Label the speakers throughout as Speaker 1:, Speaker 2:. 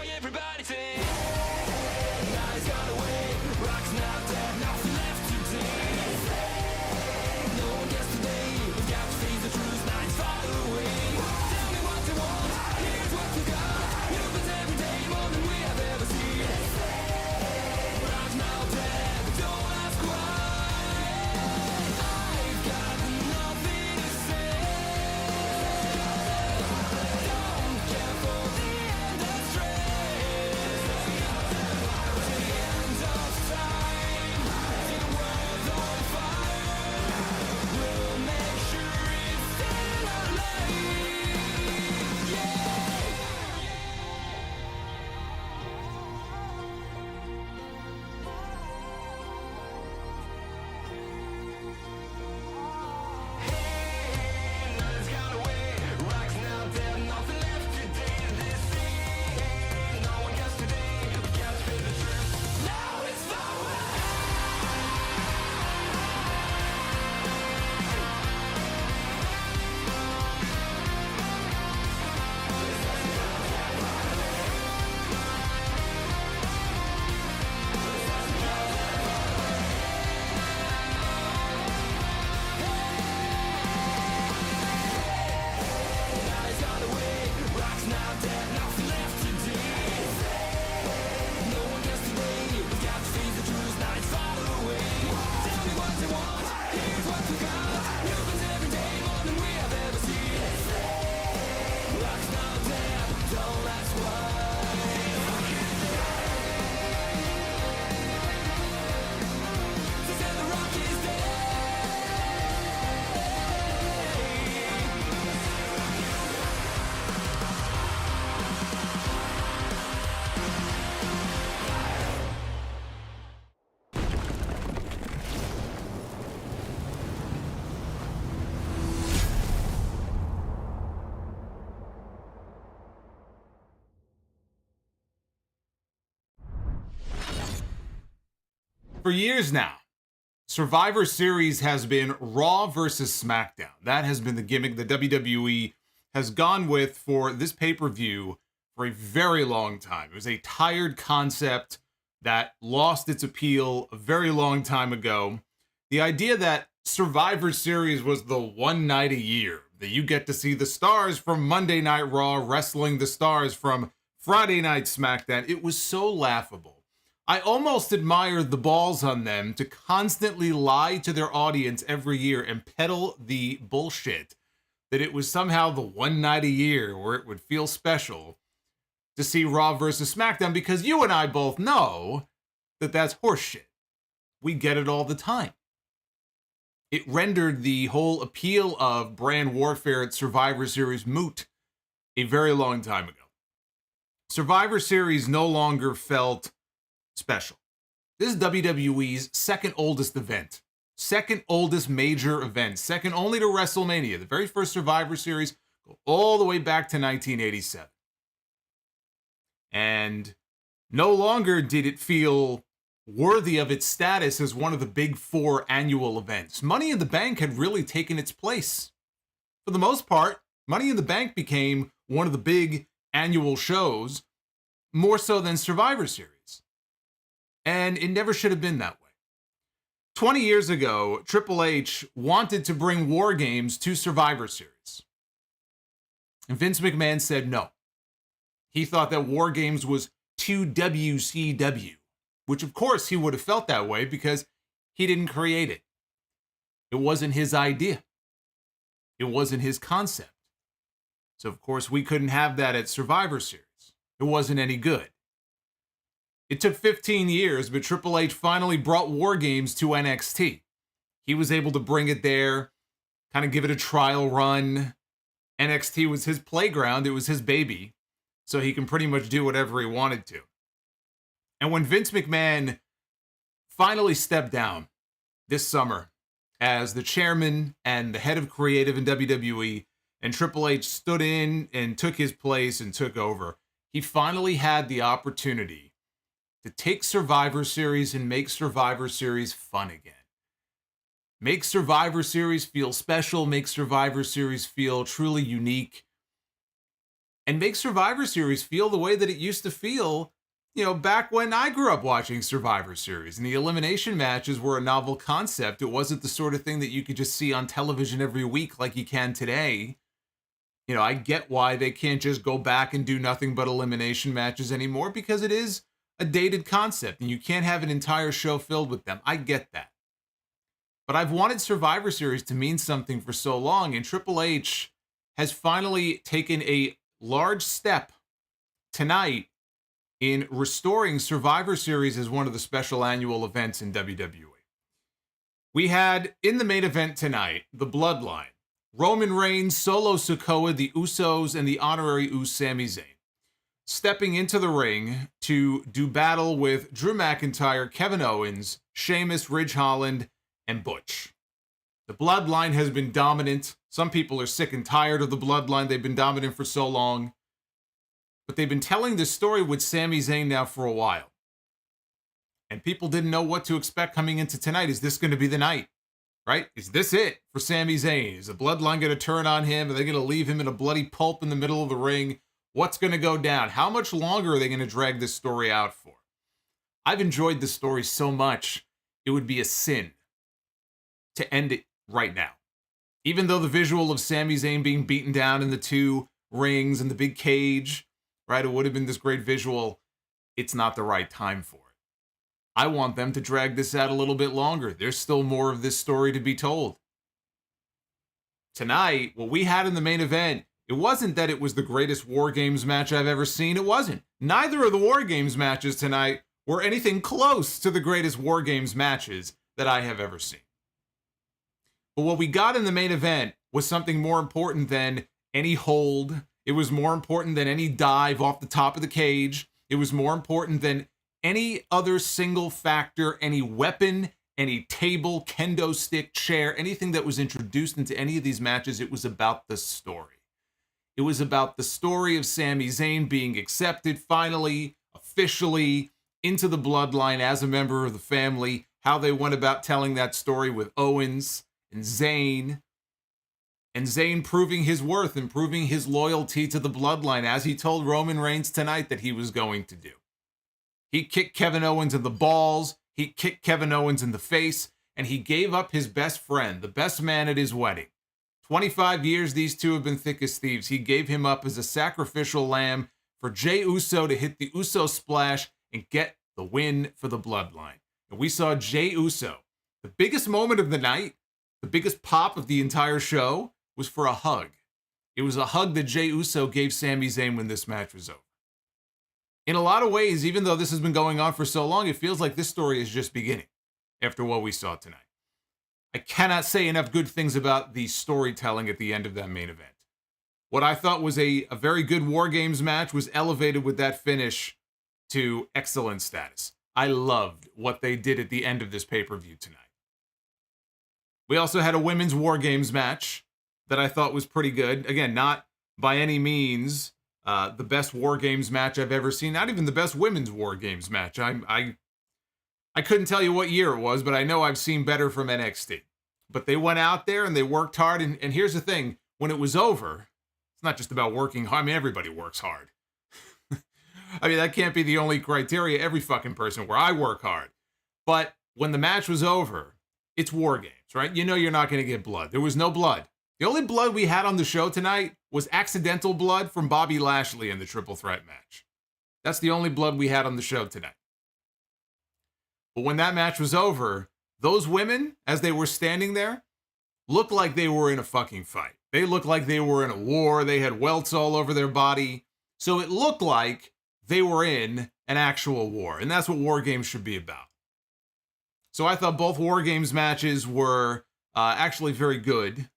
Speaker 1: Everybody sing. Nights gone away, rocks now dead, nothing left to take. No one gets today, we got to face the truth, nights far away. Tell me what you want, here's what you got. New things every day, more than we have ever seen. Rocks now dead, don't ask why. I've got nothing to say. Don't care for the end of straight. The end of time, the world's on fire. We'll make sure it's still alive. Yeah. Hey, nothing's gone away. Rocks now dead, nothing left today. This scene, no one gets today. We can't feel the truth. Now it's forward. Nights gone away, rocks now dead, nothing left today. No one gets today, we got to face the truth, nights far away. Tell me what you want, here's what you got. New things every day, more than we have ever seen. Rocks now dead, don't ask why. They said the rock is dead.
Speaker 2: For years now, Survivor Series has been Raw versus SmackDown. That has been the gimmick the WWE has gone with for this pay-per-view for a very long time. It was a tired concept that lost its appeal a very long time ago. The idea that Survivor Series was the one night a year that you get to see the stars from Monday Night Raw wrestling the stars from Friday Night SmackDown, it was so laughable. I almost admired the balls on them to constantly lie to their audience every year and peddle the bullshit that it was somehow the one night a year where it would feel special to see Raw versus SmackDown, because you and I both know that that's horseshit. We get it all the time. It rendered the whole appeal of brand warfare at Survivor Series moot a very long time ago. Survivor Series no longer felt special. This is WWE's second oldest event, second oldest major event, second only to WrestleMania. The very first Survivor Series go all the way back to 1987. And no longer did it feel worthy of its status as one of the big four annual events. Money in the Bank had really taken its place. For the most part, Money in the Bank became one of the big annual shows, more so than Survivor Series. And it never should have been that way. 20 years ago, Triple H wanted to bring War Games to Survivor Series. And Vince McMahon said no. He thought that War Games was too WCW, which of course he would have felt that way because he didn't create it. It wasn't his idea. It wasn't his concept. So of course we couldn't have that at Survivor Series. It wasn't any good. It took 15 years, but Triple H finally brought War Games to NXT. He was able to bring it there, kind of give it a trial run. NXT was his playground. It was his baby. So he can pretty much do whatever he wanted to. And when Vince McMahon finally stepped down this summer as the chairman and the head of creative in WWE, and Triple H stood in and took his place and took over, he finally had the opportunity to take Survivor Series and make Survivor Series fun again. Make Survivor Series feel special, make Survivor Series feel truly unique. and make Survivor Series feel the way that it used to feel, back when I grew up watching Survivor Series. And the elimination matches were a novel concept. It wasn't the sort of thing that you could just see on television every week like you can today. I get why they can't just go back and do nothing but elimination matches anymore, because it is a dated concept and you can't have an entire show filled with them. I get that. But I've wanted Survivor Series to mean something for so long, and Triple H has finally taken a large step tonight in restoring Survivor Series as one of the special annual events in WWE. We had, in the main event tonight, the Bloodline, Roman Reigns, Solo Sikoa, the Usos, and the honorary Uso SAMI ZAYN stepping into the ring to do battle with Drew McIntyre, Kevin Owens, Sheamus, Ridge Holland, and Butch. The Bloodline has been dominant. Some people are sick and tired of the Bloodline. They've been dominant for so long. But they've been telling this story with SAMI ZAYN now for a while. And people didn't know what to expect coming into tonight. Is this going to be the night? Right? Is this it for SAMI ZAYN? Is the Bloodline going to turn on him? Are they going to leave him in a bloody pulp in the middle of the ring? What's going to go down? How much longer are they going to drag this story out for? I've enjoyed this story so much, it would be a sin to end it right now. Even though the visual of SAMI ZAYN being beaten down in the 2 rings and the big cage, right, it would have been this great visual, it's not the right time for it. I want them to drag this out a little bit longer. There's still more of this story to be told. Tonight, what we had in the main event, it wasn't that it was the greatest War Games match I've ever seen. It wasn't. Neither of the War Games matches tonight were anything close to the greatest War Games matches that I have ever seen. But what we got in the main event was something more important than any hold. It was more important than any dive off the top of the cage. It was more important than any other single factor, any weapon, any table, kendo stick, chair, anything that was introduced into any of these matches. It was about the story. It was about the story of SAMI ZAYN being accepted finally, officially, into the Bloodline as a member of the family, how they went about telling that story with Owens and Zayn proving his worth and proving his loyalty to the Bloodline, as he told Roman Reigns tonight that he was going to do. He kicked Kevin Owens in the balls, he kicked Kevin Owens in the face, and he gave up his best friend, the best man at his wedding. 25 years these two have been thick as thieves. He gave him up as a sacrificial lamb for Jey Uso to hit the Uso splash and get the win for the Bloodline. And we saw Jey Uso. The biggest moment of the night, the biggest pop of the entire show, was for a hug. It was a hug that Jey Uso gave SAMI ZAYN when this match was over. In a lot of ways, even though this has been going on for so long, it feels like this story is just beginning after what we saw tonight. I cannot say enough good things about the storytelling at the end of that main event. What I thought was a very good War Games match was elevated with that finish to excellent status. I loved what they did at the end of this pay-per-view tonight. We also had a women's War Games match that I thought was pretty good. Again, not by any means the best War Games match I've ever seen. Not even the best women's War Games match. I couldn't tell you what year it was, but I know I've seen better from NXT. But they went out there and they worked hard. And here's the thing. When it was over, it's not just about working hard. I mean, everybody works hard. I mean, that can't be the only criteria. Every fucking person where I work hard. But when the match was over, it's War Games, right? You know you're not going to get blood. There was no blood. The only blood we had on the show tonight was accidental blood from Bobby Lashley in the triple threat match. That's the only blood we had on the show tonight. But when that match was over, those women, as they were standing there, looked like they were in a fucking fight. They looked like they were in a war. They had welts all over their body. So it looked like they were in an actual war. And that's what War Games should be about. So I thought both War Games matches were actually very good.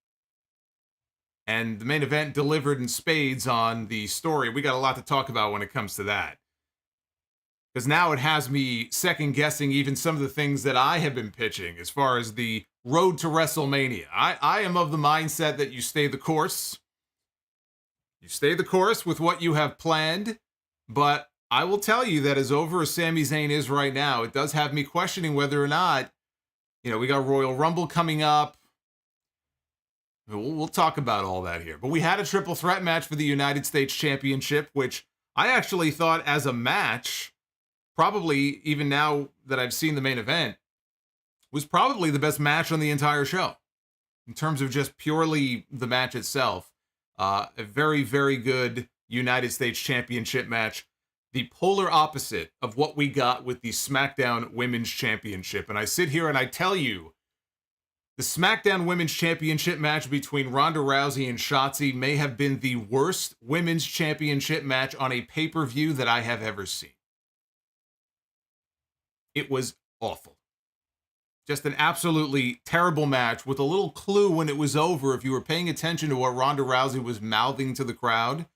Speaker 2: And the main event delivered in spades on the story. We got a lot to talk about when it comes to that. Because now it has me second guessing even some of the things that I have been pitching as far as the road to WrestleMania. I am of the mindset that you stay the course. You stay the course with what you have planned. But I will tell you that as over as SAMI ZAYN is right now, it does have me questioning whether or not, we got Royal Rumble coming up. We'll talk about all that here. But we had a triple threat match for the United States Championship, which I actually thought as a match, probably even now that I've seen the main event, was probably the best match on the entire show. In terms of just purely the match itself, a very, very good United States Championship match. The polar opposite of what we got with the SmackDown Women's Championship. And I sit here and I tell you, the SmackDown Women's Championship match between Ronda Rousey and Shotzi may have been the worst Women's Championship match on a pay-per-view that I have ever seen. It was awful. Just an absolutely terrible match with a little clue when it was over, if you were paying attention to what Ronda Rousey was mouthing to the crowd,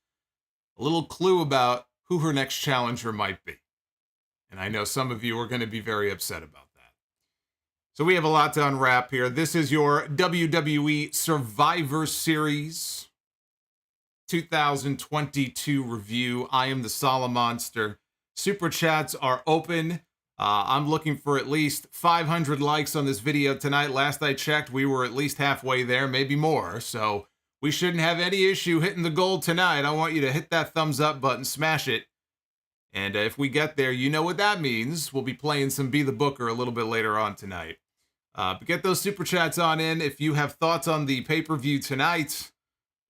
Speaker 2: a little clue about who her next challenger might be. And I know some of you are going to be very upset about that. So we have a lot to unwrap here. This is your WWE Survivor Series 2022 review. I am the Solomonster. Super chats are open. I'm looking for at least 500 likes on this video tonight. Last I checked, we were at least halfway there, maybe more. So we shouldn't have any issue hitting the goal tonight. I want you to hit that thumbs up button, smash it. And if we get there, you know what that means. We'll be playing some Be the Booker a little bit later on tonight. But get those super chats on in. If you have thoughts on the pay-per-view tonight,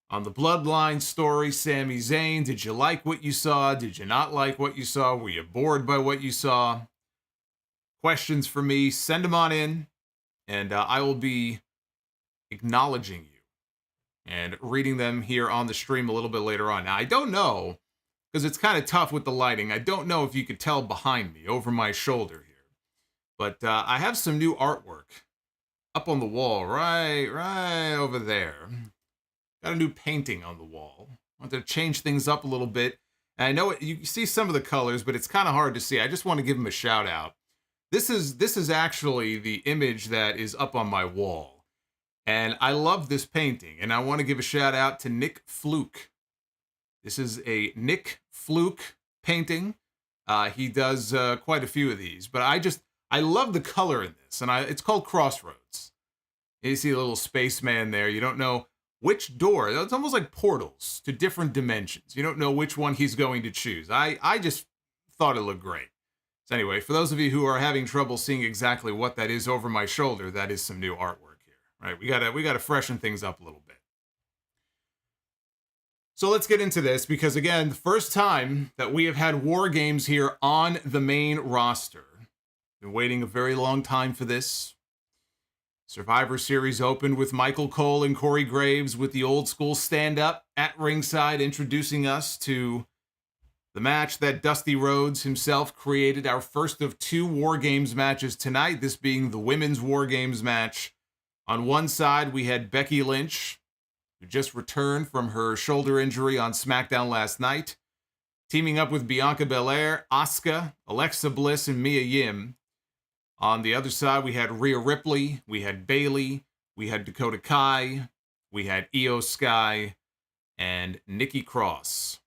Speaker 2: on the Bloodline story, SAMI ZAYN, did you like what you saw? Did you not like what you saw? Were you bored by what you saw? Questions for me, send them on in, and I will be acknowledging you and reading them here on the stream a little bit later on. Now, I don't know, because it's kind of tough with the lighting. I don't know if you could tell behind me, over my shoulder here. But I have some new artwork up on the wall, right over there. Got a new painting on the wall. I want to change things up a little bit. And I know you see some of the colors, but it's kind of hard to see. I just want to give them a shout out. This is actually the image that is up on my wall. And I love this painting. And I want to give a shout out to Nick Fluke. This is a Nick Fluke painting. He does quite a few of these. But I love the color in this. And it's called Crossroads. You see a little spaceman there. You don't know which door. It's almost like portals to different dimensions. You don't know which one he's going to choose. I just thought it looked great. So anyway, for those of you who are having trouble seeing exactly what that is over my shoulder, that is some new artwork here, right? We gotta freshen things up a little bit. So let's get into this because again, the first time that we have had War Games here on the main roster. Been waiting a very long time for this. Survivor Series opened with Michael Cole and Corey Graves with the old school stand-up at ringside, introducing us to the match that Dusty Rhodes himself created, our first of two War Games matches tonight, this being the Women's War Games match. On one side, we had Becky Lynch, who just returned from her shoulder injury on SmackDown last night, teaming up with Bianca Belair, Asuka, Alexa Bliss, and Mia Yim. On the other side, we had Rhea Ripley, we had Bayley, we had Dakota Kai, we had Io Sky, and Nikki Cross.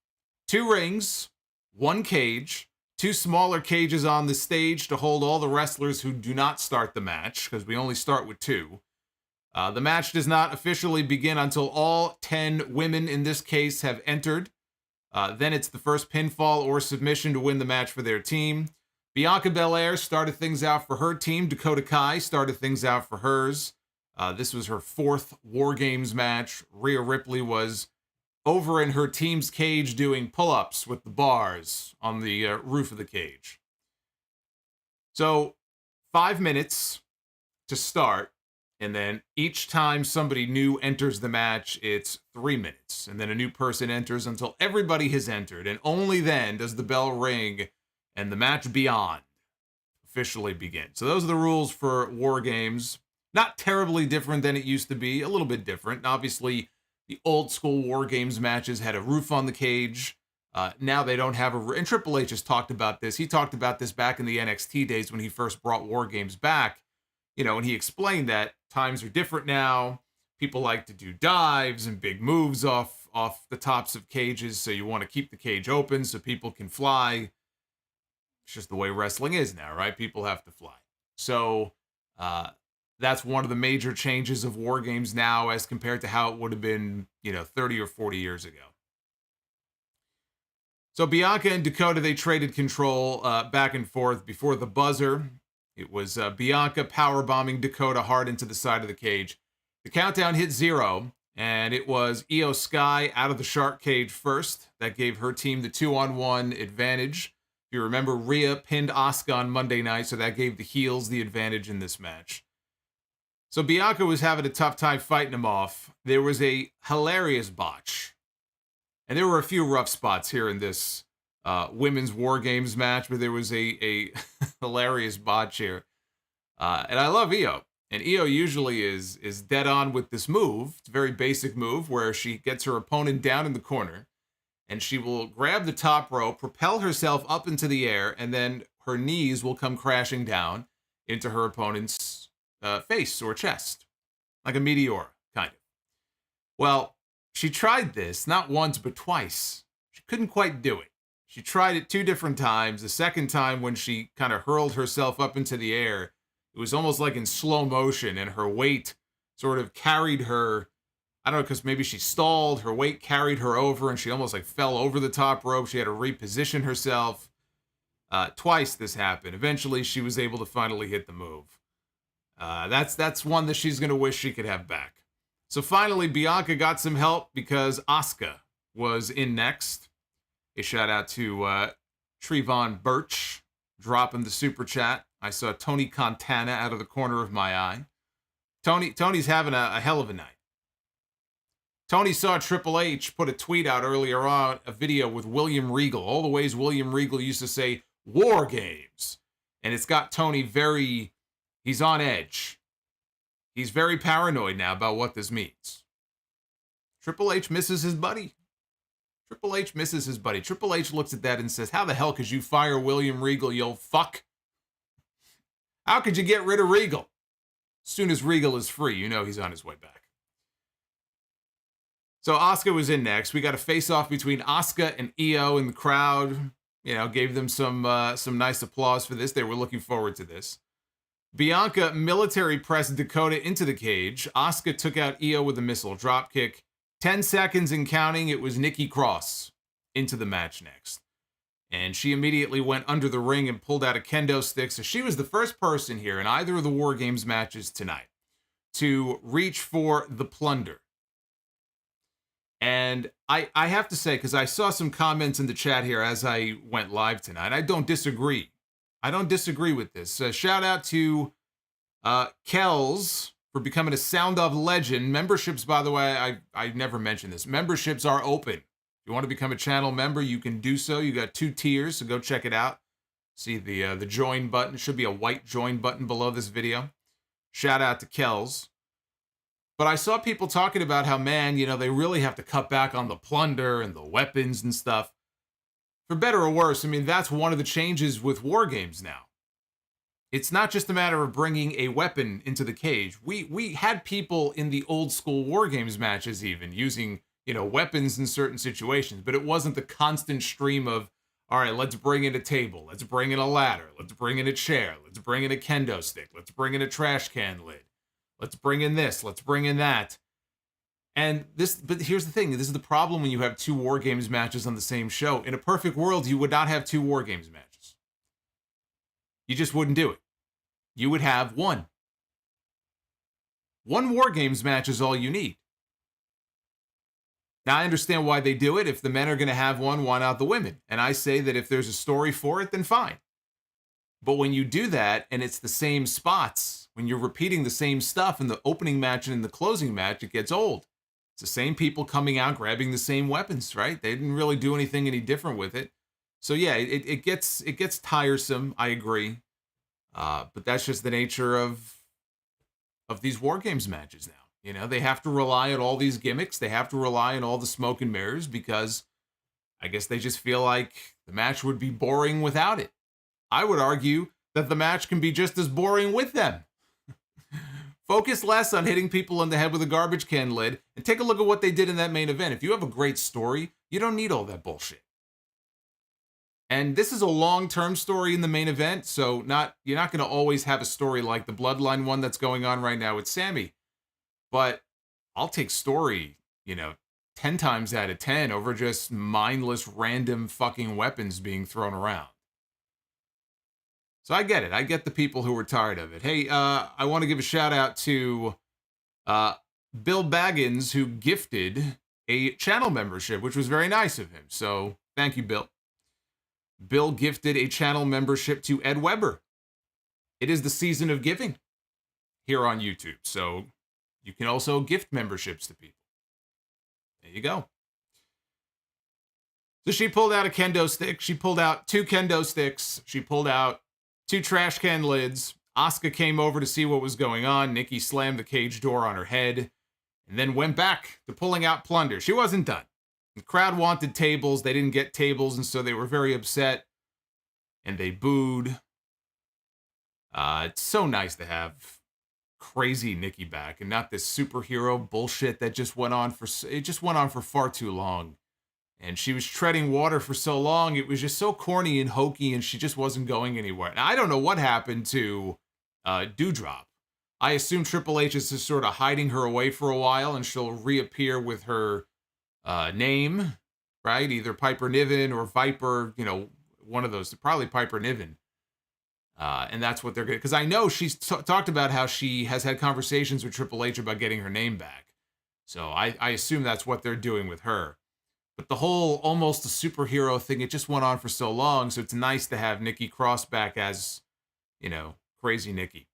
Speaker 2: 2 rings, 1 cage, 2 smaller cages on the stage to hold all the wrestlers who do not start the match, because we only start with 2. The match does not officially begin until all 10 women in this case have entered. Then it's the first pinfall or submission to win the match for their team. Bianca Belair started things out for her team. Dakota Kai started things out for hers. This was her 4th War Games match. Rhea Ripley was over in her team's cage doing pull-ups with the bars on the roof of the cage. So 5 minutes to start, and then each time somebody new enters the match, it's 3 minutes, and then a new person enters until everybody has entered, and only then does the bell ring and the match beyond officially begin. So those are the rules for War Games. Not terribly different than it used to be, a little bit different. Obviously, the old school War Games matches had a roof on the cage. Now they don't have a... And Triple H has talked about this. He talked about this back in the NXT days when he first brought War Games back. You know, and he explained that times are different now. People like to do dives and big moves off the tops of cages, so you want to keep the cage open so people can fly. It's just the way wrestling is now, right? People have to fly. So that's one of the major changes of War Games now as compared to how it would have been, 30 or 40 years ago. So Bianca and Dakota, they traded control back and forth before the buzzer. It was Bianca powerbombing Dakota hard into the side of the cage. The countdown hit 0, and it was Io Sky out of the shark cage first. That gave her team the 2-on-1 advantage. If you remember, Rhea pinned Asuka on Monday night, so that gave the heels the advantage in this match. So Bianca was having a tough time fighting him off. There was a hilarious botch. And there were a few rough spots here in this women's War Games match, but there was a hilarious botch here. And I love Io. And Io usually is dead on with this move. It's a very basic move where she gets her opponent down in the corner, and she will grab the top rope, propel herself up into the air, and then her knees will come crashing down into her opponent's face or chest, like a meteor, kind of. Well, she tried this not once but twice. She couldn't quite do it. She tried it 2 different times. The second time, when she kind of hurled herself up into the air, it was almost like in slow motion, and her weight sort of carried her. I don't know, because maybe she stalled. Her weight carried her over, and she almost like fell over the top rope. She had to reposition herself. Twice this happened. Eventually, she was able to finally hit the move. That's one that she's going to wish she could have back. So finally, Bianca got some help because Asuka was in next. A shout out to Trevon Birch dropping the super chat. I saw Tony Contana out of the corner of my eye. Tony's having a hell of a night. Tony saw Triple H put a tweet out earlier on, a video with William Regal, all the ways William Regal used to say War Games. And it's got Tony he's on edge. He's very paranoid now about what this means. Triple H misses his buddy. Triple H misses his buddy. Triple H looks at that and says, how the hell could you fire William Regal, you old fuck? How could you get rid of Regal? As soon as Regal is free, you know he's on his way back. So Asuka was in next. We got a face-off between Asuka and Io in the crowd. Gave them some nice applause for this. They were looking forward to this. Bianca military pressed Dakota into the cage. Asuka took out Io with a missile dropkick. 10 seconds and counting, it was Nikki Cross into the match next. And she immediately went under the ring and pulled out a kendo stick. So she was the first person here in either of the War Games matches tonight to reach for the plunder. And I have to say, because I saw some comments in the chat here as I went live tonight, I don't disagree. I don't disagree with this. Shout out to Kells for becoming a Sound of Legend. Memberships, by the way, I never mentioned this. Memberships are open. If you want to become a channel member, you can do so. You got 2 tiers, so go check it out. See the join button. It should be a white join button below this video. Shout out to Kells. But I saw people talking about how, man, they really have to cut back on the plunder and the weapons and stuff. For better or worse, I mean, that's one of the changes with War Games now. It's not just a matter of bringing a weapon into the cage. We had people in the old school War Games matches even using, weapons in certain situations, but it wasn't the constant stream of, all right, let's bring in a table, let's bring in a ladder, let's bring in a chair, let's bring in a kendo stick, let's bring in a trash can lid, let's bring in this, let's bring in that. And but here's the thing. This is the problem when you have 2 War Games matches on the same show. In a perfect world, you would not have 2 War Games matches. You just wouldn't do it. You would have 1. 1 War Games match is all you need. Now, I understand why they do it. If the men are going to have one, why not the women? And I say that if there's a story for it, then fine. But when you do that, and it's the same spots, when you're repeating the same stuff in the opening match and in the closing match, it gets old. It's the same people coming out, grabbing the same weapons, right? They didn't really do anything any different with it. So yeah, it gets tiresome, I agree. But that's just the nature of these War Games matches now. They have to rely on all these gimmicks. They have to rely on all the smoke and mirrors because I guess they just feel like the match would be boring without it. I would argue that the match can be just as boring with them. Focus less on hitting people in the head with a garbage can lid and take a look at what they did in that main event. If you have a great story, you don't need all that bullshit. And this is a long-term story in the main event, so you're not going to always have a story like the Bloodline one that's going on right now with Sami. But I'll take story, 10 times out of 10 over just mindless, random fucking weapons being thrown around. So I get it. I get the people who were tired of it. Hey, I want to give a shout out to Bill Baggins, who gifted a channel membership, which was very nice of him. So thank you, Bill. Bill gifted a channel membership to Ed Weber. It is the season of giving here on YouTube. So you can also gift memberships to people. There you go. So she pulled out a kendo stick. She pulled out 2 kendo sticks. She pulled out 2 trash can lids. Asuka came over to see what was going on. Nikki slammed the cage door on her head and then went back to pulling out plunder. She wasn't done. The crowd wanted tables. They didn't get tables, and so they were very upset, and they booed. It's so nice to have crazy Nikki back and not this superhero bullshit that just went on for far too long. And she was treading water for so long. It was just so corny and hokey, and she just wasn't going anywhere. Now, I don't know what happened to Doudrop. I assume Triple H is just sort of hiding her away for a while, and she'll reappear with her name, right? Either Piper Niven or Viper, one of those, probably Piper Niven. And that's what they're going to, because I know she's talked about how she has had conversations with Triple H about getting her name back. So I assume that's what they're doing with her. But the whole almost a superhero thing, it just went on for so long. So it's nice to have Nikki Cross back as, crazy Nikki.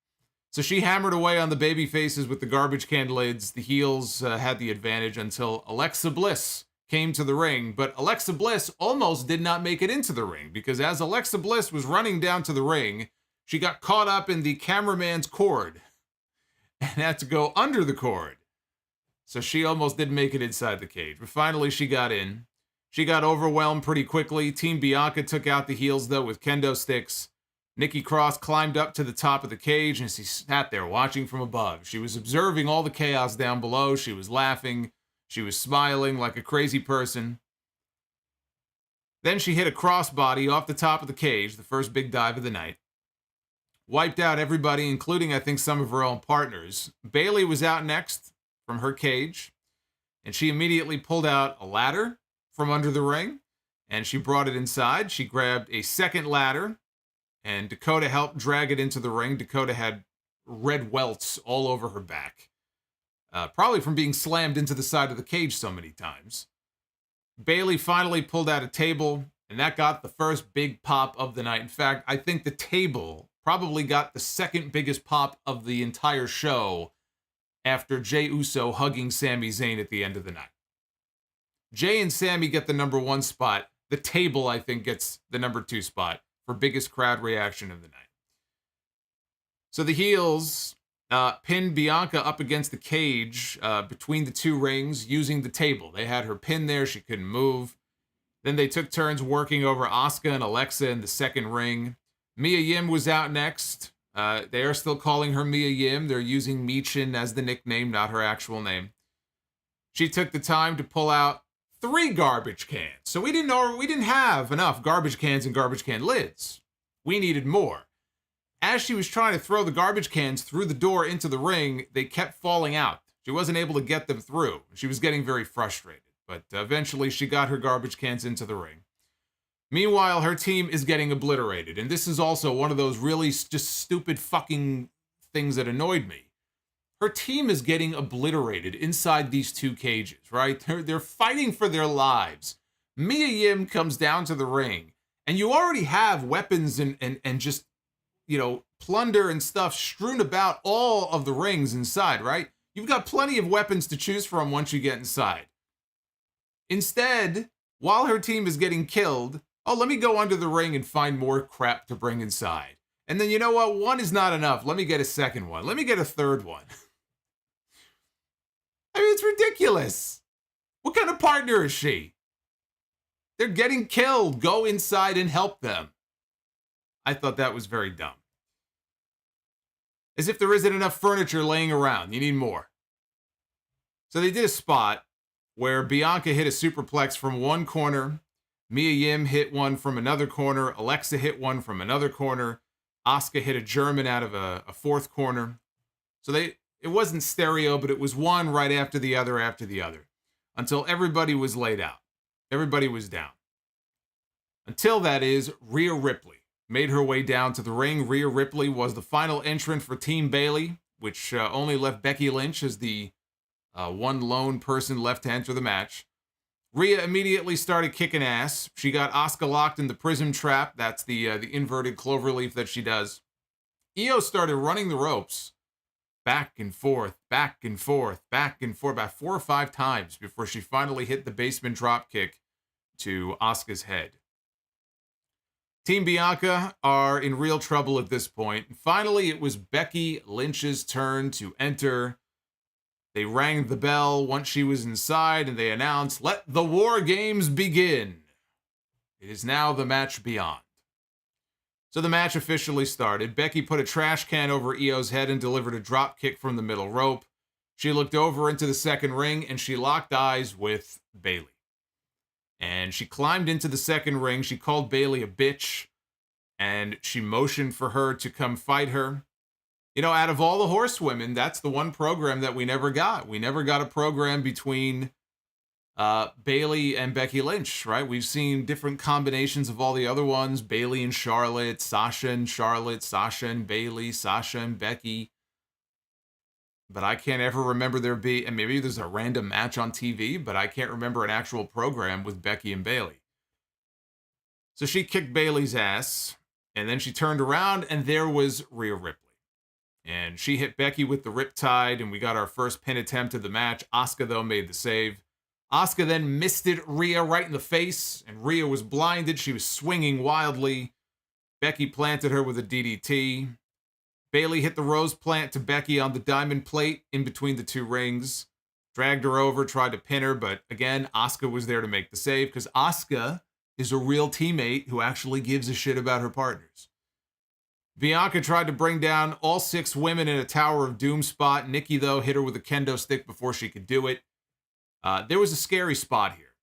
Speaker 2: So she hammered away on the baby faces with the garbage can lids. The heels had the advantage until Alexa Bliss came to the ring. But Alexa Bliss almost did not make it into the ring, because as Alexa Bliss was running down to the ring, she got caught up in the cameraman's cord and had to go under the cord. So she almost didn't make it inside the cage. But finally she got in. She got overwhelmed pretty quickly. Team Bianca took out the heels, though, with kendo sticks. Nikki Cross climbed up to the top of the cage and she sat there watching from above. She was observing all the chaos down below. She was laughing. She was smiling like a crazy person. Then she hit a crossbody off the top of the cage, the first big dive of the night. Wiped out everybody, including, I think, some of her own partners. Bayley was out next from her cage, and she immediately pulled out a ladder from under the ring, and she brought it inside. She grabbed a second ladder, and Dakota helped drag it into the ring. Dakota had red welts all over her back, probably from being slammed into the side of the cage so many times. Bayley finally pulled out a table, and that got the first big pop of the night. In fact, I think the table probably got the second biggest pop of the entire show after Jey Uso hugging Sami Zayn at the end of the night. Jey and Sami get the number 1 spot. The table, I think, gets the number 2 spot for biggest crowd reaction of the night. So the heels pinned Bianca up against the cage between the 2 rings using the table. They had her pinned there. She couldn't move. Then they took turns working over Asuka and Alexa in the second ring. Mia Yim was out next. They are still calling her Mia Yim. They're using Michin as the nickname, not her actual name. She took the time to pull out 3 garbage cans. So we didn't have enough garbage cans and garbage can lids. We needed more. As she was trying to throw the garbage cans through the door into the ring, they kept falling out. She wasn't able to get them through. She was getting very frustrated, but eventually she got her garbage cans into the ring. Meanwhile, her team is getting obliterated, and this is also one of those really just stupid fucking things that annoyed me. Her team is getting obliterated inside these 2 cages, right? They're fighting for their lives. Mia Yim comes down to the ring, and you already have weapons and just, plunder and stuff strewn about all of the rings inside, right? You've got plenty of weapons to choose from once you get inside. Instead, while her team is getting killed, let me go under the ring and find more crap to bring inside. And then, you know what? 1 is not enough. Let me get a second one. Let me get a third one. I mean, it's ridiculous. What kind of partner is she? They're getting killed. Go inside and help them. I thought that was very dumb. As if there isn't enough furniture laying around. You need more. So they did a spot where Bianca hit a superplex from one corner. Mia Yim hit one from another corner. Alexa hit one from another corner. Asuka hit a German out of a fourth corner. So it wasn't stereo, but it was one right after the other, until everybody was laid out. Everybody was down. Until, that is, Rhea Ripley made her way down to the ring. Rhea Ripley was the final entrant for Team Bayley, which only left Becky Lynch as the one lone person left to enter the match. Rhea immediately started kicking ass. She got Asuka locked in the prism trap. That's the inverted cloverleaf that she does. Io started running the ropes back and forth, back and forth, back and forth, about 4 or 5 times before she finally hit the basement drop kick to Asuka's head. Team Bianca are in real trouble at this point. Finally, it was Becky Lynch's turn to enter. They rang the bell once she was inside, and they announced, "Let the War Games begin." It is now the match beyond. So the match officially started. Becky put a trash can over Io's head and delivered a drop kick from the middle rope. She looked over into the second ring, and she locked eyes with Bayley. And she climbed into the second ring. She called Bayley a bitch, and she motioned for her to come fight her. You know, out of all the horsewomen, that's the one program that we never got. We never got a program between Bayley and Becky Lynch, right? We've seen different combinations of all the other ones. Bayley and Charlotte, Sasha and Charlotte, Sasha and Bayley, Sasha and Becky. But I can't ever remember there be, and maybe there's a random match on TV, but I can't remember an actual program with Becky and Bayley. So she kicked Bayley's ass, and then she turned around, and there was Rhea Ripley. And she hit Becky with the Riptide, and we got our first pin attempt of the match. Asuka, though, made the save. Asuka then misted Rhea right in the face, and Rhea was blinded. She was swinging wildly. Becky planted her with a DDT. Bayley hit the rose plant to Becky on the diamond plate in between the two rings. Dragged her over, tried to pin her, but again, Asuka was there to make the save, because Asuka is a real teammate who actually gives a shit about her partners. Bianca tried to bring down all 6 women in a Tower of Doom spot. Nikki, though, hit her with a kendo stick before she could do it. There was a scary spot here,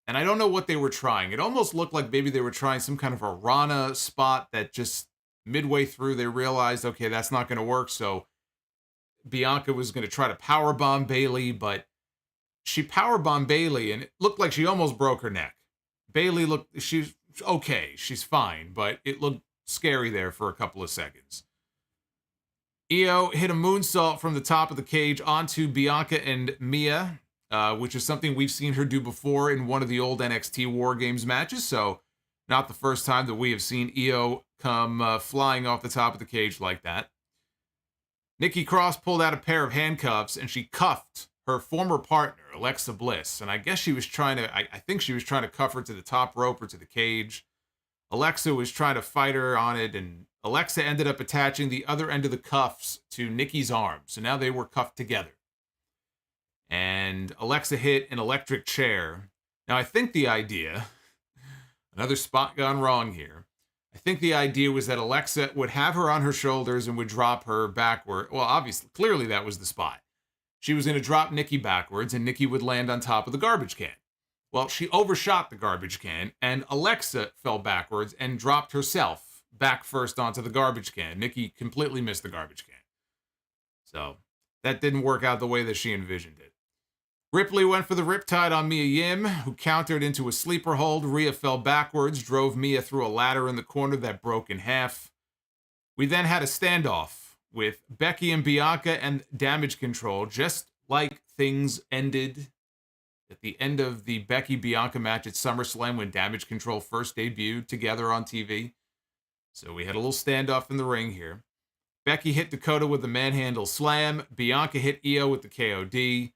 Speaker 2: and I don't know what they were trying. It almost looked like maybe they were trying some kind of a Rana spot that just midway through they realized, okay, that's not going to work, so Bianca was going to try to powerbomb Bayley, but she powerbombed Bayley, and it looked like she almost broke her neck. Bayley she's okay, she's fine, but it looked scary there for a couple of seconds. Io hit a moonsault from the top of the cage onto Bianca and Mia, which is something we've seen her do before in one of the old NXT War Games matches, so not the first time that we have seen Io come flying off the top of the cage like that. Nikki Cross pulled out a pair of handcuffs, and she cuffed her former partner, Alexa Bliss, and I guess she was trying to, I think she was trying to cuff her to the top rope or to the cage. Alexa was trying to fight her on it, and Alexa ended up attaching the other end of the cuffs to Nikki's arm. So now they were cuffed together. And Alexa hit an electric chair. Now, I think the idea, another spot gone wrong here, I think the idea was that Alexa would have her on her shoulders and would drop her backward. Well, obviously, clearly that was the spot. She was going to drop Nikki backwards, and Nikki would land on top of the garbage can. Well, she overshot the garbage can, and Alexa fell backwards and dropped herself back first onto the garbage can. Nikki completely missed the garbage can. So that didn't work out the way that she envisioned it. Ripley went for the Riptide on Mia Yim, who countered into a sleeper hold. Rhea fell backwards, drove Mia through a ladder in the corner that broke in half. We then had a standoff with Becky and Bianca and Damage Control, just like things ended at the end of the Becky-Bianca match at SummerSlam when Damage Control first debuted together on TV. So we had a little standoff in the ring here. Becky hit Dakota with the manhandle slam. Bianca hit Io with the KOD.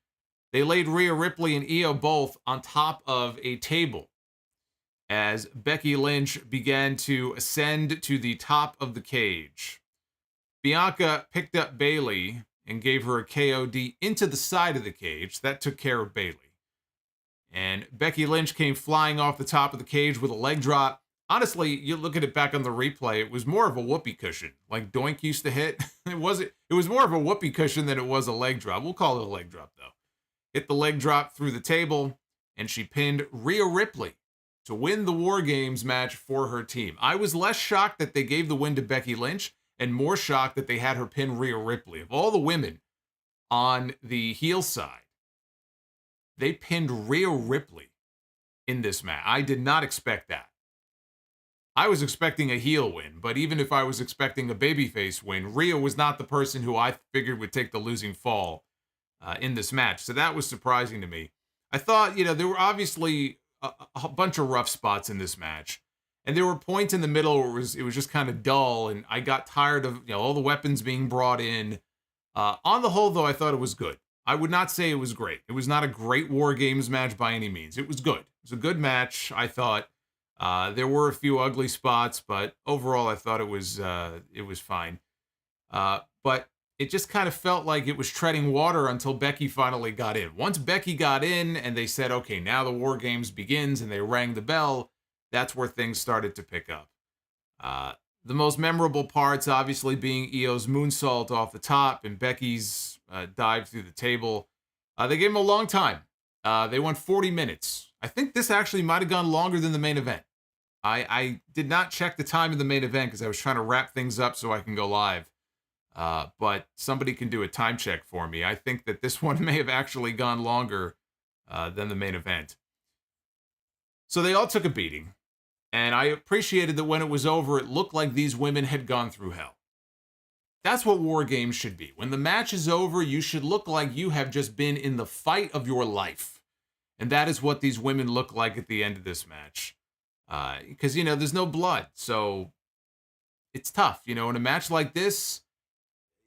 Speaker 2: They laid Rhea Ripley and Io both on top of a table as Becky Lynch began to ascend to the top of the cage. Bianca picked up Bayley and gave her a KOD into the side of the cage. That took care of Bayley. And Becky Lynch came flying off the top of the cage with a leg drop. Honestly, you look at it back on the replay, it was more of a whoopee cushion, like Doink used to hit. It was more of a whoopee cushion than it was a leg drop. We'll call it a leg drop, though. Hit the leg drop through the table, and she pinned Rhea Ripley to win the War Games match for her team. I was less shocked that they gave the win to Becky Lynch and more shocked that they had her pin Rhea Ripley. Of all the women on the heel side, they pinned Rhea Ripley in this match. I did not expect that. I was expecting a heel win, but even if I was expecting a babyface win, Rhea was not the person who I figured would take the losing fall in this match. So that was surprising to me. I thought, there were obviously a bunch of rough spots in this match. And there were points in the middle where it was just kind of dull, and I got tired of all the weapons being brought in. On the whole, though, I thought it was good. I would not say it was great. It was not a great War Games match by any means. It was good. It was a good match, I thought. There were a few ugly spots, but overall, I thought it was fine. But it just kind of felt like it was treading water until Becky finally got in. Once Becky got in and they said, okay, now the War Games begins, and they rang the bell, that's where things started to pick up. The most memorable parts, obviously, being Io's moonsault off the top and Becky's dive through the table. They gave him a long time. They went 40 minutes. I think this actually might have gone longer than the main event. I did not check the time of the main event because I was trying to wrap things up so I can go live. But somebody can do a time check for me. I think that this one may have actually gone longer than the main event. So they all took a beating. And I appreciated that when it was over, it looked like these women had gone through hell. That's what War Games should be. When the match is over, you should look like you have just been in the fight of your life. And that is what these women look like at the end of this match. Because, there's no blood. So it's tough. In a match like this,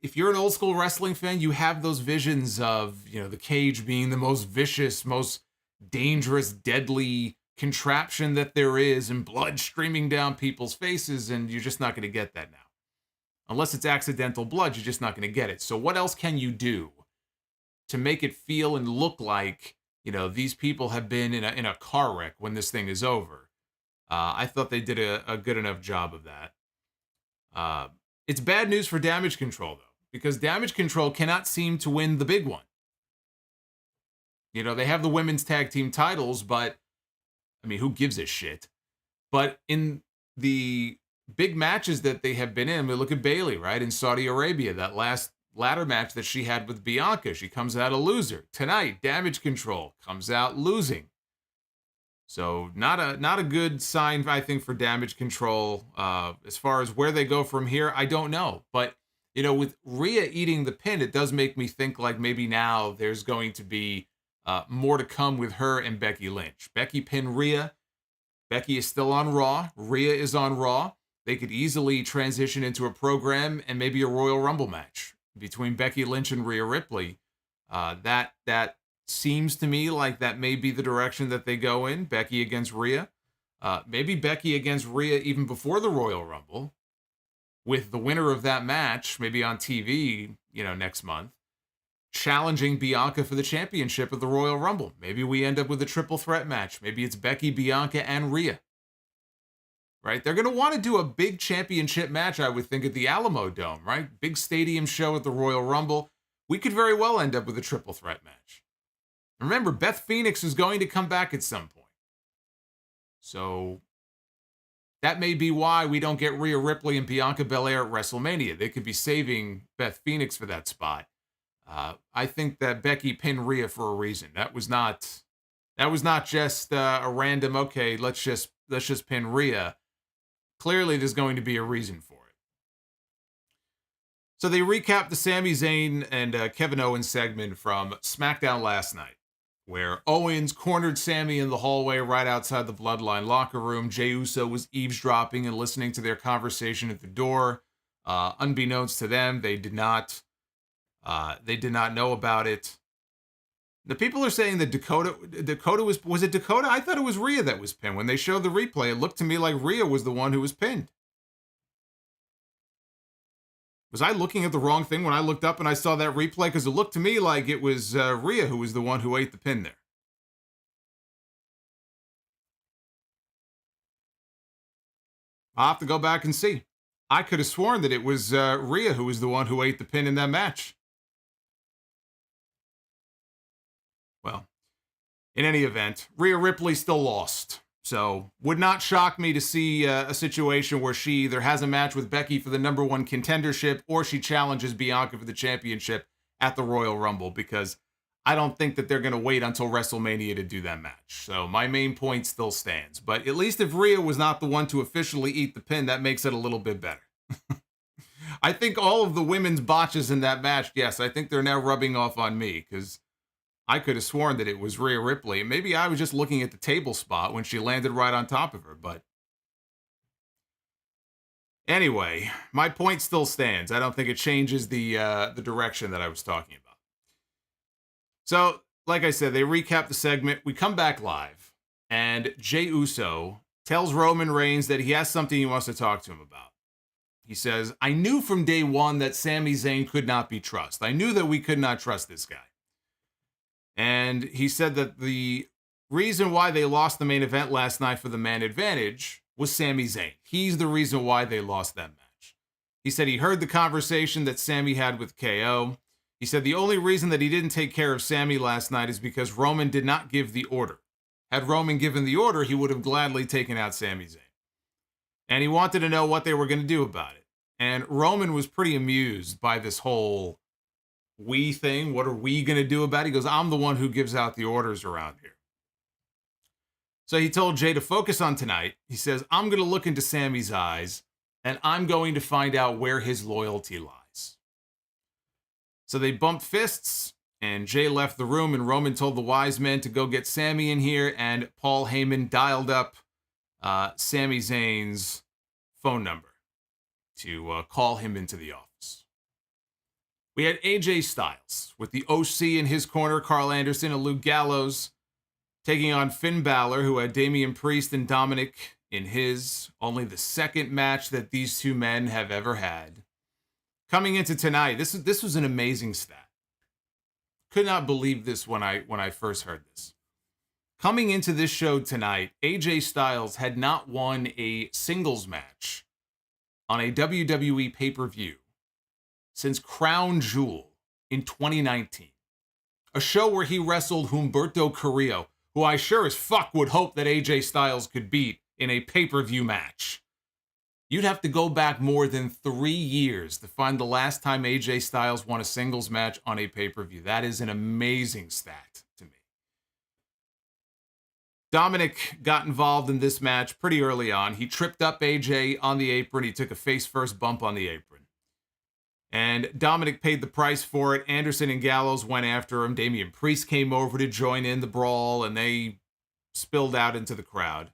Speaker 2: if you're an old school wrestling fan, you have those visions of, the cage being the most vicious, most dangerous, deadly contraption that there is, and blood streaming down people's faces, and you're just not going to get that now. Unless it's accidental blood, you're just not going to get it. So what else can you do to make it feel and look like, these people have been in a car wreck when this thing is over? I thought they did a good enough job of that. It's bad news for Damage Control, though, because Damage Control cannot seem to win the big one. They have the women's tag team titles, but who gives a shit? But in the big matches that they have been in, we look at Bayley, right? In Saudi Arabia, that last ladder match that she had with Bianca, she comes out a loser. Tonight, Damage Control comes out losing. So not a good sign, I think, for Damage Control. As far as where they go from here, I don't know. But, with Rhea eating the pin, it does make me think like maybe now there's going to be more to come with her and Becky Lynch. Becky pinned Rhea. Becky is still on Raw. Rhea is on Raw. They could easily transition into a program and maybe a Royal Rumble match between Becky Lynch and Rhea Ripley. That seems to me like that may be the direction that they go in. Becky against Rhea. Maybe Becky against Rhea even before the Royal Rumble, with the winner of that match maybe on TV, next month, challenging Bianca for the championship of the Royal Rumble. Maybe we end up with a triple threat match. Maybe it's Becky, Bianca, and Rhea. Right? They're going to want to do a big championship match, I would think, at the Alamo Dome, right? Big stadium show at the Royal Rumble. We could very well end up with a triple threat match. Remember, Beth Phoenix is going to come back at some point. So that may be why we don't get Rhea Ripley and Bianca Belair at WrestleMania. They could be saving Beth Phoenix for that spot. I think that Becky pinned Rhea for a reason. That was not just a random, okay, let's just pin Rhea. Clearly, there's going to be a reason for it. So they recapped the SAMI ZAYN and Kevin Owens segment from SmackDown last night, where Owens cornered Sami in the hallway right outside the Bloodline locker room. Jey Uso was eavesdropping and listening to their conversation at the door. Unbeknownst to them, they did not know about it. The people are saying that Dakota was it Dakota? I thought it was Rhea that was pinned. When they showed the replay, it looked to me like Rhea was the one who was pinned. Was I looking at the wrong thing when I looked up and I saw that replay? Because it looked to me like it was Rhea who was the one who ate the pin there. I'll have to go back and see. I could have sworn that it was Rhea who was the one who ate the pin in that match. Well, in any event, Rhea Ripley still lost. So would not shock me to see a situation where she either has a match with Becky for the #1 contendership or she challenges Bianca for the championship at the Royal Rumble, because I don't think that they're going to wait until WrestleMania to do that match. So my main point still stands. But at least if Rhea was not the one to officially eat the pin, that makes it a little bit better. I think all of the women's botches in that match, yes, I think they're now rubbing off on me, because I could have sworn that it was Rhea Ripley. Maybe I was just looking at the table spot when she landed right on top of her. But anyway, my point still stands. I don't think it changes the direction that I was talking about. So, like I said, they recap the segment. We come back live, and Jey Uso tells Roman Reigns that he has something he wants to talk to him about. He says, I knew from day one that Sami Zayn could not be trusted. I knew that we could not trust this guy. And he said that the reason why they lost the main event last night for the man advantage was Sami Zayn. He's the reason why they lost that match. He said he heard the conversation that Sami had with KO. He said the only reason that he didn't take care of Sami last night is because Roman did not give the order. Had Roman given the order, he would have gladly taken out Sami Zayn. And he wanted to know what they were going to do about it. And Roman was pretty amused by this whole we thing. What are we going to do about it? He goes, I'm the one who gives out the orders around here. So he told Jey to focus on tonight. He says, I'm going to look into Sami's eyes, and I'm going to find out where his loyalty lies. So they bumped fists, and Jey left the room, and Roman told the wise men to go get Sami in here, and Paul Heyman dialed up Sami Zayn's phone number to call him into the office. We had AJ Styles with the OC in his corner, Carl Anderson and Luke Gallows, taking on Finn Balor, who had Damian Priest and Dominic in his. Only the second match that these two men have ever had. Coming into tonight, this was an amazing stat. Could not believe this when I first heard this. Coming into this show tonight, AJ Styles had not won a singles match on a WWE pay-per-view since Crown Jewel in 2019. A show where he wrestled Humberto Carrillo, who I sure as fuck would hope that AJ Styles could beat in a pay-per-view match. You'd have to go back more than 3 years to find the last time AJ Styles won a singles match on a pay-per-view. That is an amazing stat to me. Dominic got involved in this match pretty early on. He tripped up AJ on the apron. He took a face-first bump on the apron. And Dominic paid the price for it. Anderson and Gallows went after him. Damian Priest came over to join in the brawl, and they spilled out into the crowd.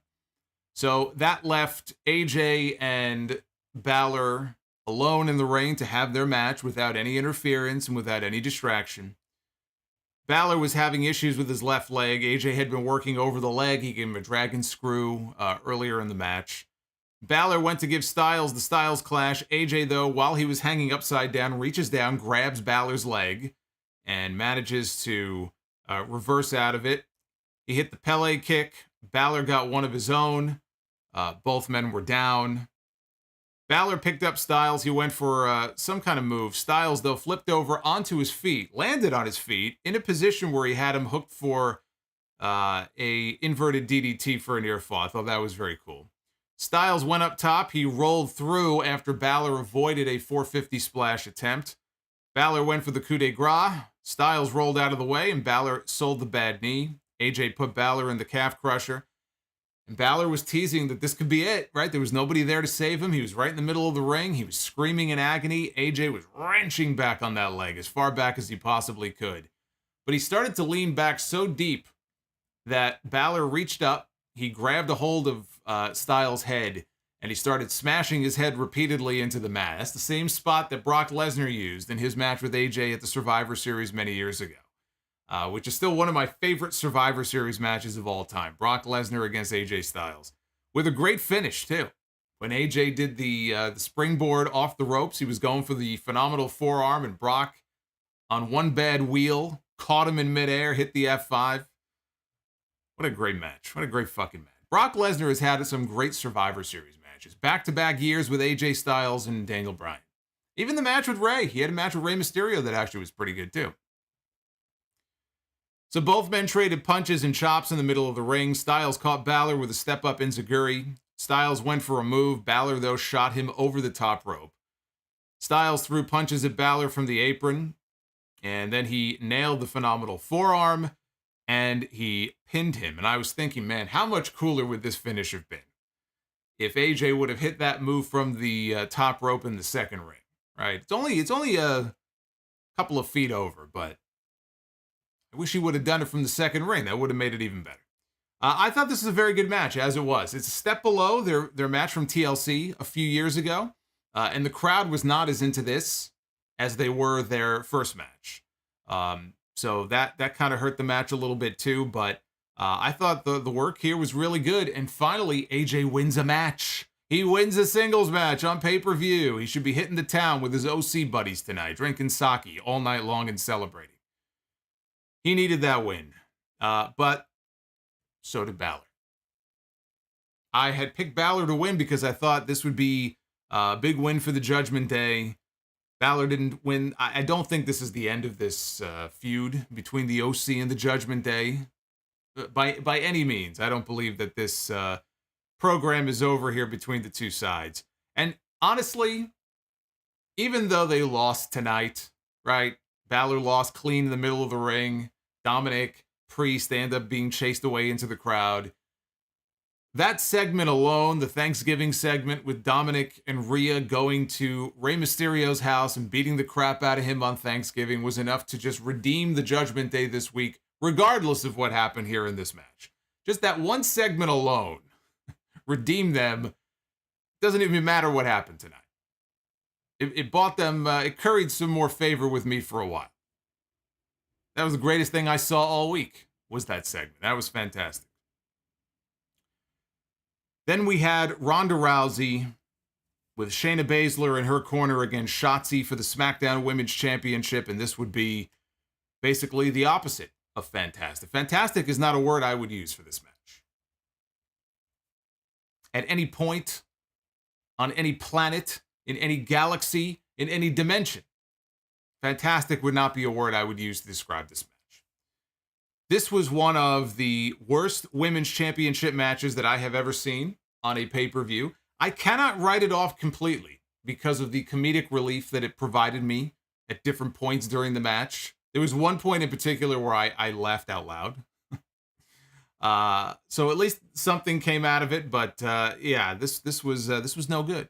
Speaker 2: So that left AJ and Balor alone in the ring to have their match without any interference and without any distraction. Balor was having issues with his left leg. AJ had been working over the leg. He gave him a dragon screw earlier in the match. Balor went to give Styles the Styles Clash. AJ, though, while he was hanging upside down, reaches down, grabs Balor's leg, and manages to reverse out of it. He hit the Pele kick. Balor got one of his own. Both men were down. Balor picked up Styles. He went for some kind of move. Styles, though, flipped over onto his feet, landed on his feet in a position where he had him hooked for a inverted DDT for a near fall. I thought that was very cool. Styles went up top. He rolled through after Balor avoided a 450 splash attempt. Balor went for the coup de grace. Styles rolled out of the way, and Balor sold the bad knee. AJ put Balor in the calf crusher. And Balor was teasing that this could be it, right? There was nobody there to save him. He was right in the middle of the ring. He was screaming in agony. AJ was wrenching back on that leg as far back as he possibly could. But he started to lean back so deep that Balor reached up. He grabbed a hold of Styles' head, and he started smashing his head repeatedly into the mat. That's the same spot that Brock Lesnar used in his match with AJ at the Survivor Series many years ago, which is still one of my favorite Survivor Series matches of all time. Brock Lesnar against AJ Styles, with a great finish, too. When AJ did the springboard off the ropes, he was going for the phenomenal forearm, and Brock, on one bad wheel, caught him in midair, hit the F5. What a great match. What a great fucking match. Brock Lesnar has had some great Survivor Series matches. Back-to-back years with AJ Styles and Daniel Bryan. Even the match with Rey. He had a match with Rey Mysterio that actually was pretty good, too. So both men traded punches and chops in the middle of the ring. Styles caught Balor with a step-up enziguri. Styles went for a move. Balor, though, shot him over the top rope. Styles threw punches at Balor from the apron, and then he nailed the phenomenal forearm, and he pinned him. And I was thinking, man, how much cooler would this finish have been if AJ would have hit that move from the top rope in the second ring, right? It's only a couple of feet over, but I wish he would have done it from the second ring. That would have made it even better. I thought this was a very good match, as it was. It's a step below their match from TLC a few years ago, and the crowd was not as into this as they were their first match. So that kind of hurt the match a little bit too, but I thought the work here was really good. And finally, AJ wins a match. He wins a singles match on pay-per-view. He should be hitting the town with his OC buddies tonight, drinking sake all night long and celebrating. He needed that win, but so did Balor. I had picked Balor to win because I thought this would be a big win for the Judgment Day. Balor didn't win. I don't think this is the end of this feud between the OC and the Judgment Day. By any means, I don't believe that this program is over here between the two sides. And honestly, even though they lost tonight, right? Balor lost clean in the middle of the ring. Dominic, Priest, they end up being chased away into the crowd. That segment alone, the Thanksgiving segment with Dominic and Rhea going to Rey Mysterio's house and beating the crap out of him on Thanksgiving, was enough to just redeem the Judgment Day this week, regardless of what happened here in this match. Just that one segment alone redeemed them. Doesn't even matter what happened tonight. It bought them, it curried some more favor with me for a while. That was the greatest thing I saw all week, was that segment. That was fantastic. Then we had Ronda Rousey with Shayna Baszler in her corner against Shotzi for the SmackDown Women's Championship, and this would be basically the opposite of fantastic. Fantastic is not a word I would use for this match. At any point, on any planet, in any galaxy, in any dimension, fantastic would not be a word I would use to describe this match. This was one of the worst women's championship matches that I have ever seen on a pay-per-view. I cannot write it off completely because of the comedic relief that it provided me at different points during the match. There was one point in particular where I laughed out loud. So at least something came out of it, but yeah, this was no good.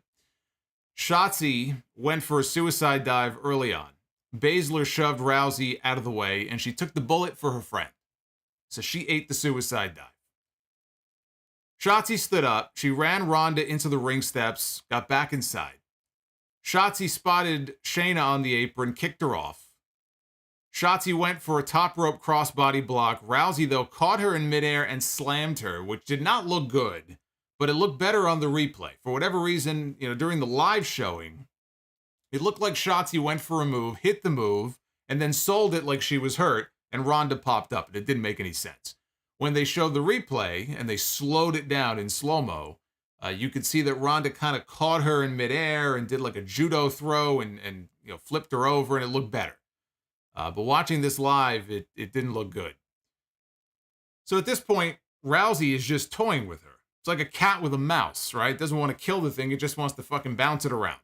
Speaker 2: Shotzi went for a suicide dive early on. Baszler shoved Rousey out of the way, and she took the bullet for her friend. So she ate the suicide dive. Shotzi stood up. She ran Ronda into the ring steps, got back inside. Shotzi spotted Shayna on the apron, kicked her off. Shotzi went for a top rope crossbody block. Rousey, though, caught her in midair and slammed her, which did not look good, but it looked better on the replay. For whatever reason, during the live showing, it looked like Shotzi went for a move, hit the move, and then sold it like she was hurt, and Ronda popped up, and it didn't make any sense. When they showed the replay, and they slowed it down in slow-mo, you could see that Ronda kind of caught her in midair and did like a judo throw and flipped her over, and it looked better. But watching this live, it didn't look good. So at this point, Rousey is just toying with her. It's like a cat with a mouse, right? Doesn't want to kill the thing, it just wants to fucking bounce it around.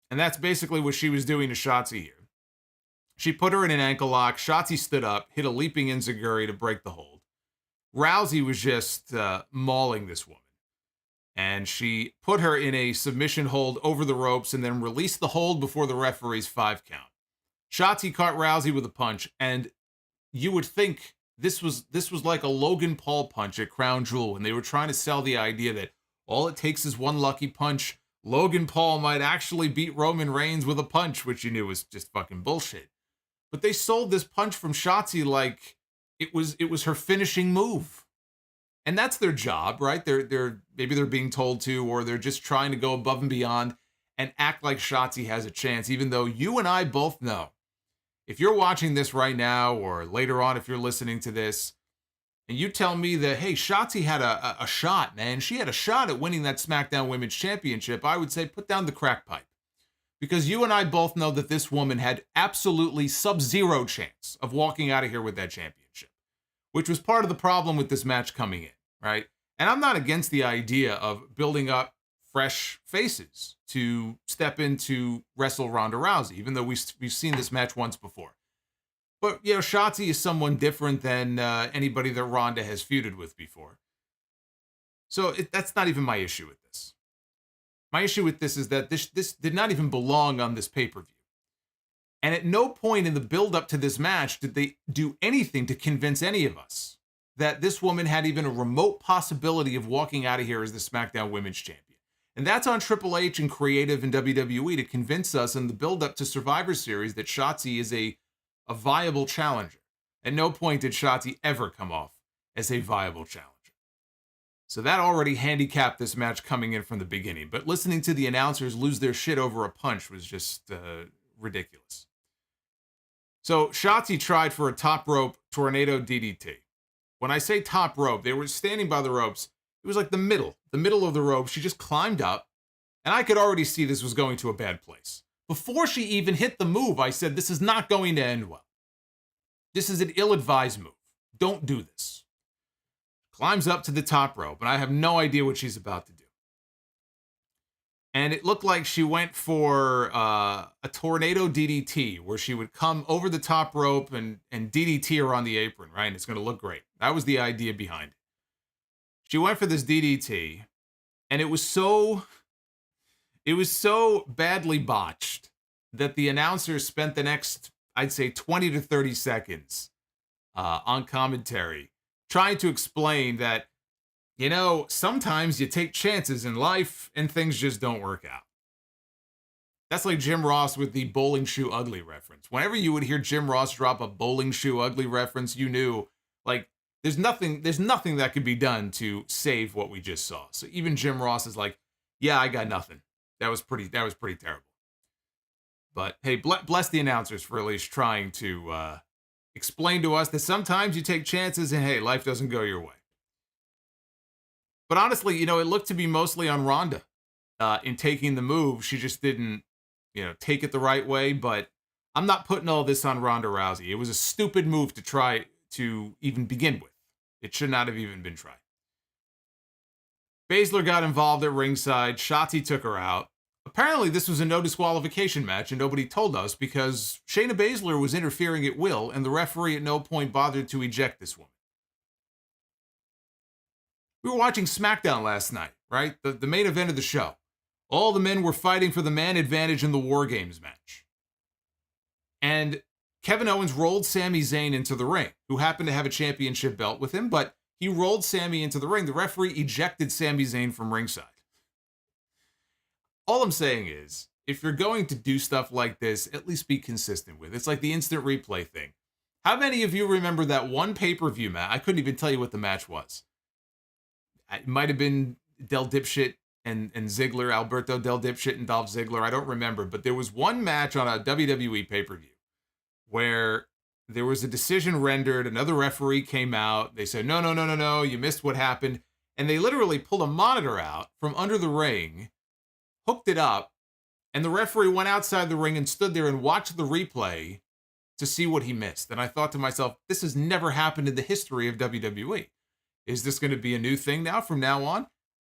Speaker 2: And that's basically what she was doing to Shotzi here. She put her in an ankle lock. Shotzi stood up, hit a leaping enziguri to break the hold. Rousey was just mauling this woman. And she put her in a submission hold over the ropes and then released the hold before the referee's 5 count. Shotzi caught Rousey with a punch, and you would think this was like a Logan Paul punch at Crown Jewel when they were trying to sell the idea that all it takes is one lucky punch. Logan Paul might actually beat Roman Reigns with a punch, which you knew was just fucking bullshit. But they sold this punch from Shotzi like it was her finishing move. And that's their job, right? Maybe they're being told to, or they're just trying to go above and beyond and act like Shotzi has a chance, even though you and I both know, if you're watching this right now, or later on if you're listening to this, and you tell me that, hey, Shotzi had a shot, man. She had a shot at winning that SmackDown Women's Championship. I would say put down the crack pipe. Because you and I both know that this woman had absolutely sub-zero chance of walking out of here with that championship. which was part of the problem with this match coming in, right? And I'm not against the idea of building up fresh faces to step into wrestle Ronda Rousey, even though we've seen this match once before. But, you know, Shotzi is someone different than anybody that Ronda has feuded with before. So that's not even my issue with this. My issue with this is that this did not even belong on this pay-per-view. And at no point in the build-up to this match did they do anything to convince any of us that this woman had even a remote possibility of walking out of here as the SmackDown Women's Champion. And that's on Triple H and creative in WWE to convince us in the build-up to Survivor Series that Shotzi is a viable challenger. At no point did Shotzi ever come off as a viable challenger. So that already handicapped this match coming in from the beginning. But listening to the announcers lose their shit over a punch was just ridiculous. So Shotzi tried for a top rope tornado DDT. When I say top rope, they were standing by the ropes. It was like the middle of the rope. She just climbed up, and I could already see this was going to a bad place. Before she even hit the move, I said, this is not going to end well. This is an ill-advised move. Don't do this. Climbs up to the top rope, and I have no idea what she's about to do. And it looked like she went for a tornado DDT, where she would come over the top rope and DDT her on the apron, right? And it's going to look great. That was the idea behind it. She went for this DDT, and it was so badly botched that the announcers spent the next, I'd say, 20 to 30 seconds on commentary trying to explain that, you know, sometimes you take chances in life and things just don't work out. That's like Jim Ross with the bowling shoe ugly reference. Whenever you would hear Jim Ross drop a bowling shoe ugly reference, you knew, like, there's nothing that could be done to save what we just saw. So even Jim Ross is like, yeah, I got nothing. That was pretty terrible. But hey, bless the announcers for at least trying to explain to us that sometimes you take chances and hey, life doesn't go your way. But honestly, you know, it looked to be mostly on Ronda in taking the move. She just didn't, you know, take it the right way. But I'm not putting all this on Ronda Rousey. It was a stupid move to try to even begin with. It should not have even been tried. Baszler got involved at ringside. Shotzi took her out. Apparently, this was a no disqualification match, and nobody told us because Shayna Baszler was interfering at will, and the referee at no point bothered to eject this woman. We were watching SmackDown last night, right? The main event of the show. All the men were fighting for the man advantage in the War Games match. And Kevin Owens rolled SAMI ZAYN into the ring, who happened to have a championship belt with him, but he rolled Sami into the ring. The referee ejected SAMI ZAYN from ringside. All I'm saying is, if you're going to do stuff like this, at least be consistent with it. It's like the instant replay thing. How many of you remember that one pay-per-view match? I couldn't even tell you what the match was. It might have been Del Dipshit and Ziggler, Alberto Del Dipshit and Dolph Ziggler. I don't remember, but there was one match on a WWE pay-per-view where there was a decision rendered. Another referee came out. They said, no, you missed what happened. And they literally pulled a monitor out from under the ring, hooked it up, and the referee went outside the ring and stood there and watched the replay to see what he missed. And I thought to myself, this has never happened in the history of WWE. Is this going to be a new thing now from now on?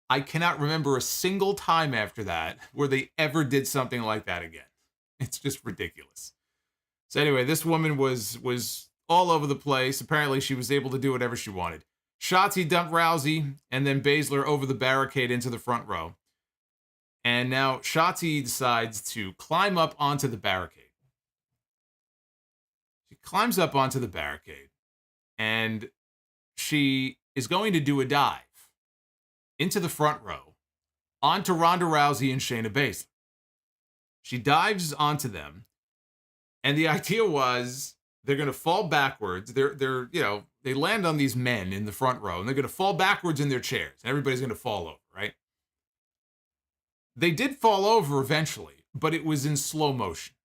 Speaker 2: I cannot remember a single time after that where they ever did something like that again. It's just ridiculous. So anyway, this woman was all over the place. Apparently she was able to do whatever she wanted. Shotzi dumped Rousey and then Baszler over the barricade into the front row. And now Shotzi decides to climb up onto the barricade. She climbs up onto the barricade and she is going to do a dive into the front row onto Ronda Rousey and Shayna Baszler. She dives onto them, and the idea was they're going to fall backwards. They land on these men in the front row, and they're going to fall backwards in their chairs, and everybody's going to fall over, right? They did fall over eventually, but it was in slow motion.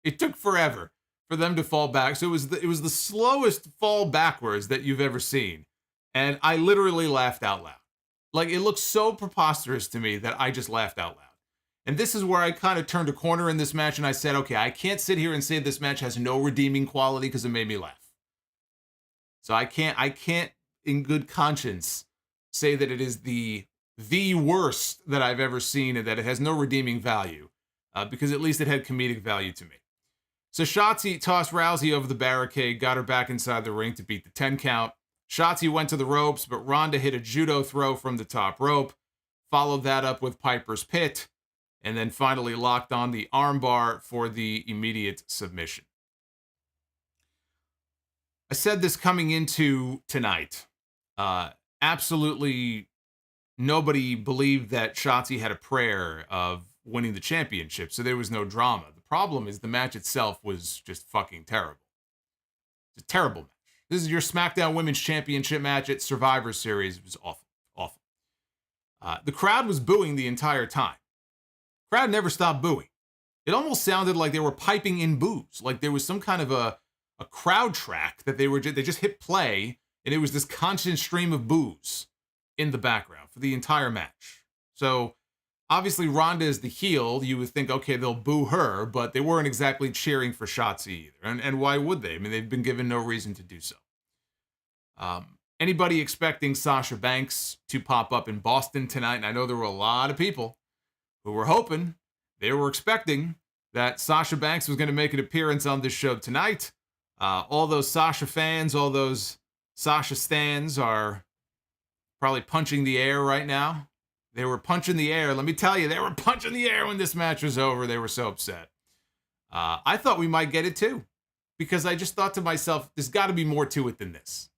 Speaker 2: It took forever for them to fall back. So it was the slowest fall backwards that you've ever seen. And I literally laughed out loud. Like, it looked so preposterous to me that I just laughed out loud. And this is where I kind of turned a corner in this match and I said, okay, I can't sit here and say this match has no redeeming quality because it made me laugh. So I can't in good conscience say that it is the worst that I've ever seen and that it has no redeeming value, because at least it had comedic value to me. So Shotzi tossed Rousey over the barricade, got her back inside the ring to beat the 10 count. Shotzi went to the ropes, but Ronda hit a judo throw from the top rope, followed that up with Piper's Pit, and then finally locked on the armbar for the immediate submission. I said this coming into tonight. Absolutely nobody believed that Shotzi had a prayer of winning the championship, so there was no drama. The problem is the match itself was just fucking terrible. It's a terrible match. This is your SmackDown Women's Championship match at Survivor Series. It was awful. Awful. The crowd was booing the entire time. The crowd never stopped booing. It almost sounded like they were piping in boos, like there was some kind of a crowd track that they just hit play, and it was this constant stream of boos in the background for the entire match. So obviously Ronda is the heel. You would think, okay, they'll boo her, but they weren't exactly cheering for Shotzi either. And why would they? I mean, they've been given no reason to do so. Anybody expecting Sasha Banks to pop up in Boston tonight? And I know there were a lot of people who were hoping, they were expecting that Sasha Banks was going to make an appearance on this show tonight. All those Sasha fans, all those Sasha stans are probably punching the air right now. They were punching the air. Let me tell you, they were punching the air when this match was over. They were so upset. I thought we might get it too, because I just thought to myself, there's got to be more to it than this.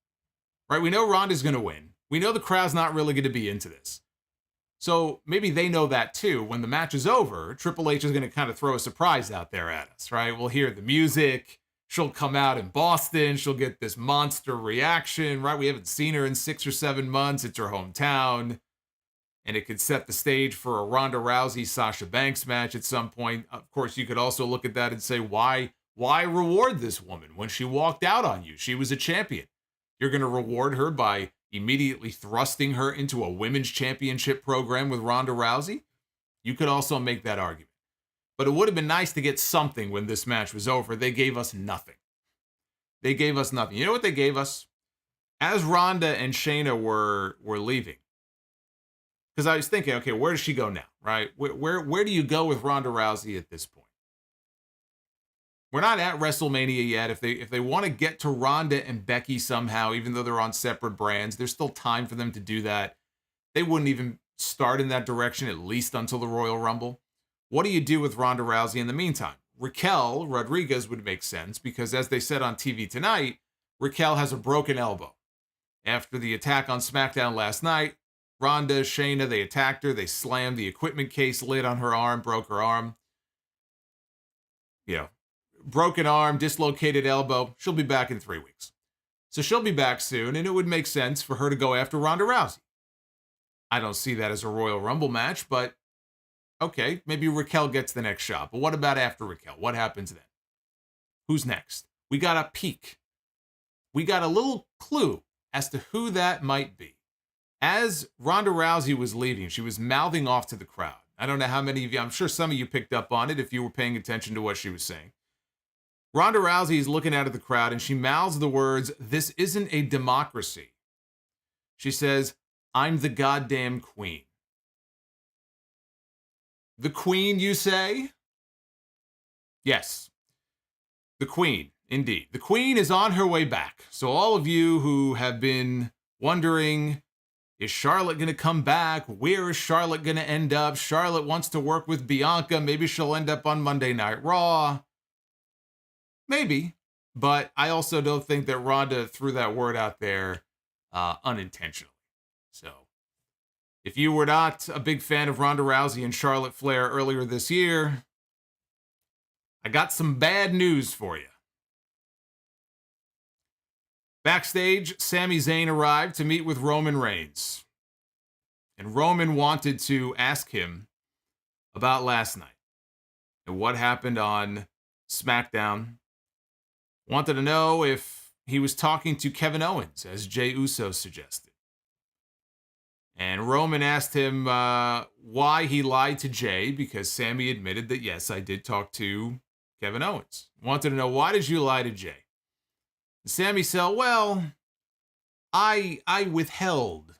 Speaker 2: Right? We know Ronda's going to win. We know the crowd's not really going to be into this. So maybe they know that too. When the match is over, Triple H is going to kind of throw a surprise out there at us, right? We'll hear the music. She'll come out in Boston. She'll get this monster reaction, right? We haven't seen her in 6 or 7 months. It's her hometown. And it could set the stage for a Ronda Rousey-Sasha Banks match at some point. Of course, you could also look at that and say, why reward this woman when she walked out on you? She was a champion. You're going to reward her by immediately thrusting her into a women's championship program with Ronda Rousey? You could also make that argument. But it would have been nice to get something when this match was over. They gave us nothing. They gave us nothing. You know what they gave us? As Ronda and Shayna were leaving, because I was thinking, okay, where does she go now, right? Where do you go with Ronda Rousey at this point? We're not at WrestleMania yet. If they want to get to Ronda and Becky somehow, even though they're on separate brands, there's still time for them to do that. They wouldn't even start in that direction, at least until the Royal Rumble. What do you do with Ronda Rousey in the meantime? Raquel Rodriguez would make sense because, as they said on TV tonight, Raquel has a broken elbow. After the attack on SmackDown last night, Ronda, Shayna, they attacked her. They slammed the equipment case lid on her arm, broke her arm. Broken arm, dislocated elbow. She'll be back in 3 weeks. So she'll be back soon, and it would make sense for her to go after Ronda Rousey. I don't see that as a Royal Rumble match, but okay, maybe Raquel gets the next shot. But what about after Raquel? What happens then? Who's next? We got a peek. We got a little clue as to who that might be. As Ronda Rousey was leaving, she was mouthing off to the crowd. I don't know how many of you, I'm sure some of you picked up on it if you were paying attention to what she was saying. Ronda Rousey is looking out at the crowd and she mouths the words, "This isn't a democracy." She says, "I'm the goddamn queen." The queen, you say? Yes. The queen, indeed. The queen is on her way back. So all of you who have been wondering, is Charlotte going to come back? Where is Charlotte going to end up? Charlotte wants to work with Bianca. Maybe she'll end up on Monday Night Raw. Maybe. But I also don't think that Ronda threw that word out there unintentionally. So if you were not a big fan of Ronda Rousey and Charlotte Flair earlier this year, I got some bad news for you. Backstage, SAMI ZAYN arrived to meet with Roman Reigns. And Roman wanted to ask him about last night and what happened on SmackDown. Wanted to know if he was talking to Kevin Owens, as Jey Uso suggested. And Roman asked him why he lied to Jey, because Sammy admitted that, yes, I did talk to Kevin Owens. Wanted to know, why did you lie to Jey? And Sammy said, well, I withheld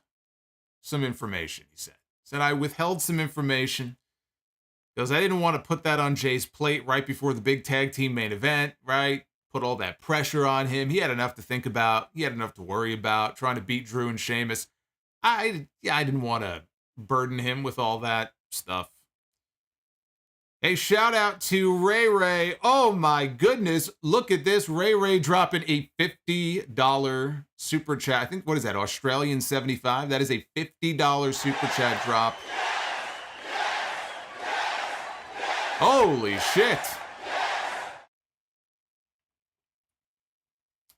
Speaker 2: some information, he said. I withheld some information because I didn't want to put that on Jay's plate right before the big tag team main event, right? Put all that pressure on him. He had enough to think about. He had enough to worry about, trying to beat Drew and Sheamus. I didn't want to burden him with all that stuff. A shout out to Ray Ray. Oh my goodness. Look at this. Ray Ray dropping a $50 super chat. I think, what is that? Australian 75. That is a $50 super chat drop. Holy shit.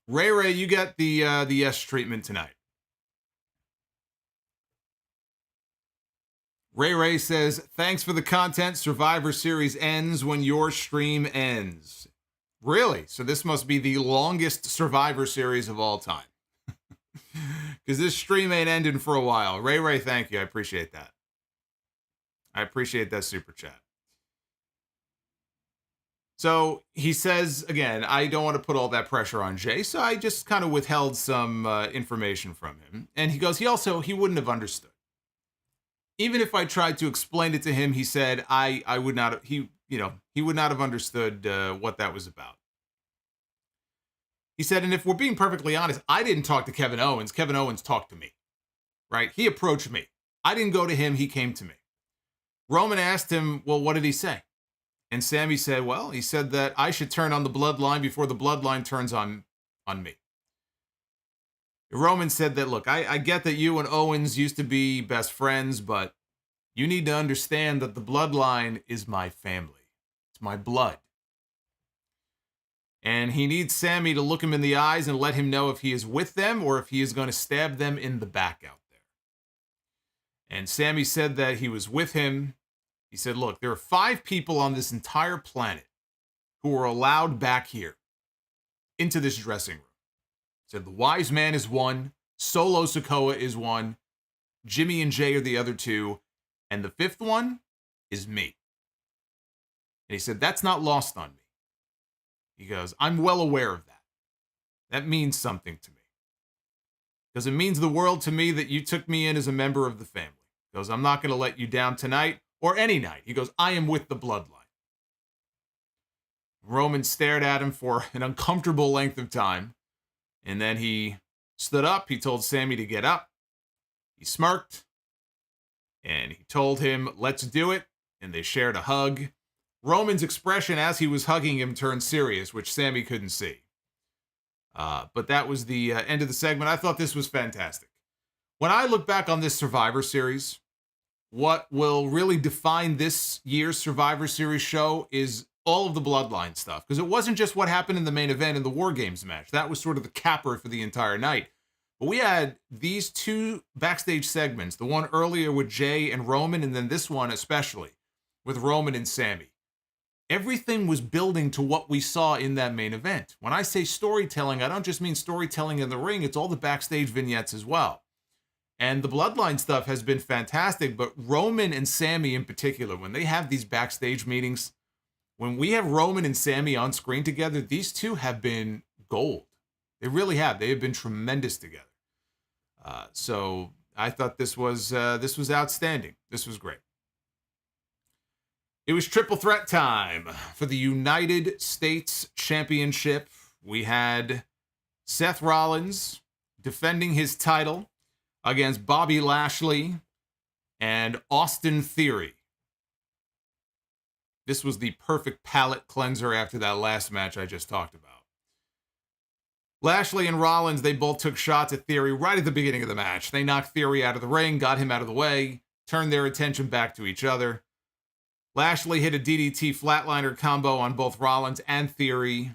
Speaker 2: Ray Ray, you got the yes treatment tonight. Ray Ray says, thanks for the content. Survivor Series ends when your stream ends. Really? So this must be the longest Survivor Series of all time. Because this stream ain't ending for a while. Ray Ray, thank you. I appreciate that. I appreciate that super chat. So he says, again, I don't want to put all that pressure on Jay, so I just kind of withheld some information from him. And he goes, he wouldn't have understood. Even if I tried to explain it to him, he said, I would not, he would not have understood what that was about. He said, and if we're being perfectly honest, I didn't talk to Kevin Owens. Kevin Owens talked to me, right? He approached me. I didn't go to him. He came to me. Roman asked him, well, what did he say? And Sami said, well, he said that I should turn on the bloodline before the bloodline turns on me. Roman said that, look, I get that you and Owens used to be best friends, but you need to understand that the bloodline is my family. It's my blood. And he needs Sami to look him in the eyes and let him know if he is with them or if he is going to stab them in the back out there. And Sami said that he was with him. He said, look, there are 5 people on this entire planet who are allowed back here into this dressing room. He said the wise man is one, Solo Sikoa is one, Jimmy and Jay are the other 2, and the 5th one is me. And he said, that's not lost on me. He goes, I'm well aware of that. That means something to me. Because it means the world to me that you took me in as a member of the family. He goes, I'm not going to let you down tonight or any night. He goes, I am with the bloodline. Roman stared at him for an uncomfortable length of time. And then he stood up. He told Sami to get up. He smirked. And he told him, let's do it. And they shared a hug. Roman's expression as he was hugging him turned serious, which Sami couldn't see. But that was the end of the segment. I thought this was fantastic. When I look back on this Survivor Series, what will really define this year's Survivor Series show is all of the bloodline stuff. Because it wasn't just what happened in the main event in the War Games match. That was sort of the capper for the entire night. But we had these 2 backstage segments. The one earlier with Jay and Roman, and then this one especially with Roman and Sami. Everything was building to what we saw in that main event. When I say storytelling, I don't just mean storytelling in the ring. It's all the backstage vignettes as well. And the bloodline stuff has been fantastic, but Roman and Sami in particular, when they have these backstage meetings, when we have Roman and Sami on screen together, these 2 have been gold. They really have. They have been tremendous together. So I thought this was outstanding. This was great. It was triple threat time for the United States Championship. We had Seth Rollins defending his title against Bobby Lashley and Austin Theory. This was the perfect palate cleanser after that last match I just talked about. Lashley and Rollins, they both took shots at Theory right at the beginning of the match. They knocked Theory out of the ring, got him out of the way, turned their attention back to each other. Lashley hit a DDT flatliner combo on both Rollins and Theory.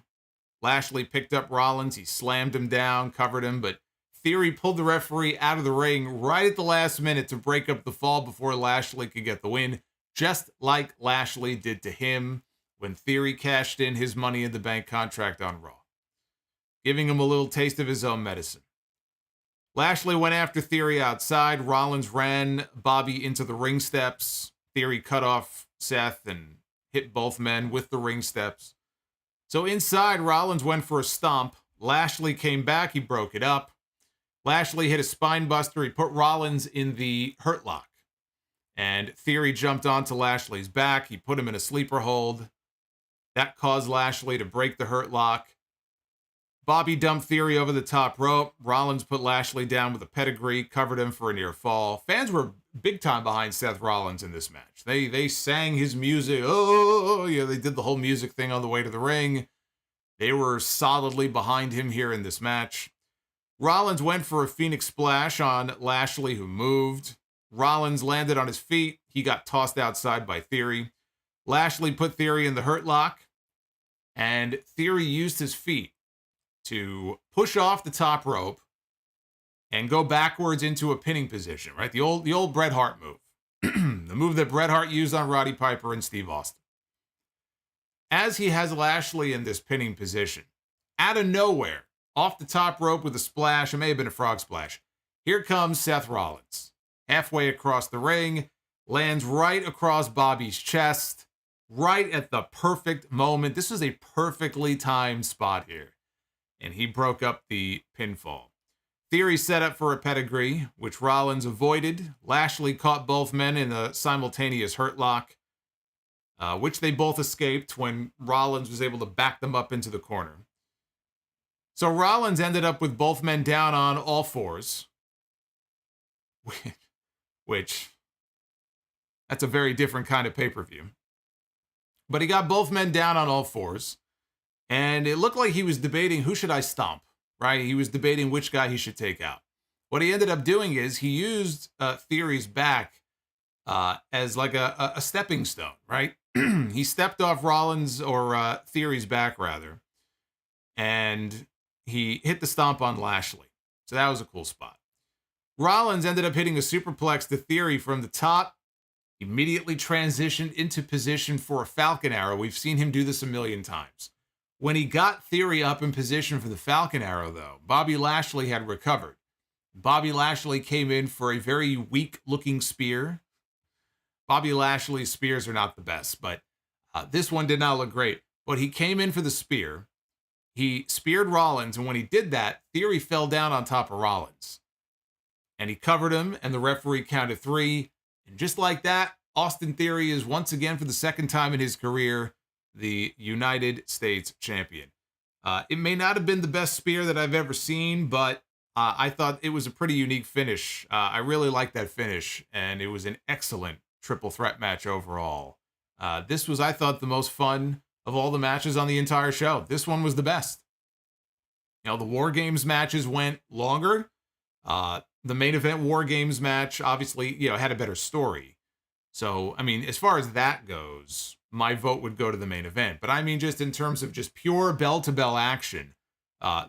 Speaker 2: Lashley picked up Rollins. He slammed him down, covered him, but Theory pulled the referee out of the ring right at the last minute to break up the fall before Lashley could get the win, just like Lashley did to him when Theory cashed in his Money in the Bank contract on Raw, giving him a little taste of his own medicine. Lashley went after Theory outside. Rollins ran Bobby into the ring steps. Theory cut off Seth and hit both men with the ring steps. So inside, Rollins went for a stomp. Lashley came back. He broke it up. Lashley hit a spine buster. He put Rollins in the hurt lock. And Theory jumped onto Lashley's back. He put him in a sleeper hold. That caused Lashley to break the hurt lock. Bobby dumped Theory over the top rope. Rollins put Lashley down with a pedigree, covered him for a near fall. Fans were big time behind Seth Rollins in this match. They sang his music. Oh, yeah, they did the whole music thing on the way to the ring. They were solidly behind him here in this match. Rollins went for a Phoenix Splash on Lashley, who moved. Rollins landed on his feet. He got tossed outside by Theory. Lashley put Theory in the hurt lock, and Theory used his feet to push off the top rope and go backwards into a pinning position, right? The old Bret Hart move. The move that Bret Hart used on Roddy Piper and Steve Austin. As he has Lashley in this pinning position, out of nowhere, off the top rope with a splash, it may have been a frog splash, here comes Seth Rollins. Halfway across the ring, lands right across Bobby's chest, right at the perfect moment. This was a perfectly timed spot here. And he broke up the pinfall. Theory set up for a pedigree, which Rollins avoided. Lashley caught both men in a simultaneous hurt lock, which they both escaped when Rollins was able to back them up into the corner. So Rollins ended up with both men down on all fours, which that's a very different kind of pay-per-view. But he got both men down on all fours. And it looked like he was debating who should I stomp, right? He was debating which guy he should take out. What he ended up doing is he used Theory's back as like a stepping stone, right? He stepped off Rollins or Theory's back, rather. And he hit the stomp on Lashley. So that was a cool spot. Rollins ended up hitting a superplex to Theory from the top. Immediately transitioned into position for a Falcon Arrow. We've seen him do this a million times. When he got Theory up in position for the Falcon Arrow, though, Bobby Lashley had recovered. Bobby Lashley came in for a very weak-looking spear. Bobby Lashley's spears are not the best, but this one did not look great. But he came in for the spear. He speared Rollins, and when he did that, Theory fell down on top of Rollins. And he covered him, and the referee counted 3. And just like that, Austin Theory is once again, for the second time in his career, the United States champion. It may not have been the best spear that I've ever seen, but I thought it was a pretty unique finish. I really liked that finish, and it was an excellent triple threat match overall. This was, I thought, the most fun of all the matches on the entire show. This one was the best. You know, the War Games matches went longer. The main event War Games match, obviously, you know, had a better story. So, I mean, as far as that goes, my vote would go to the main event. But I mean, just in terms of just pure bell-to-bell action,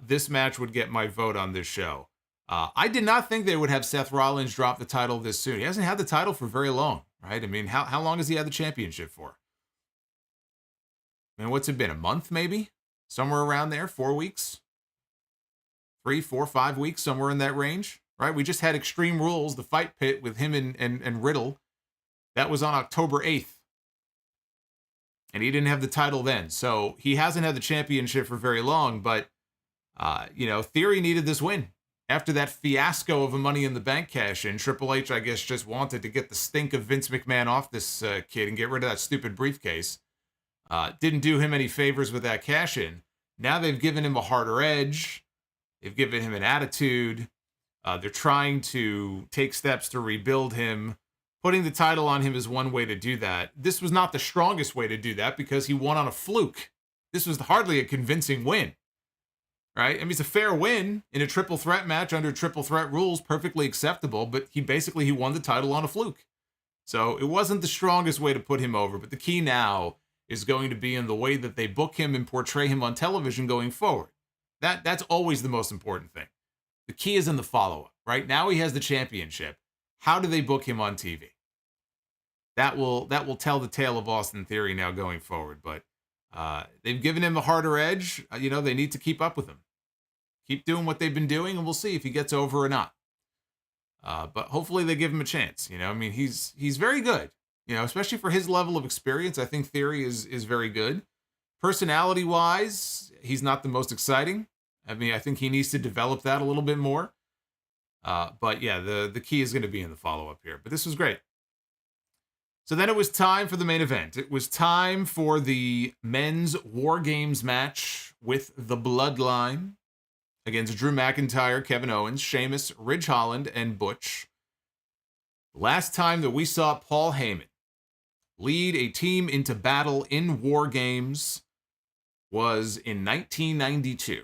Speaker 2: this match would get my vote on this show. I did not think they would have Seth Rollins drop the title this soon. He hasn't had the title for very long, right? I mean, how long has he had the championship for? I mean, what's it been, a month maybe? Somewhere around there, 4 weeks? 3, 4, 5 weeks, somewhere in that range, right? We just had Extreme Rules, the fight pit with him and Riddle. That was on October 8th. And he didn't have the title then. So he hasn't had the championship for very long, but, you know, Theory needed this win. After that fiasco of a Money in the Bank cash-in, Triple H, I guess, just wanted to get the stink of Vince McMahon off this kid and get rid of that stupid briefcase. Didn't do him any favors with that cash-in. Now they've given him a harder edge. They've given him an attitude. They're trying to take steps to rebuild him. Putting the title on him is one way to do that. This was not the strongest way to do that because he won on a fluke. This was hardly a convincing win, right? I mean, it's a fair win in a triple threat match under triple threat rules, perfectly acceptable, but he won the title on a fluke. So it wasn't the strongest way to put him over, but the key now is going to be in the way that they book him and portray him on television going forward. That's always the most important thing. The key is in the follow-up, right? Now he has the championship. How do they book him on TV? That will tell the tale of Austin Theory now going forward. But they've given him a harder edge. You know, they need to keep up with him. Keep doing what they've been doing, and we'll see if he gets over or not. But hopefully they give him a chance. You know, I mean, he's very good. You know, especially for his level of experience, I think Theory is very good. Personality-wise, he's not the most exciting. I mean, I think he needs to develop that a little bit more. But yeah, the key is going to be in the follow-up here. But this was great. So then it was time for the main event. It was time for the men's War Games match with the Bloodline against Drew McIntyre, Kevin Owens, Sheamus, Ridge Holland, and Butch. Last time that we saw Paul Heyman lead a team into battle in War Games was in 1992.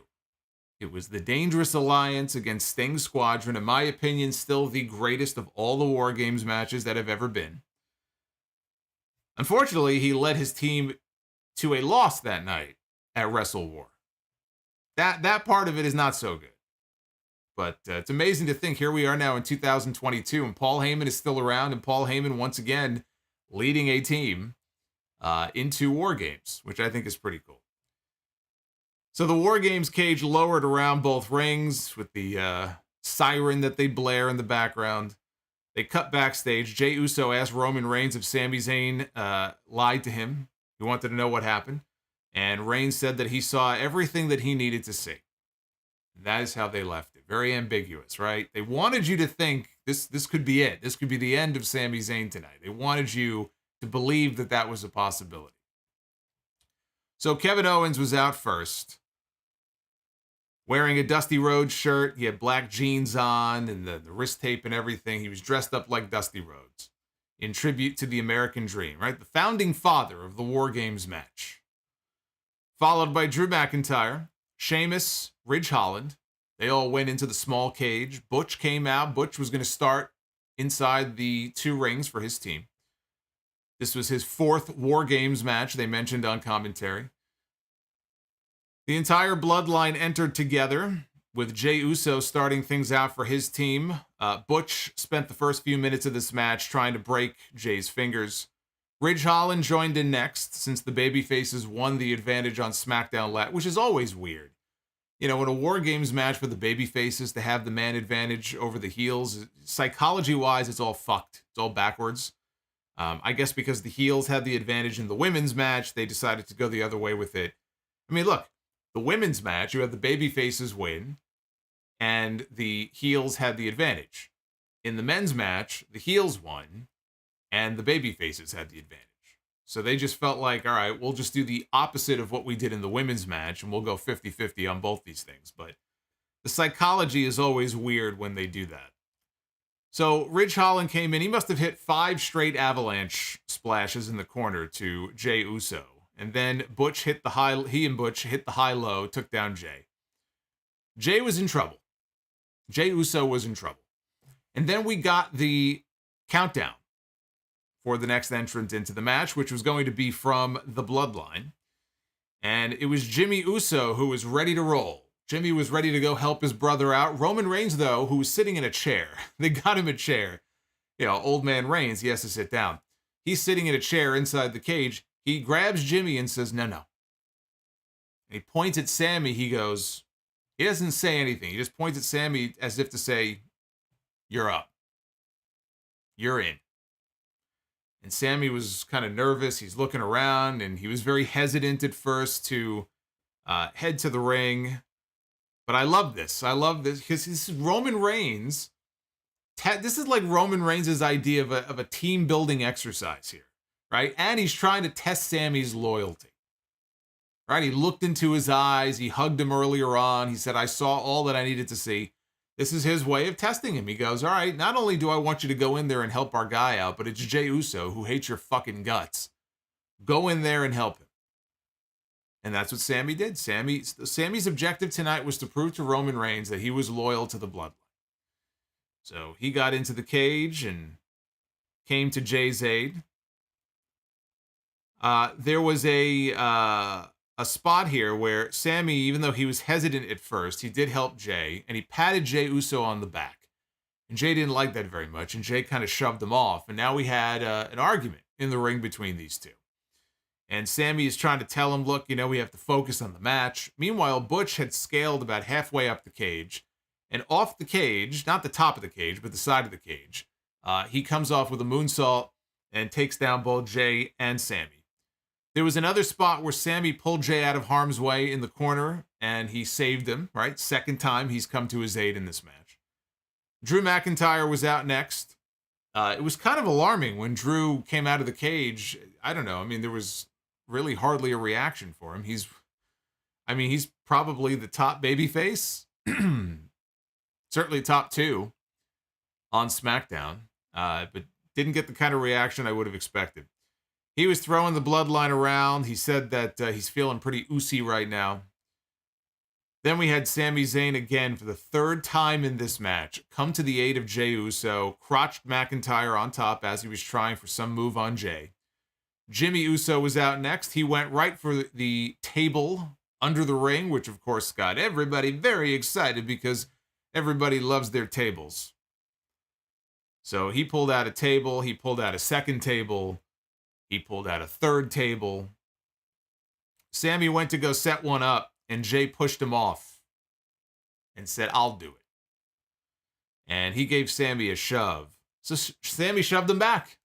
Speaker 2: It was the Dangerous Alliance against Sting Squadron. In my opinion, still the greatest of all the War Games matches that have ever been. Unfortunately, he led his team to a loss that night at Wrestle War. That part of it is not so good. But it's amazing to think here we are now in 2022 and Paul Heyman is still around, and Paul Heyman once again leading a team into War Games, which I think is pretty cool. So the War Games cage lowered around both rings with the siren that they blare in the background. They cut backstage. Jey Uso asked Roman Reigns if SAMI ZAYN lied to him. He wanted to know what happened. And Reigns said that he saw everything that he needed to see. That is how they left it. Very ambiguous, right? They wanted you to think this could be it. This could be the end of SAMI ZAYN tonight. They wanted you to believe that that was a possibility. So Kevin Owens was out first, wearing a Dusty Rhodes shirt. He had black jeans on and the wrist tape and everything. He was dressed up like Dusty Rhodes in tribute to the American Dream, right? The founding father of the War Games match. Followed by Drew McIntyre, Sheamus, Ridge Holland. They all went into the small cage. Butch came out. Butch was going to start inside the two rings for his team. This was his fourth War Games match, they mentioned on commentary. The entire Bloodline entered together, with Jey Uso starting things out for his team. Butch spent the first few minutes of this match trying to break Jey's fingers. Ridge Holland joined in next, since the babyfaces won the advantage on SmackDown, which is always weird. You know, in a War Games match for the babyfaces to have the man advantage over the heels, psychology-wise, it's all fucked. It's all backwards. I guess because the heels had the advantage in the women's match, they decided to go the other way with it. I mean, look. The women's match, you had the babyfaces win, and the heels had the advantage. In the men's match, the heels won, and the babyfaces had the advantage. So they just felt like, all right, we'll just do the opposite of what we did in the women's match, and we'll go 50-50 on both these things. But the psychology is always weird when they do that. So Ridge Holland came in. He must have hit 5 straight avalanche splashes in the corner to Jey Uso. And then Butch hit the high. He and Butch hit the high-low, took down Jey. Jey was in trouble. Jey Uso was in trouble. And then we got the countdown for the next entrant into the match, which was going to be from the Bloodline. And it was Jimmy Uso who was ready to roll. Jimmy was ready to go help his brother out. Roman Reigns, though, who was sitting in a chair. They got him a chair. You know, old man Reigns, he has to sit down. He's sitting in a chair inside the cage. He grabs Jimmy and says, no. And he points at Sammy. He goes, he doesn't say anything. He just points at Sammy as if to say, you're up. You're in. And Sammy was kind of nervous. He's looking around, and he was very hesitant at first to head to the ring. But I love this. I love this because this is Roman Reigns. This is like Roman Reigns' idea of a team-building exercise here. Right? And he's trying to test Sammy's loyalty. Right? He looked into his eyes. He hugged him earlier on. He said, I saw all that I needed to see. This is his way of testing him. He goes, all right, not only do I want you to go in there and help our guy out, but it's Jey Uso who hates your fucking guts. Go in there and help him. And that's what Sammy did. Sammy's objective tonight was to prove to Roman Reigns that he was loyal to the Bloodline. So he got into the cage and came to Jey's aid. There was a spot here where Sammy, even though he was hesitant at first, he did help Jey, and he patted Jey Uso on the back. And Jey didn't like that very much, and Jey kind of shoved him off. And now we had an argument in the ring between these two. And Sammy is trying to tell him, look, we have to focus on the match. Meanwhile, Butch had scaled about halfway up the cage, and off the cage, not the top of the cage, but the side of the cage, he comes off with a moonsault and takes down both Jey and Sammy. There was another spot where Sammy pulled Jey out of harm's way in the corner, and he saved him, right? Second time he's come to his aid in this match. Drew McIntyre was out next. It was kind of alarming when Drew came out of the cage. I don't know. I mean, there was really hardly a reaction for him. He's probably the top babyface. Certainly top 2 on SmackDown. But didn't get the kind of reaction I would have expected. He was throwing the bloodline around. He said that he's feeling pretty oozy right now. Then we had Sami Zayn again for the 3rd time in this match come to the aid of Jey Uso, crotched McIntyre on top as he was trying for some move on Jey. Jimmy Uso was out next. He went right for the table under the ring, which of course got everybody very excited because everybody loves their tables. So he pulled out a table, he pulled out a second table, he pulled out a third table. Sammy went to go set one up, and Jey pushed him off and said, "I'll do it." And he gave Sammy a shove. So Sammy shoved him back,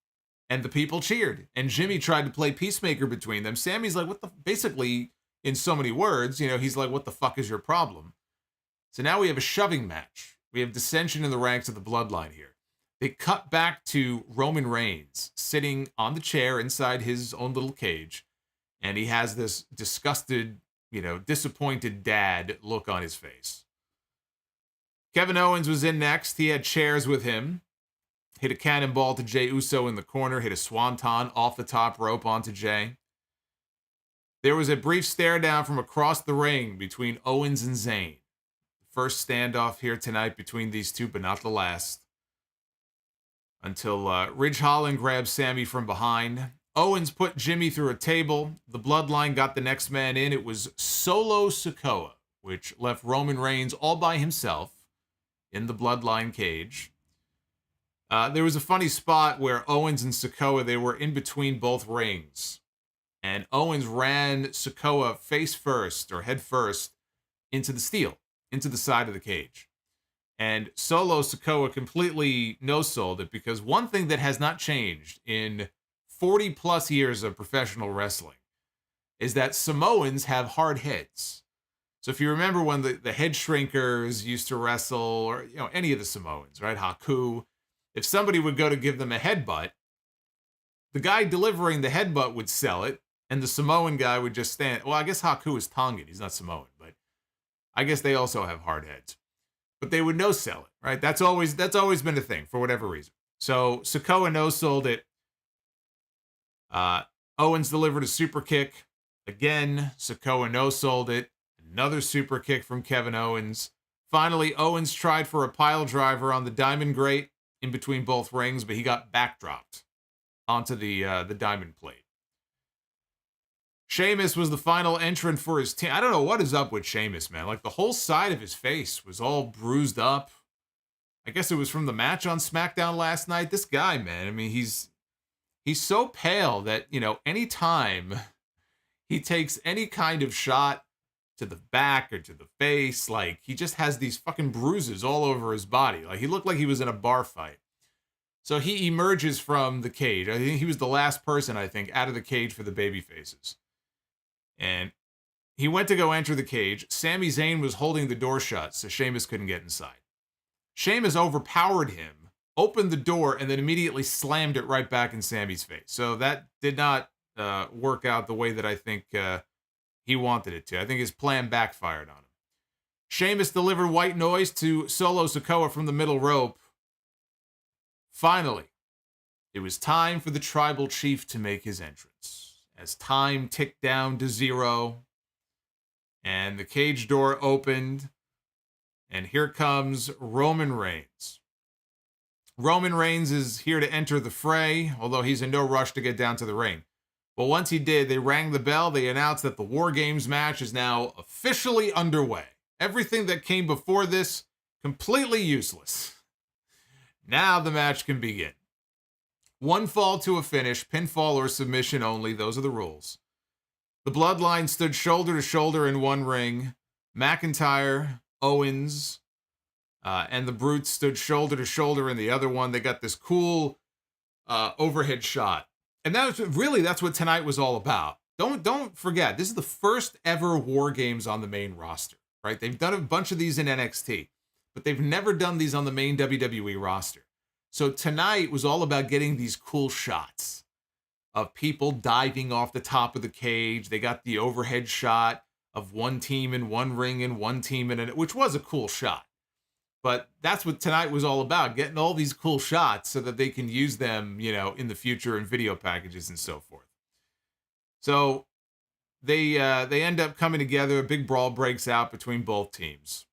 Speaker 2: and the people cheered. And Jimmy tried to play peacemaker between them. Sammy's like, basically, in so many words, he's like, "What the fuck is your problem?" So now we have a shoving match. We have dissension in the ranks of the Bloodline here. They cut back to Roman Reigns sitting on the chair inside his own little cage. And he has this disgusted, disappointed dad look on his face. Kevin Owens was in next. He had chairs with him. Hit a cannonball to Jey Uso in the corner. Hit a swanton off the top rope onto Jey. There was a brief stare down from across the ring between Owens and Zayn. The first standoff here tonight between these two, but not the last. Until Ridge Holland grabbed Sammy from behind. Owens put Jimmy through a table. The Bloodline got the next man in. It was Solo Sikoa, which left Roman Reigns all by himself in the Bloodline cage. There was a funny spot where Owens and Sikoa, they were in between both rings. And Owens ran Sikoa face first, or head first, into the steel, into the side of the cage. And Solo Sikoa completely no-sold it, because one thing that has not changed in 40 plus years of professional wrestling is that Samoans have hard heads. So if you remember when the head shrinkers used to wrestle, or any of the Samoans, right? Haku, if somebody would go to give them a headbutt, the guy delivering the headbutt would sell it, and the Samoan guy would just stand. Well, I guess Haku is Tongan. He's not Samoan, but I guess they also have hard heads. But they would no-sell it, right? That's always been a thing for whatever reason. So Sikoa no-sold it. Owens delivered a super kick. Again, Sikoa no-sold it. Another super kick from Kevin Owens. Finally, Owens tried for a pile driver on the diamond grate in between both rings, but he got backdropped onto the diamond plate. Sheamus was the final entrant for his team. I don't know what is up with Sheamus, man. Like, the whole side of his face was all bruised up. I guess it was from the match on SmackDown last night. This guy, man, I mean, he's so pale that, anytime he takes any kind of shot to the back or to the face, like, he just has these fucking bruises all over his body. Like, he looked like he was in a bar fight. So he emerges from the cage. I think he was the last person, out of the cage for the babyfaces. And he went to go enter the cage. Sami Zayn was holding the door shut, so Sheamus couldn't get inside. Sheamus overpowered him, opened the door, and then immediately slammed it right back in Sami's face. So that did not work out the way that I think he wanted it to. I think his plan backfired on him. Sheamus delivered white noise to Solo Sikoa from the middle rope. Finally, it was time for the tribal chief to make his entrance. As time ticked down to 0, and the cage door opened, and here comes Roman Reigns. Roman Reigns is here to enter the fray, although he's in no rush to get down to the ring. But once he did, they rang the bell. They announced that the War Games match is now officially underway. Everything that came before this, completely useless. Now the match can begin. One fall to a finish, pinfall or submission only. Those are the rules. The Bloodline stood shoulder to shoulder in one ring. McIntyre, Owens, and the Brutes stood shoulder to shoulder in the other one. They got this cool overhead shot. And that's what tonight was all about. Don't forget, this is the first ever War Games on the main roster, right? They've done a bunch of these in NXT. but they've never done these on the main WWE roster. So tonight was all about getting these cool shots of people diving off the top of the cage. They got the overhead shot of one team in one ring and one team in it, which was a cool shot. But that's what tonight was all about, getting all these cool shots so that they can use them, you know, in the future in video packages and so forth. So they end up coming together. A big brawl breaks out between both teams.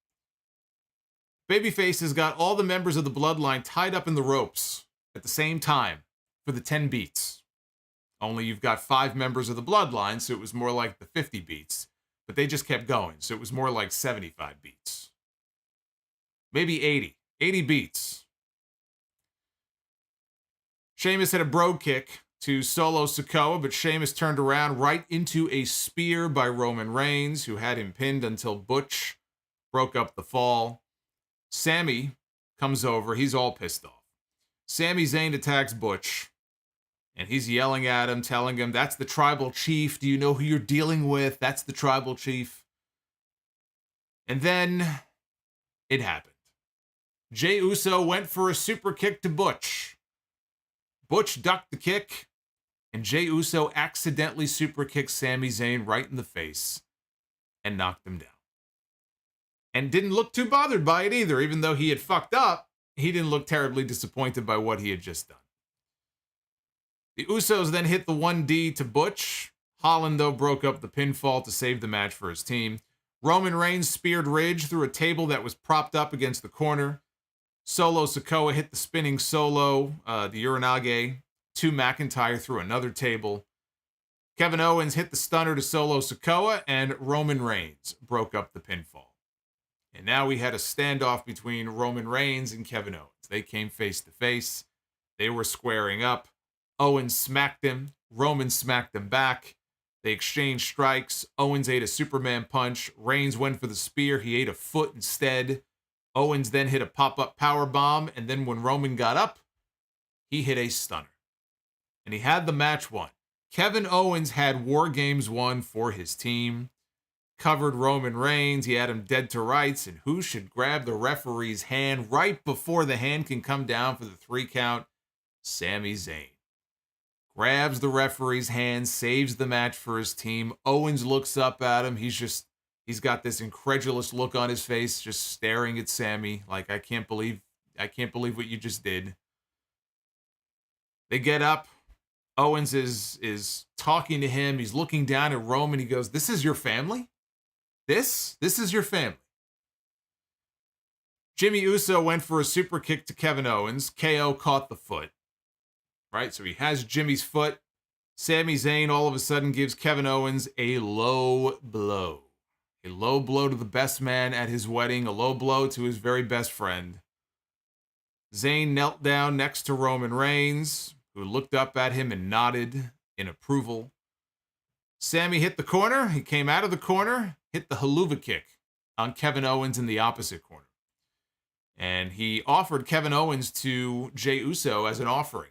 Speaker 2: Babyface has got all the members of the Bloodline tied up in the ropes at the same time for the 10 beats. Only you've got 5 members of the Bloodline, so it was more like the 50 beats. But they just kept going, so it was more like 75 beats. Maybe 80. 80 beats. Sheamus had a brogue kick to Solo Sikoa, but Sheamus turned around right into a spear by Roman Reigns, who had him pinned until Butch broke up the fall. Sami comes over. He's all pissed off. Sami Zayn attacks Butch, and he's yelling at him, telling him, that's the tribal chief. Do you know who you're dealing with? That's the tribal chief. And then it happened. Jey Uso went for a super kick to Butch. Butch ducked the kick, and Jey Uso accidentally super kicked Sami Zayn right in the face and knocked him down. And didn't look too bothered by it either. Even though he had fucked up, he didn't look terribly disappointed by what he had just done. The Usos then hit the 1D to Butch. Holland, though, broke up the pinfall to save the match for his team. Roman Reigns speared Ridge through a table that was propped up against the corner. Solo Sikoa hit the spinning solo, the Uranage, to McIntyre through another table. Kevin Owens hit the stunner to Solo Sikoa, and Roman Reigns broke up the pinfall. And now we had a standoff between Roman Reigns and Kevin Owens. They came face to face. They were squaring up. Owens smacked him. Roman smacked him back. They exchanged strikes. Owens ate a Superman punch. Reigns went for the spear. He ate a foot instead. Owens then hit a pop-up powerbomb. And then when Roman got up, he hit a stunner. And he had the match won. Kevin Owens had War Games won for his team. Covered Roman Reigns. He had him dead to rights. And who should grab the referee's hand right before the hand can come down for the 3 count? Sami Zayn. Grabs the referee's hand, saves the match for his team. Owens looks up at him. He's got this incredulous look on his face, just staring at Sami like, I can't believe what you just did. They get up. Owens is talking to him. He's looking down at Roman. He goes, "This is your family? This is your family." Jimmy Uso went for a super kick to Kevin Owens. KO caught the foot. Right, so he has Jimmy's foot. Sami Zayn all of a sudden gives Kevin Owens a low blow. A low blow to the best man at his wedding. A low blow to his very best friend. Zayn knelt down next to Roman Reigns, who looked up at him and nodded in approval. Sami hit the corner. He came out of the corner, hit the haluva kick on Kevin Owens in the opposite corner. And he offered Kevin Owens to Jey Uso as an offering.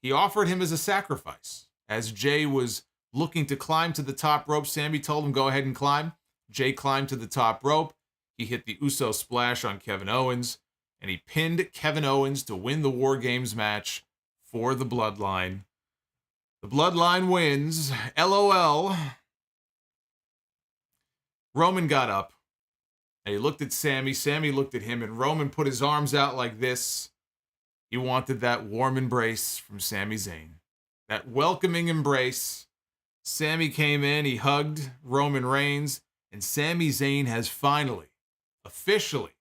Speaker 2: He offered him as a sacrifice. As Jey was looking to climb to the top rope, Sami told him, go ahead and climb. Jey climbed to the top rope. He hit the Uso splash on Kevin Owens, and he pinned Kevin Owens to win the War Games match for the Bloodline. The Bloodline wins. LOL. Roman got up, and he looked at Sami. Sami looked at him, and Roman put his arms out like this. He wanted that warm embrace from Sami Zayn. That welcoming embrace. Sami came in, he hugged Roman Reigns, and Sami Zayn has finally, officially,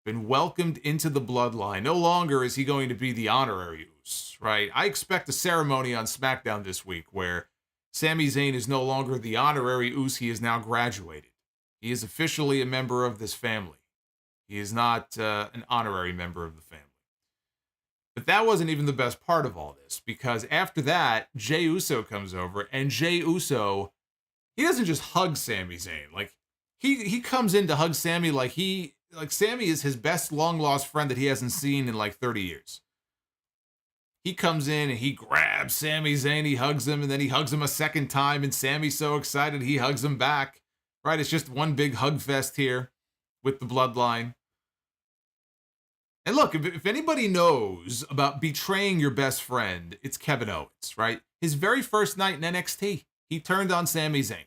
Speaker 2: been welcomed into the Bloodline. No longer is he going to be the honorary Uso, right? I expect a ceremony on SmackDown this week where Sami Zayn is no longer the honorary Uso, he is now graduated. He is officially a member of this family. He is not an honorary member of the family. But that wasn't even the best part of all this, because after that, Jey Uso comes over, and Jey Uso, he doesn't just hug Sami Zayn. Like, he comes in to hug Sami like Sami is his best long-lost friend that he hasn't seen in like 30 years. He comes in and he grabs Sami Zayn, he hugs him, and then he hugs him a second time, and Sami's so excited he hugs him back. Right? It's just one big hug fest here. with the Bloodline. And look, if anybody knows about betraying your best friend, it's Kevin Owens, right? His very first night in NXT, he turned on Sami Zayn.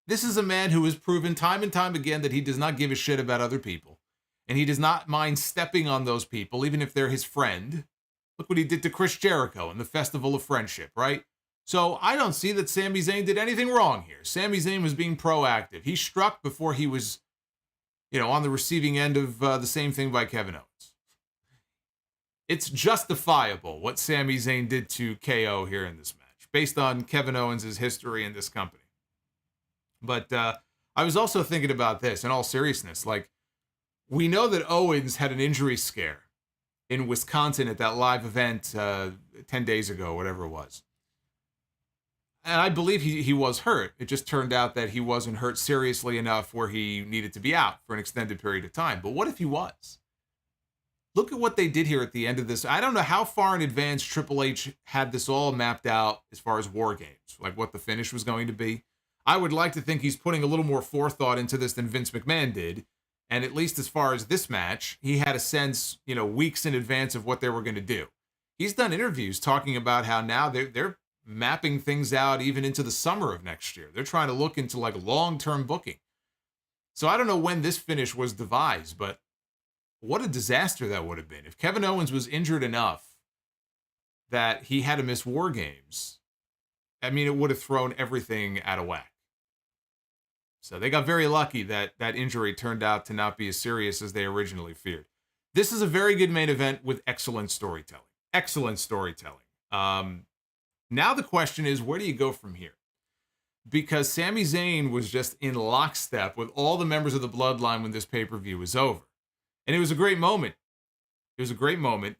Speaker 2: This is a man who has proven time and time again that he does not give a shit about other people. And he does not mind stepping on those people, even if they're his friend. Look what he did to Chris Jericho in the Festival of Friendship, right? So I don't see that Sami Zayn did anything wrong here. Sami Zayn was being proactive. He struck before he was, on the receiving end of the same thing by Kevin Owens. It's justifiable what Sami Zayn did to KO here in this match, based on Kevin Owens' history in this company. But I was also thinking about this in all seriousness. Like, we know that Owens had an injury scare in Wisconsin at that live event 10 days ago, whatever it was. And I believe he was hurt. It just turned out that he wasn't hurt seriously enough where he needed to be out for an extended period of time. But what if he was? Look at what they did here at the end of this. I don't know how far in advance Triple H had this all mapped out as far as War Games, like what the finish was going to be. I would like to think he's putting a little more forethought into this than Vince McMahon did. And at least as far as this match, he had a sense, weeks in advance of what they were going to do. He's done interviews talking about how now they're mapping things out even into the summer of next year. They're trying to look into like long-term booking. So I don't know when this finish was devised, but what a disaster that would have been. If Kevin Owens was injured enough that he had to miss War Games, I mean, it would have thrown everything out of whack. So they got very lucky that that injury turned out to not be as serious as they originally feared. This is a very good main event with excellent storytelling. Excellent storytelling. Now the question is, where do you go from here? Because Sami Zayn was just in lockstep with all the members of the Bloodline when this pay-per-view was over. And it was a great moment. It was a great moment.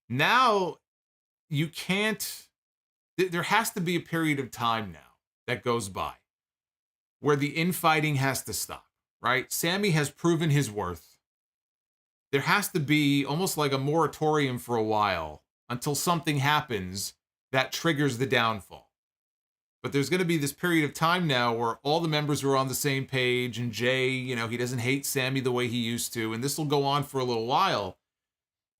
Speaker 2: Now, you can't... There has to be a period of time now that goes by where the infighting has to stop, right? Sami has proven his worth. There has to be almost like a moratorium for a while until something happens that triggers the downfall. But there's going to be this period of time now where all the members are on the same page, and Jay, he doesn't hate Sami the way he used to, and this will go on for a little while,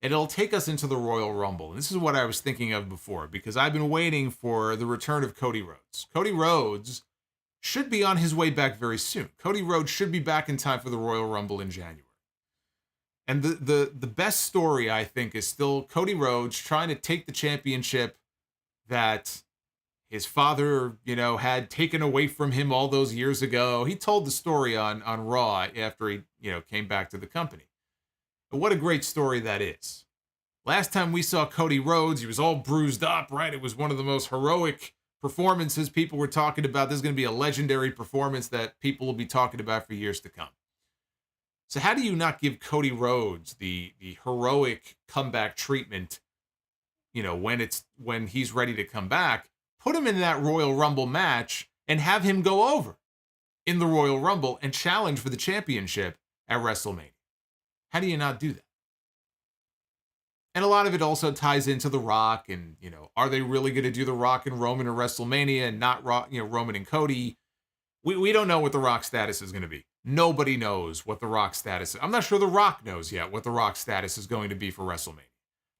Speaker 2: and it'll take us into the Royal Rumble. And this is what I was thinking of before, because I've been waiting for the return of Cody Rhodes. Cody Rhodes should be on his way back very soon. Cody Rhodes should be back in time for the Royal Rumble in January. And the best story, I think, is still Cody Rhodes trying to take the championship that his father, had taken away from him all those years ago. He told the story on Raw after he, came back to the company. But what a great story that is. Last time we saw Cody Rhodes, he was all bruised up, right? It was one of the most heroic performances people were talking about. This is going to be a legendary performance that people will be talking about for years to come. So how do you not give Cody Rhodes the heroic comeback treatment, when he's ready to come back? Put him in that Royal Rumble match and have him go over in the Royal Rumble and challenge for the championship at WrestleMania. How do you not do that? And a lot of it also ties into The Rock and, are they really going to do The Rock and Roman at WrestleMania and not Roman and Cody? We don't know what The Rock's status is going to be. Nobody knows what The Rock's status is. I'm not sure The Rock knows yet what The Rock's status is going to be for WrestleMania.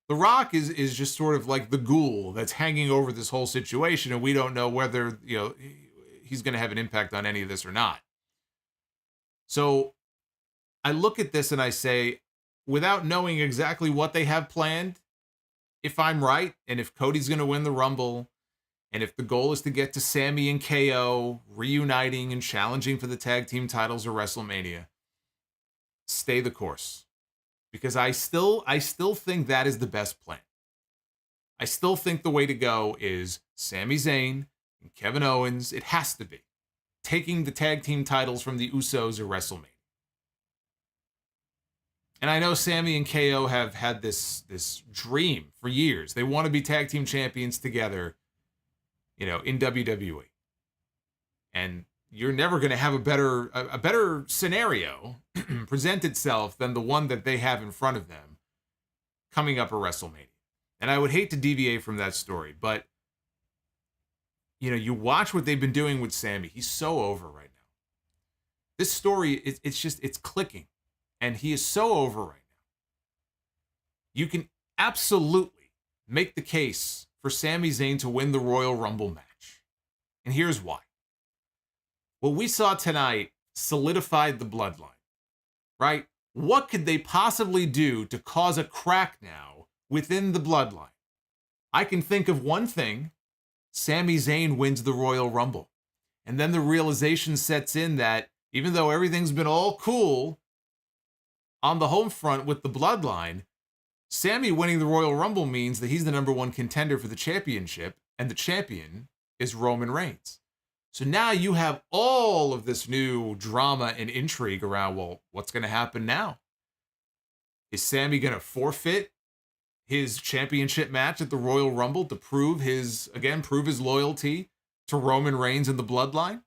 Speaker 2: The Rock is just sort of like the ghoul that's hanging over this whole situation, and we don't know whether, he's going to have an impact on any of this or not. So I look at this and I say, without knowing exactly what they have planned, if I'm right, and if Cody's going to win the Rumble, and if the goal is to get to Sami and KO reuniting and challenging for the tag team titles or WrestleMania, stay the course. Because I still think that is the best plan. I still think the way to go is Sami Zayn and Kevin Owens. It has to be taking the tag team titles from the Usos at WrestleMania. And I know Sami and KO have had this dream for years. They want to be tag team champions together, in WWE. And you're never going to have a better scenario present itself than the one that they have in front of them coming up at WrestleMania. And I would hate to deviate from that story, but you watch what they've been doing with Sami. He's so over right now. This story, it's clicking. and he is so over right now. You can absolutely make the case for Sami Zayn to win the Royal Rumble match. And here's why. What we saw tonight solidified the bloodline, right? What could they possibly do to cause a crack now within the bloodline? I can think of one thing. Sami Zayn wins the Royal Rumble. And then the realization sets in that even though everything's been all cool on the home front with the bloodline, Sami winning the Royal Rumble means that he's the number one contender for the championship, and the champion is Roman Reigns. So now you have all of this new drama and intrigue around, well, what's going to happen now? Is Sami going to forfeit his championship match at the Royal Rumble to prove his loyalty to Roman Reigns and the bloodline?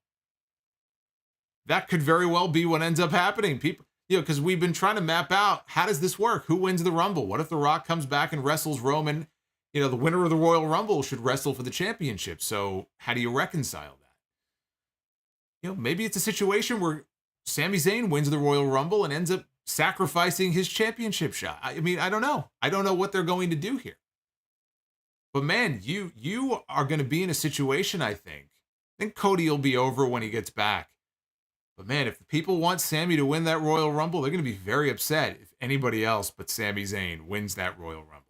Speaker 2: That could very well be what ends up happening. People, because we've been trying to map out, how does this work? Who wins the Rumble? What if The Rock comes back and wrestles Roman? The winner of the Royal Rumble should wrestle for the championship. So how do you reconcile that? Maybe it's a situation where Sami Zayn wins the Royal Rumble and ends up sacrificing his championship shot. I mean, I don't know. I don't know what they're going to do here. But man, you are going to be in a situation, I think Cody will be over when he gets back. But man, if the people want Sami to win that Royal Rumble, they're going to be very upset if anybody else but Sami Zayn wins that Royal Rumble.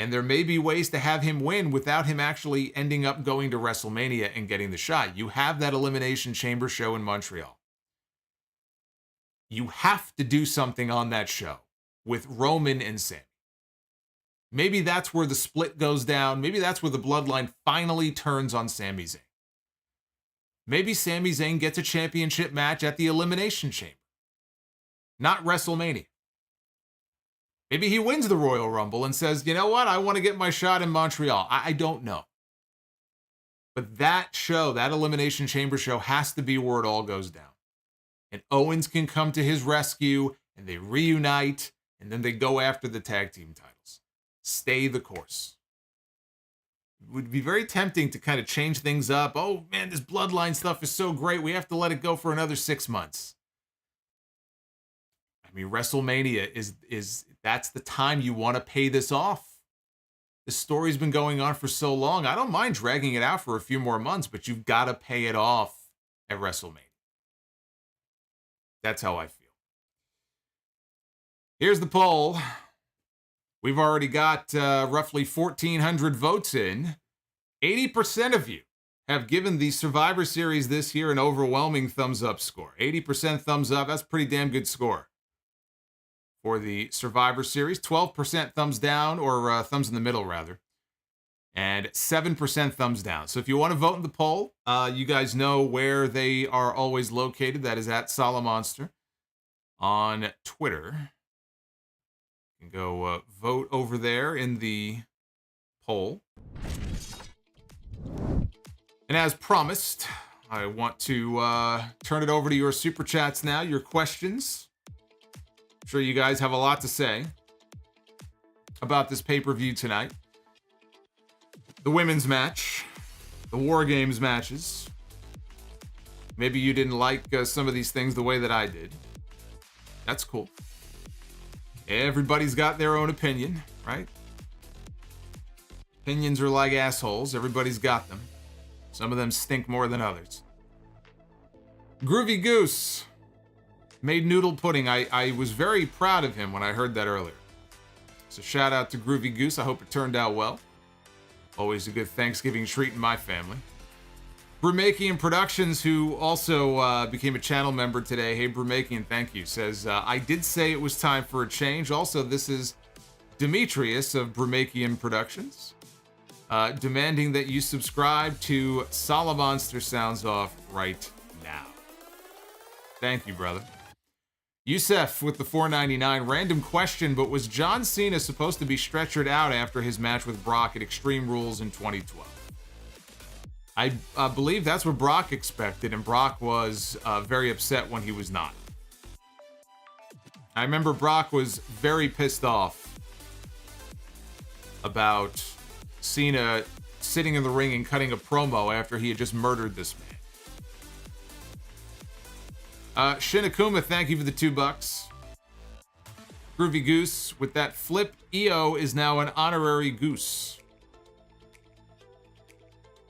Speaker 2: And there may be ways to have him win without him actually ending up going to WrestleMania and getting the shot. You have that Elimination Chamber show in Montreal. You have to do something on that show with Roman and Sami. Maybe that's where the split goes down. Maybe that's where the bloodline finally turns on Sami Zayn. Maybe Sami Zayn gets a championship match at the Elimination Chamber, not WrestleMania. Maybe he wins the Royal Rumble and says, you know what, I want to get my shot in Montreal. I don't know. But that show, that Elimination Chamber show, has to be where it all goes down. And Owens can come to his rescue, and they reunite, and then they go after the tag team titles. Stay the course. It would be very tempting to kind of change things up. Oh, man, this bloodline stuff is so great. We have to let it go for another 6 months. I mean, WrestleMania is that's the time you want to pay this off. The story's been going on for so long. I don't mind dragging it out for a few more months, but you've got to pay it off at WrestleMania. That's how I feel. Here's the poll. We've already got roughly 1,400 votes in. 80% of you have given the Survivor Series this year an overwhelming thumbs up score. 80% thumbs up. That's a pretty damn good score for the Survivor Series. 12% thumbs down, or thumbs in the middle, rather. And 7% thumbs down. So if you want to vote in the poll, you guys know where they are always located. That is at Solomonster on Twitter. You can go vote over there in the poll. And as promised, I want to turn it over to your Super Chats now, your questions. I'm sure you guys have a lot to say about this pay-per-view tonight. The women's match, the War Games matches. Maybe you didn't like some of these things the way that I did. That's cool. Everybody's got their own opinion, right? Opinions are like assholes. Everybody's got them. Some of them stink more than others. Groovy Goose made noodle pudding. I was very proud of him when I heard that earlier. So shout out to Groovy Goose. I hope it turned out well. Always a good Thanksgiving treat in my family. Brumakian Productions, who also became a channel member today. Hey, Brumakian, thank you. Says, I did say it was time for a change. Also, this is Demetrius of Brumakian Productions, demanding that you subscribe to Solomonster Sounds Off right now. Thank you, brother. Yusef with the $4.99. Random question, but was John Cena supposed to be stretchered out after his match with Brock at Extreme Rules in 2012? I believe that's what Brock expected, and Brock was very upset when he was not. I remember Brock was very pissed off about Cena sitting in the ring and cutting a promo after he had just murdered this man. Shinakuma, thank you for the $2. Groovy Goose, with that flipped EO is now an honorary goose.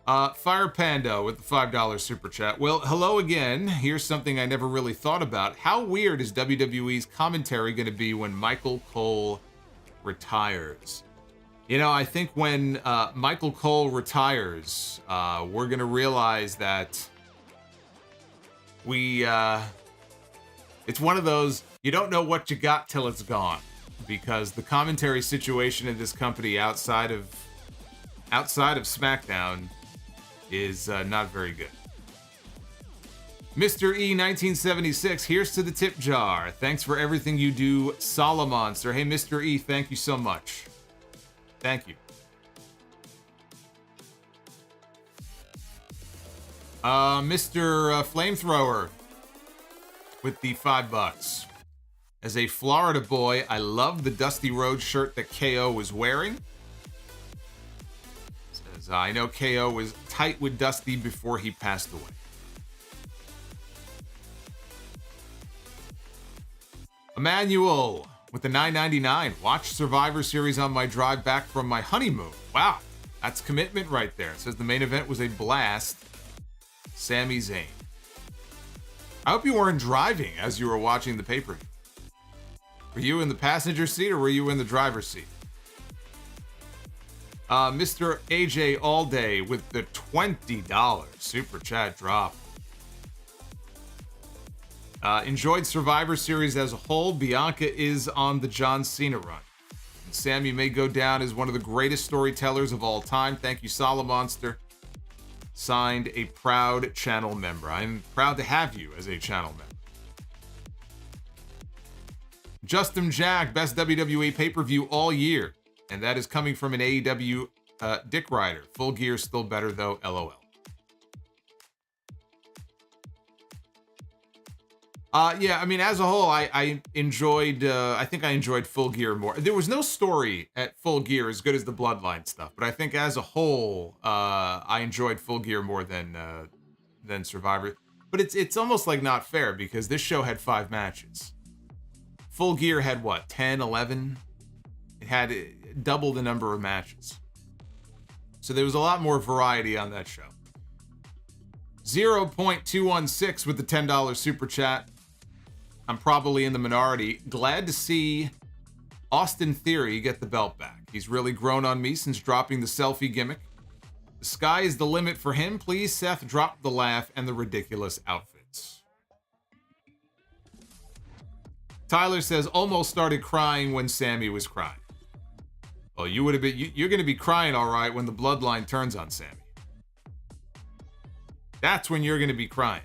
Speaker 2: Fire Panda with the $5 super chat. Well, hello again. Here's something I never really thought about. How weird is WWE's commentary going to be when Michael Cole retires? You know, I think when Michael Cole retires, we're going to realize that it's one of those, you don't know what you got till it's gone, because the commentary situation in this company outside of SmackDown is not very good. Mr. E 1976, here's to the tip jar. Thanks for everything you do, Solomonster. Hey, Mr. E, thank you so much. Thank you. Mr. Flamethrower with the $5. As a Florida boy, I love the Dusty Rhodes shirt that KO was wearing. Says, I know KO was tight with Dusty before he passed away. Emmanuel with the $9.99. Watch Survivor Series on my drive back from my honeymoon. Wow, that's commitment right there. It says the main event was a blast. SAMI ZAYN. I hope you weren't driving as you were watching the pay-per-view. Were you in the passenger seat or were you in the driver's seat? Mr. AJ All Day with the $20 super chat drop. Enjoyed Survivor Series as a whole. Bianca is on the John Cena run. And Sammy may go down as one of the greatest storytellers of all time. Thank you, Solomonster. Signed, a proud channel member. I'm proud to have you as a channel member. Justin Jack, best WWE pay-per-view all year. And that is coming from an AEW Dick Rider. Full Gear still better though, LOL. Yeah, I mean, as a whole, I enjoyed, I think I enjoyed Full Gear more. There was no story at Full Gear as good as the Bloodline stuff, but I think as a whole, I enjoyed Full Gear more than Survivor. But it's almost like not fair, because this show had 5 matches. Full Gear had what, 10, 11? It had double the number of matches. So there was a lot more variety on that show. 0.216 with the $10 super chat. I'm probably in the minority. Glad to see Austin Theory get the belt back. He's really grown on me since dropping the selfie gimmick. The sky is the limit for him. Please, Seth, drop the laugh and the ridiculous outfits. Tyler says, almost started crying when Sammy was crying. Well, you would have been, you're going to be crying all right when the Bloodline turns on Sammy. That's when you're going to be crying.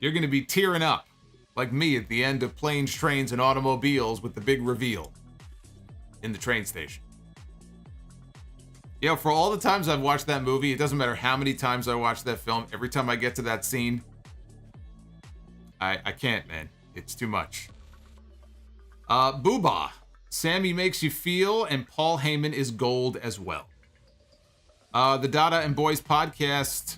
Speaker 2: You're going to be tearing up, like me at the end of Planes, Trains, and Automobiles with the big reveal in the train station. You know, for all the times I've watched that movie, it doesn't matter how many times I watch that film, every time I get to that scene, I can't, man. It's too much. Booba. Sammy makes you feel, and Paul Heyman is gold as well. The Dada and Boys podcast.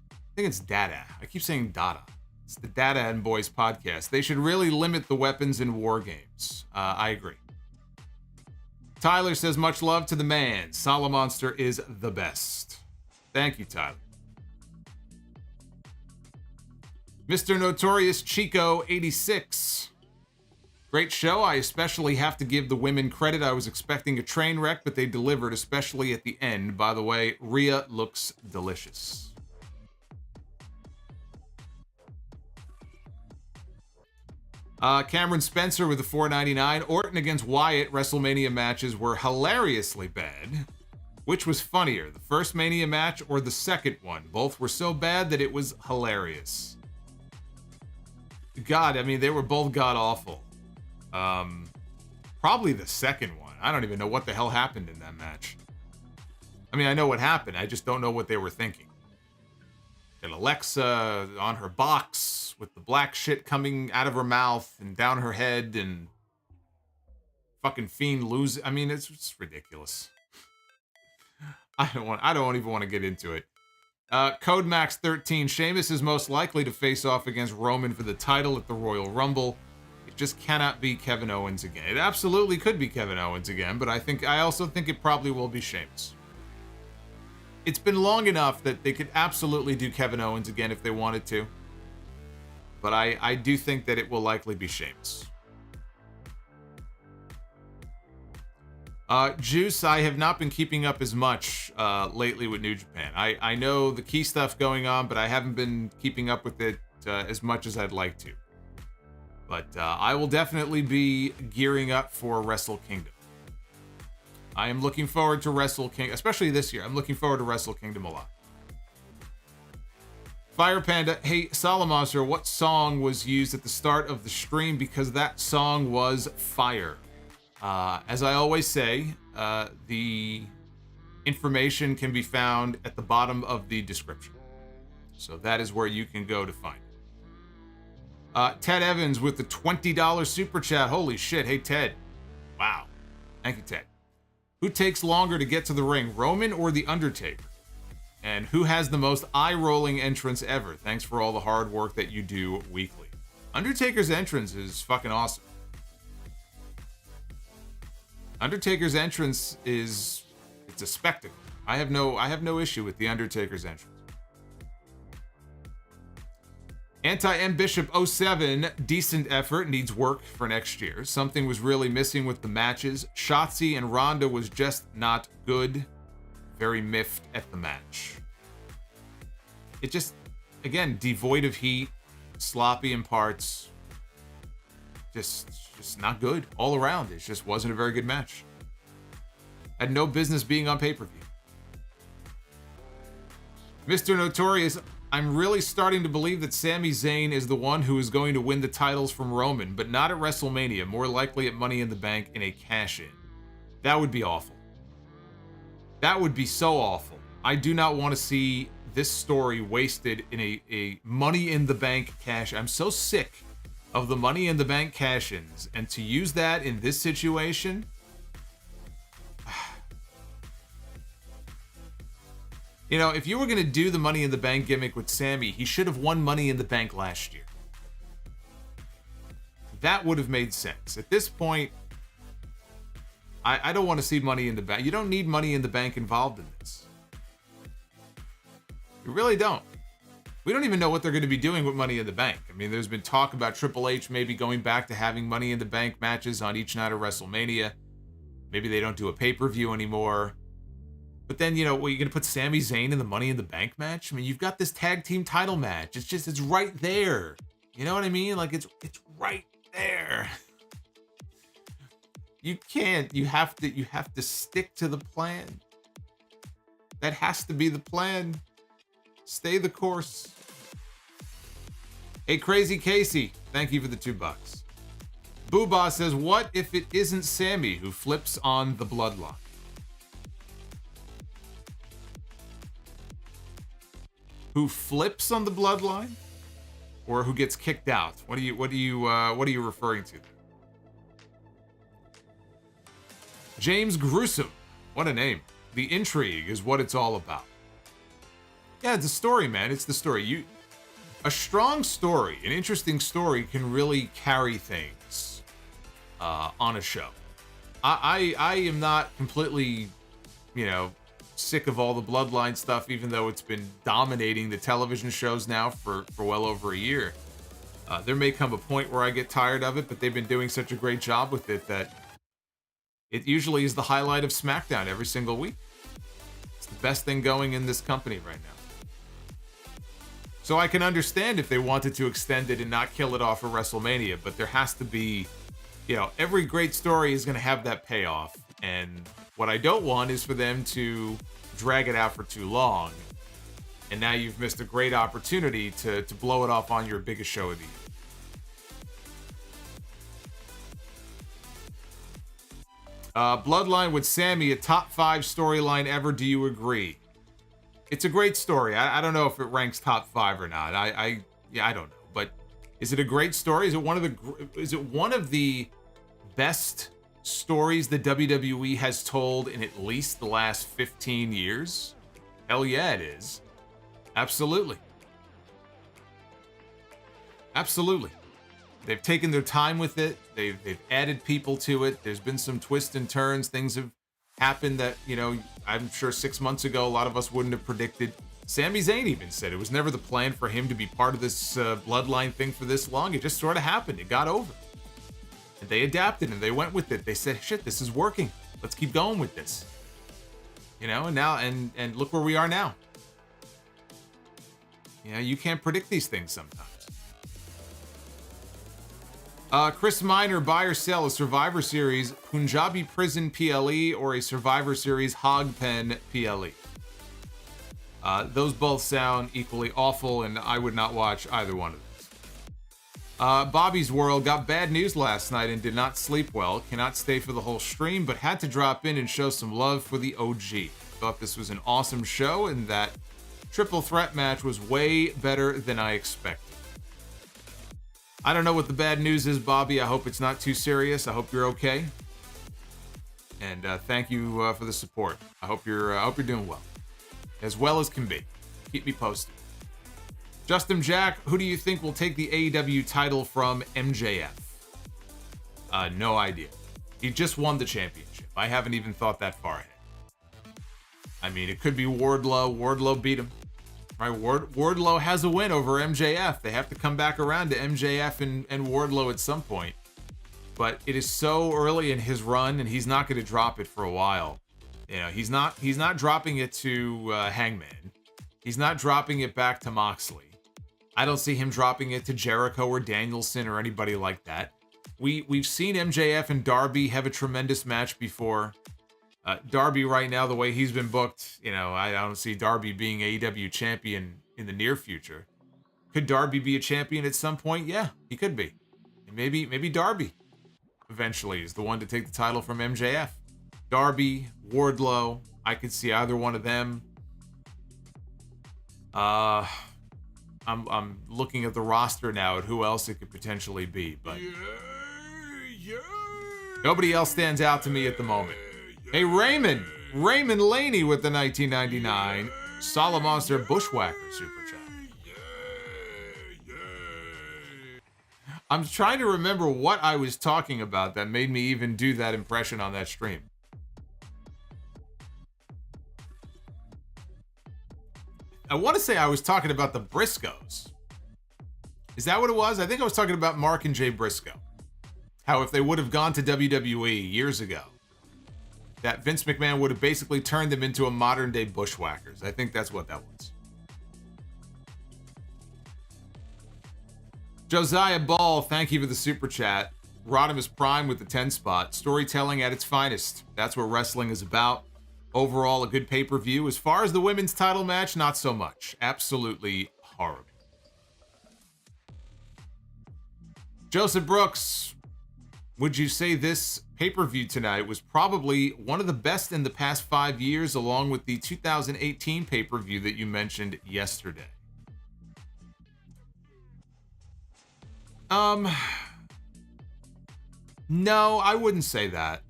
Speaker 2: I think it's Dada. I keep saying Dada. It's the Dada and Boys podcast. They should really limit the weapons in war games. I agree. Tyler says, much love to the man. Solomonster is the best. Thank you, Tyler. Mr. Notorious Chico 86. Great show. I especially have to give the women credit. I was expecting a train wreck, but they delivered, especially at the end. By the way, Rhea looks delicious. Cameron Spencer with the $4.99. Orton against Wyatt WrestleMania matches were hilariously bad. Which was funnier, the first Mania match or the second one? Both were so bad that it was hilarious. God, I mean, they were both god-awful. Probably the second one. I don't even know what the hell happened in that match. I mean, I know what happened. I just don't know what they were thinking. And Alexa on her box with the black shit coming out of her mouth and down her head, and fucking Fiend lose. I mean, it's ridiculous. I don't even want to get into it. CodeMax13. Sheamus is most likely to face off against Roman for the title at the Royal Rumble. It just cannot be Kevin Owens again. It absolutely could be Kevin Owens again, but I also think it probably will be Sheamus. It's been long enough that they could absolutely do Kevin Owens again if they wanted to. But I do think that it will likely be Sheamus. Juice, I have not been keeping up as much lately with New Japan. I know the key stuff going on, but I haven't been keeping up with it as much as I'd like to. But I will definitely be gearing up for Wrestle Kingdom. I am looking forward to Wrestle Kingdom, especially this year. I'm looking forward to Wrestle Kingdom a lot. Fire Panda, hey, Solomonster, what song was used at the start of the stream? Because that song was fire. As I always say, the information can be found at the bottom of the description. So that is where you can go to find it. Ted Evans with the $20 super chat. Holy shit. Hey, Ted. Wow. Thank you, Ted. Who takes longer to get to the ring, Roman or The Undertaker? And who has the most eye-rolling entrance ever? Thanks for all the hard work that you do weekly. Undertaker's entrance is fucking awesome. Undertaker's entrance it's a spectacle. I have no issue with The Undertaker's entrance. Anti-M Bishop 07, decent effort, needs work for next year. Something was really missing with the matches. Shotzi and Ronda was just not good. Very miffed at the match. It just, again, devoid of heat, sloppy in parts. Just not good all around. It just wasn't a very good match. Had no business being on pay-per-view. Mr. Notorious, I'm really starting to believe that SAMI ZAYN is the one who is going to win the titles from Roman, but not at WrestleMania, more likely at Money in the Bank in a cash-in. That would be awful. That would be so awful. I do not want to see this story wasted in a Money in the Bank cash. I'm so sick of the Money in the Bank cash-ins, and to use that in this situation... You know, if you were going to do the Money in the Bank gimmick with Sammy, he should have won Money in the Bank last year. That would have made sense. At this point, I don't want to see Money in the Bank. You don't need Money in the Bank involved in this. You really don't. We don't even know what they're going to be doing with Money in the Bank. I mean, there's been talk about Triple H maybe going back to having Money in the Bank matches on each night of WrestleMania. Maybe they don't do a pay-per-view anymore. But then, you know, what, you're going to put SAMI ZAYN in the Money in the Bank match? I mean, you've got this tag team title match. It's right there. You know what I mean? Like, it's right there. You can't. You have to stick to the plan. That has to be the plan. Stay the course. Hey, Crazy Casey, thank you for the $2. Boobah says, what if it isn't Sammy who flips on the Bloodline? Who flips on the Bloodline, or who gets kicked out? What are you referring to? James Gruesome, what a name. The intrigue is what it's all about. Yeah, it's a story, man. It's the story. A strong story, an interesting story, can really carry things on a show. I am not completely, you know, sick of all the Bloodline stuff, even though it's been dominating the television shows now for well over a year. There may come a point where I get tired of it, but they've been doing such a great job with it that it usually is the highlight of SmackDown every single week. It's the best thing going in this company right now. So I can understand if they wanted to extend it and not kill it off for WrestleMania, but there has to be, you know, every great story is going to have that payoff. And what I don't want is for them to drag it out for too long. And now you've missed a great opportunity to blow it off on your biggest show of the year. Bloodline with Sammy, a top 5 storyline ever. Do you agree? It's a great story. I don't know if it ranks top 5 or not. I don't know. But is it a great story? Is it one of the best stories the WWE has told in at least the last 15 years? Hell yeah, it is. Absolutely. Absolutely. They've taken their time with it. They've added people to it. There's been some twists and turns. Things have happened that, you know, I'm sure 6 months ago, a lot of us wouldn't have predicted. SAMI ZAYN even said it was never the plan for him to be part of this Bloodline thing for this long. It just sort of happened. It got over. And they adapted and they went with it. They said, shit, this is working. Let's keep going with this. You know, and now, and look where we are now. You know, you can't predict these things sometimes. Chris Minor, buy or sell a Survivor Series Punjabi Prison PLE or a Survivor Series Hog Pen PLE. Those both sound equally awful, and I would not watch either one of those. Bobby's World got bad news last night and did not sleep well. Cannot stay for the whole stream, but had to drop in and show some love for the OG. Thought this was an awesome show, and that triple threat match was way better than I expected. I don't know what the bad news is, Bobby. I hope it's not too serious. I hope you're okay. And thank you for the support. I hope you're doing well as can be. Keep me posted. Justin Jack, who do you think will take the AEW title from MJF? No idea. He just won the championship. I haven't even thought that far ahead. I mean, it could be Wardlow. Wardlow beat him. Right, Wardlow has a win over MJF. They have to come back around to MJF and Wardlow at some point. But it is so early in his run, and he's not going to drop it for a while. You know, he's not dropping it to Hangman. He's not dropping it back to Moxley. I don't see him dropping it to Jericho or Danielson or anybody like that. We've seen MJF and Darby have a tremendous match before. Darby right now, the way he's been booked, you know, I don't see Darby being AEW champion in the near future. Could Darby be a champion at some point? Yeah, he could be. And maybe Darby eventually is the one to take the title from MJF. Darby, Wardlow, I could see either one of them. I'm looking at the roster now at who else it could potentially be, but nobody else stands out to me at the moment. Hey, Raymond Laney with the 1999 Solomonster Bushwhacker Super Chat. I'm trying to remember what I was talking about that made me even do that impression on that stream. I want to say I was talking about the Briscoes. Is that what it was? I think I was talking about Mark and Jay Briscoe. How if they would have gone to WWE years ago, that Vince McMahon would have basically turned them into a modern-day Bushwhackers. I think that's what that was. Josiah Ball, thank you for the super chat. Rodimus Prime with the 10 spot. Storytelling at its finest. That's what wrestling is about. Overall, a good pay-per-view. As far as the women's title match, not so much. Absolutely horrible. Joseph Brooks, would you say this pay-per-view tonight was probably one of the best in the past 5 years, along with the 2018 pay-per-view that you mentioned yesterday? No, I wouldn't say that.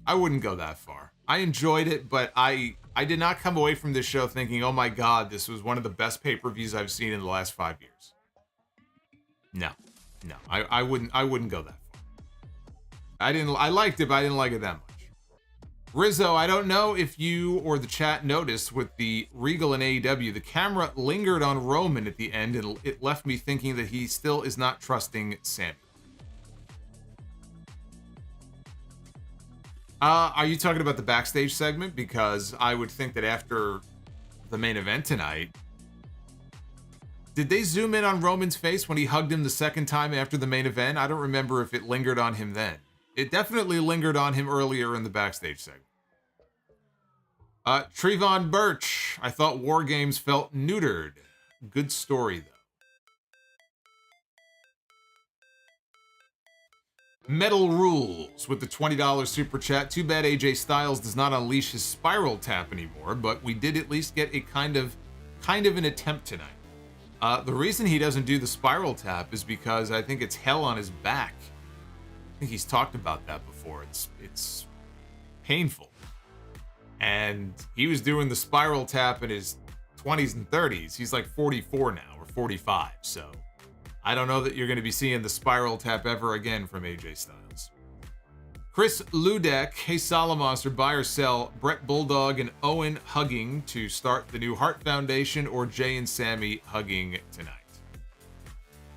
Speaker 2: I wouldn't go that far. I enjoyed it, but I did not come away from this show thinking, oh my God, this was one of the best pay-per-views I've seen in the last 5 years. No, I wouldn't go that far. I liked it, but I didn't like it that much. Rizzo, I don't know if you or the chat noticed with the Regal and AEW, the camera lingered on Roman at the end, and it left me thinking that he still is not trusting Sami. Are you talking about the backstage segment? Because I would think that after the main event tonight, did they zoom in on Roman's face when he hugged him the second time after the main event? I don't remember if it lingered on him then. It definitely lingered on him earlier in the backstage segment. Trevon Birch, I thought War Games felt neutered. Good story, though. Metal Rules with the $20 super chat. Too bad AJ Styles does not unleash his spiral tap anymore, but we did at least get a kind of an attempt tonight. The reason he doesn't do the spiral tap is because I think it's hell on his back. I think he's talked about that before. It's painful. And he was doing the spiral tap and his 20s and 30s. He's like 44 now, or 45, so I don't know that you're going to be seeing the spiral tap ever again from AJ Styles. Chris Ludek, hey Solomonster, buy or sell Brett Bulldog and Owen hugging to start the new Hart Foundation, or Jay and Sammy hugging tonight?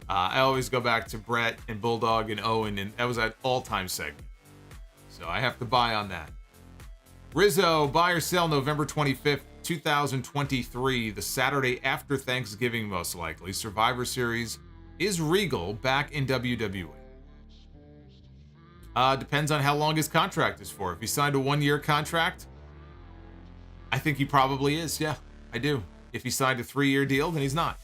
Speaker 2: I always go back to Brett and Bulldog and Owen, and that was an all-time segment. So I have to buy on that. Rizzo, buy or sell November 25th, 2023, the Saturday after Thanksgiving, most likely. Survivor Series. Is Regal back in WWE? Depends on how long his contract is for. If he signed a 1-year contract, I think he probably is. Yeah, I do. If he signed a 3-year deal, then he's not.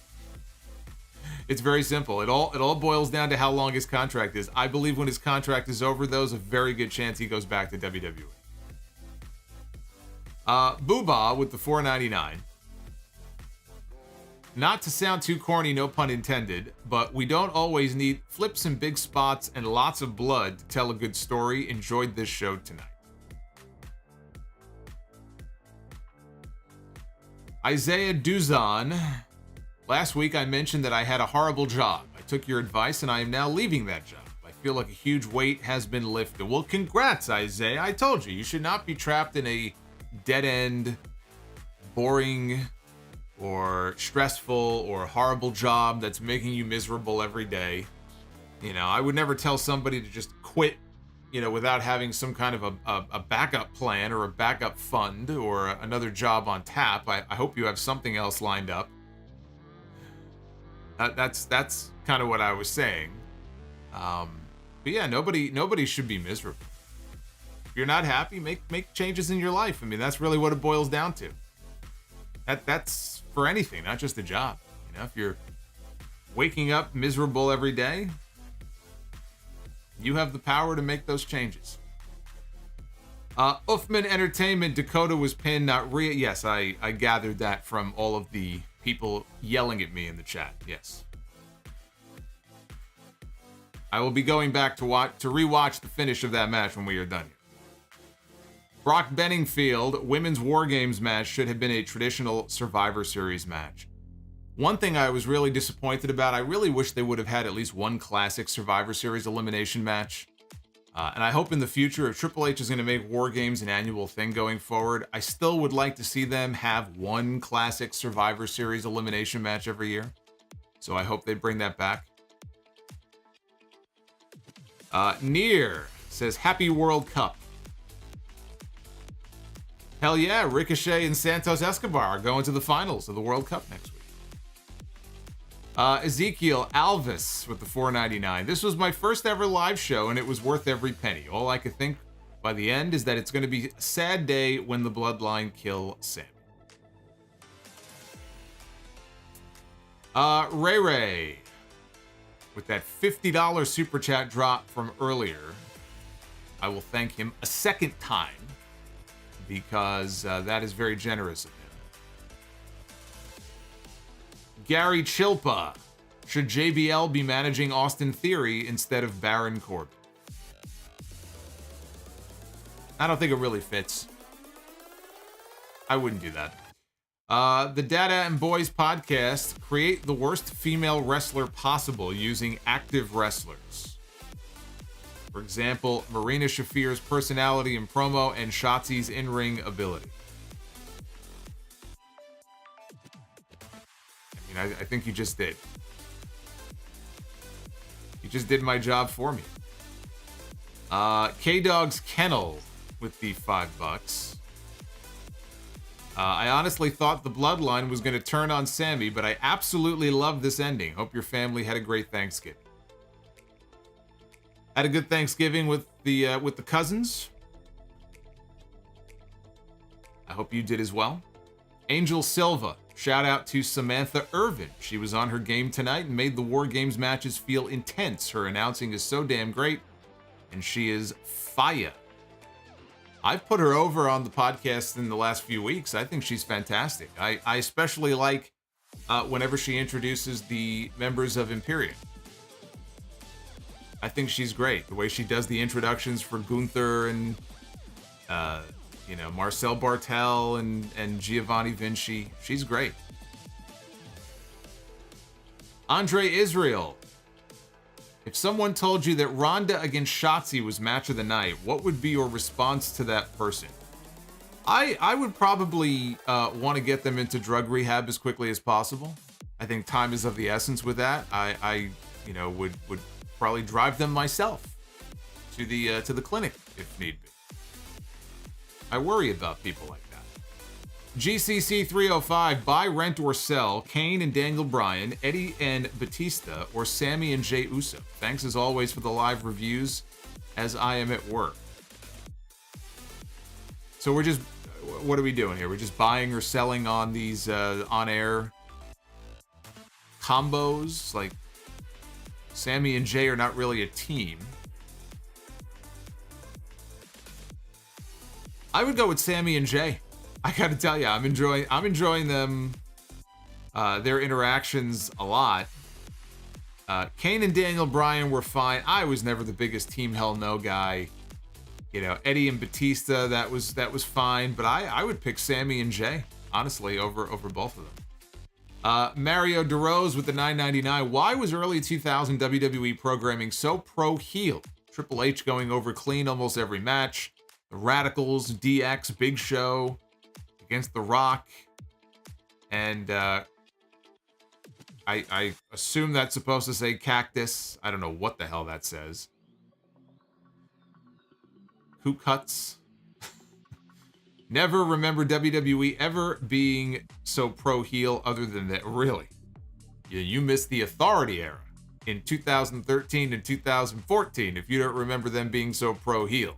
Speaker 2: It's very simple. It all boils down to how long his contract is. I believe when his contract is over, there's a very good chance he goes back to WWE. Booba with the $4.99. Not to sound too corny, no pun intended, but we don't always need flips and big spots and lots of blood to tell a good story. Enjoyed this show tonight. Isaiah Duzon. Last week I mentioned that I had a horrible job. I took your advice and I am now leaving that job. I feel like a huge weight has been lifted. Well, congrats, Isaiah. I told you, you should not be trapped in a dead-end, boring, or stressful, or horrible job that's making you miserable every day. You know, I would never tell somebody to just quit, you know, without having some kind of a backup plan or a backup fund or another job on tap. I hope you have something else lined up. That's kind of what I was saying. But yeah, nobody should be miserable. If you're not happy, make changes in your life. I mean, that's really what it boils down to. That's for anything, not just a job. You know, if you're waking up miserable every day, you have the power to make those changes. Uffman Entertainment, Dakota was pinned, not Rhea. Yes, I gathered that from all of the people yelling at me in the chat. Yes. I will be going back to rewatch the finish of that match when we are done here. Brock Benningfield, Women's War Games match should have been a traditional Survivor Series match. One thing I was really disappointed about, I really wish they would have had at least one classic Survivor Series elimination match. And I hope in the future, if Triple H is going to make War Games an annual thing going forward, I still would like to see them have one classic Survivor Series elimination match every year. So I hope they bring that back. Near says, Happy World Cup. Hell yeah, Ricochet and Santos Escobar are going to the finals of the World Cup next week. Ezekiel Alvis with the $4.99. This was my first ever live show, and it was worth every penny. All I could think by the end is that it's going to be a sad day when the Bloodline kill Sammy. Ray Ray with that $50 super chat drop from earlier. I will thank him a second time because that is very generous of him. Gary Chilpa. Should JBL be managing Austin Theory instead of Baron Corbin? I don't think it really fits. I wouldn't do that. The Dada and Boys podcast, create the worst female wrestler possible using active wrestlers. For example, Marina Shafir's personality and promo and Shotzi's in-ring ability. I think you just did. You just did my job for me. K-Dog's Kennel with the $5. I honestly thought the Bloodline was going to turn on Sammy, but I absolutely love this ending. Hope your family had a great Thanksgiving. Had a good Thanksgiving with the cousins. I hope you did as well. Angel Silva. Shout out to Samantha Irvin. She was on her game tonight and made the War Games matches feel intense. Her announcing is so damn great, and she is fire. I've put her over on the podcast in the last few weeks. I think she's fantastic. I especially like whenever she introduces the members of Imperium. I think she's great. The way she does the introductions for Gunther and Marcel Bartel and Giovanni Vinci. She's great. Andre Israel. If someone told you that Ronda against Shotzi was match of the night, what would be your response to that person? I would probably want to get them into drug rehab as quickly as possible. I think time is of the essence with that. I would probably drive them myself to the clinic if need be. I worry about people like that. GCC 305, buy, rent, or sell Kane and Daniel Bryan, Eddie and Batista, or Sammy and Jey Uso. Thanks as always for the live reviews as I am at work. So what are we doing here? We're just buying or selling on these on-air combos? Like, Sammy and Jey are not really a team. I would go with Sammy and Jey. I gotta tell you, I'm enjoying them, their interactions a lot. Kane and Daniel Bryan were fine. I was never the biggest Team Hell No guy. You know, Eddie and Batista, that was fine. But I would pick Sammy and Jey, honestly, over both of them. Mario DeRose with the $9.99. Why was early 2000 WWE programming so pro-heel? Triple H going over clean almost every match. The Radicals, DX, Big Show against The Rock. And I assume that's supposed to say cactus. I don't know what the hell that says. Who cuts? Never remember WWE ever being so pro-heel other than that. Really? Yeah, you missed the Authority era in 2013 and 2014 if you don't remember them being so pro-heel.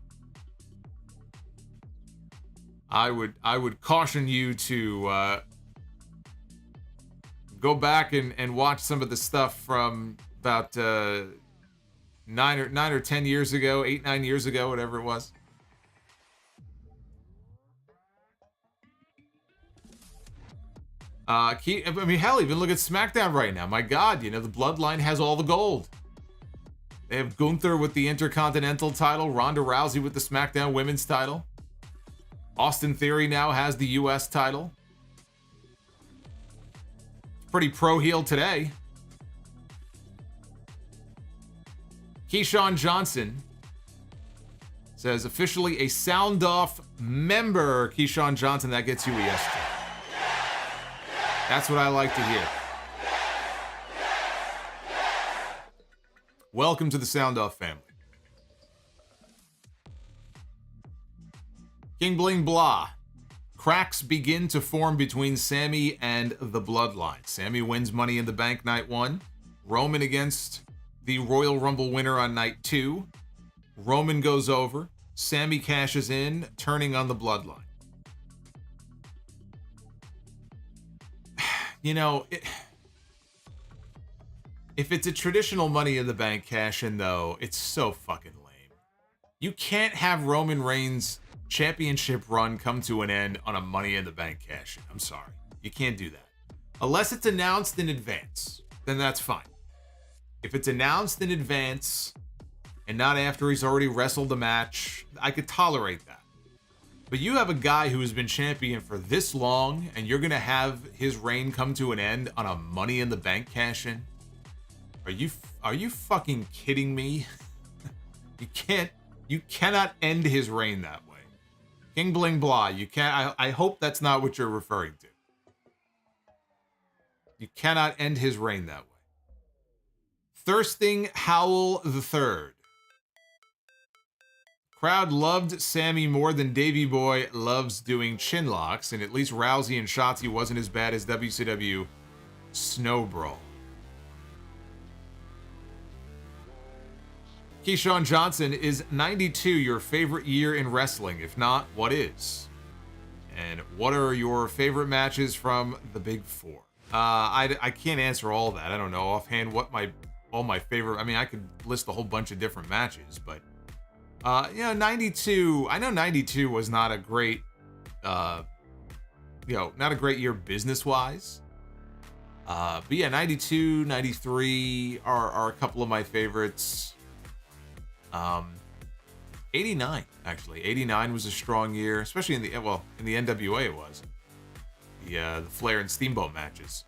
Speaker 2: I would caution you to go back and watch some of the stuff from about 9 or 10 years ago, 8-9 years ago, whatever it was. Hell, even look at SmackDown right now. My God, the Bloodline has all the gold. They have Gunther with the Intercontinental title, Ronda Rousey with the SmackDown Women's title. Austin Theory now has the U.S. title. Pretty pro-heel today. Keyshawn Johnson says, officially a Sound Off member. Keyshawn Johnson, that gets you a yes. That's what I like to hear. Welcome to the Sound Off family. King Bling Blah. Cracks begin to form between Sammy and the Bloodline. Sammy wins Money in the Bank night 1. Roman against the Royal Rumble winner on night 2. Roman goes over. Sammy cashes in, turning on the Bloodline. If it's a traditional Money in the Bank cash-in, though, it's so fucking lame. You can't have Roman Reigns' championship run come to an end on a Money in the Bank cash-in. I'm sorry. You can't do that. Unless it's announced in advance, then that's fine. If it's announced in advance and not after he's already wrestled a match, I could tolerate that. But you have a guy who has been champion for this long, and you're going to have his reign come to an end on a Money in the Bank cash-in? Are you fucking kidding me? You cannot end his reign that way. King Bling Blah, you can't. I hope that's not what you're referring to. You cannot end his reign that way. Thirsting Howl III. Crowd loved Sammy more than Davey Boy loves doing chin locks, and at least Rousey and Shotzi wasn't as bad as WCW Snow Brawl. Keyshawn Johnson, is 92 your favorite year in wrestling? If not, what is? And what are your favorite matches from the Big Four? I can't answer all that. I don't know offhand what all my favorite. I mean, I could list a whole bunch of different matches, but 92. I know 92 was not a great, not a great year business wise. But yeah, 92, 93 are a couple of my favorites. 89 actually. 89 was a strong year, especially in the NWA it was. The Flair and Steamboat matches.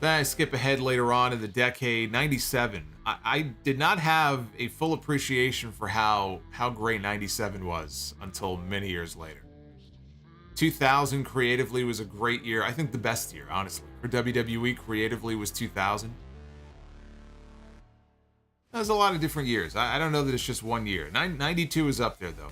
Speaker 2: Then I skip ahead later on in the decade, 97. I did not have a full appreciation for how great 97 was until many years later. 2000 creatively was a great year. I think the best year, honestly, for WWE creatively was 2000. There's a lot of different years. I don't know that it's just one year. 92 is up there, though.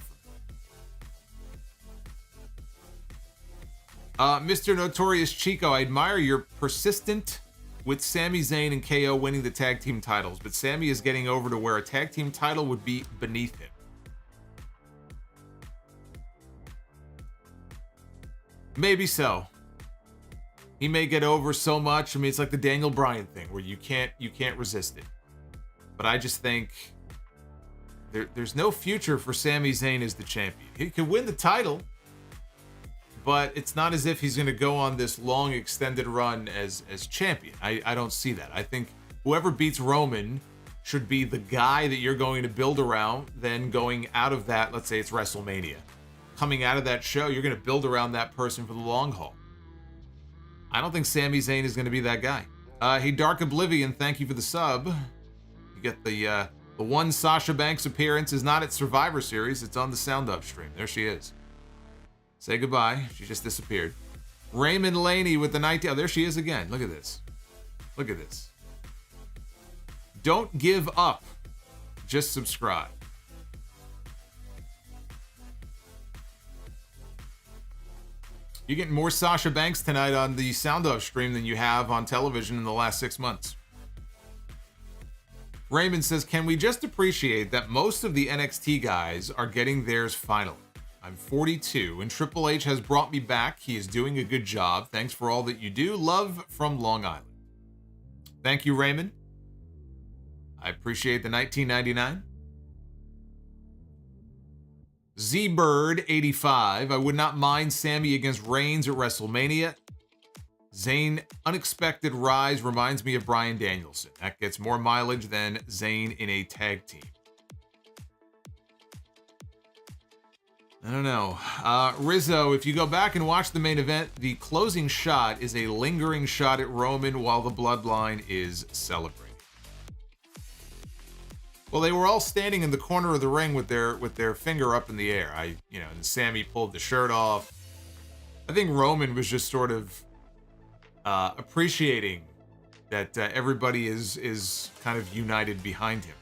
Speaker 2: Mr. Notorious Chico, I admire your persistent with Sami Zayn and KO winning the tag team titles, but Sami is getting over to where a tag team title would be beneath him. Maybe so. He may get over so much. I mean, it's like the Daniel Bryan thing where you can't resist it. But I just think there's no future for Sami Zayn as the champion. He could win the title, but it's not as if he's going to go on this long extended run as champion. I don't see that. I think whoever beats Roman should be the guy that you're going to build around. Then going out of that, let's say it's WrestleMania. Coming out of that show, you're going to build around that person for the long haul. I don't think Sami Zayn is going to be that guy. Hey, Dark Oblivion, thank you for the sub. You get the one Sasha Banks appearance is not at Survivor Series. It's on the Sound Up stream. There she is. Say goodbye. She just disappeared. Raymond Laney with the 19... Oh, there she is again. Look at this. Look at this. Don't give up. Just subscribe. You're getting more Sasha Banks tonight on the Sound Off stream than you have on television in the last 6 months. Raymond says, can we just appreciate that most of the NXT guys are getting theirs finally? I'm 42, and Triple H has brought me back. He is doing a good job. Thanks for all that you do. Love from Long Island. Thank you, Raymond. I appreciate the 1999. Z-Bird 85. I would not mind Sami against Reigns at WrestleMania. Zayn unexpected rise reminds me of Bryan Danielson. That gets more mileage than Zayn in a tag team. I don't know. Rizzo, if you go back and watch the main event, the closing shot is a lingering shot at Roman while the Bloodline is celebrating. Well, they were all standing in the corner of the ring with their finger up in the air. And Sami pulled the shirt off. I think Roman was just sort of appreciating that everybody is kind of united behind him.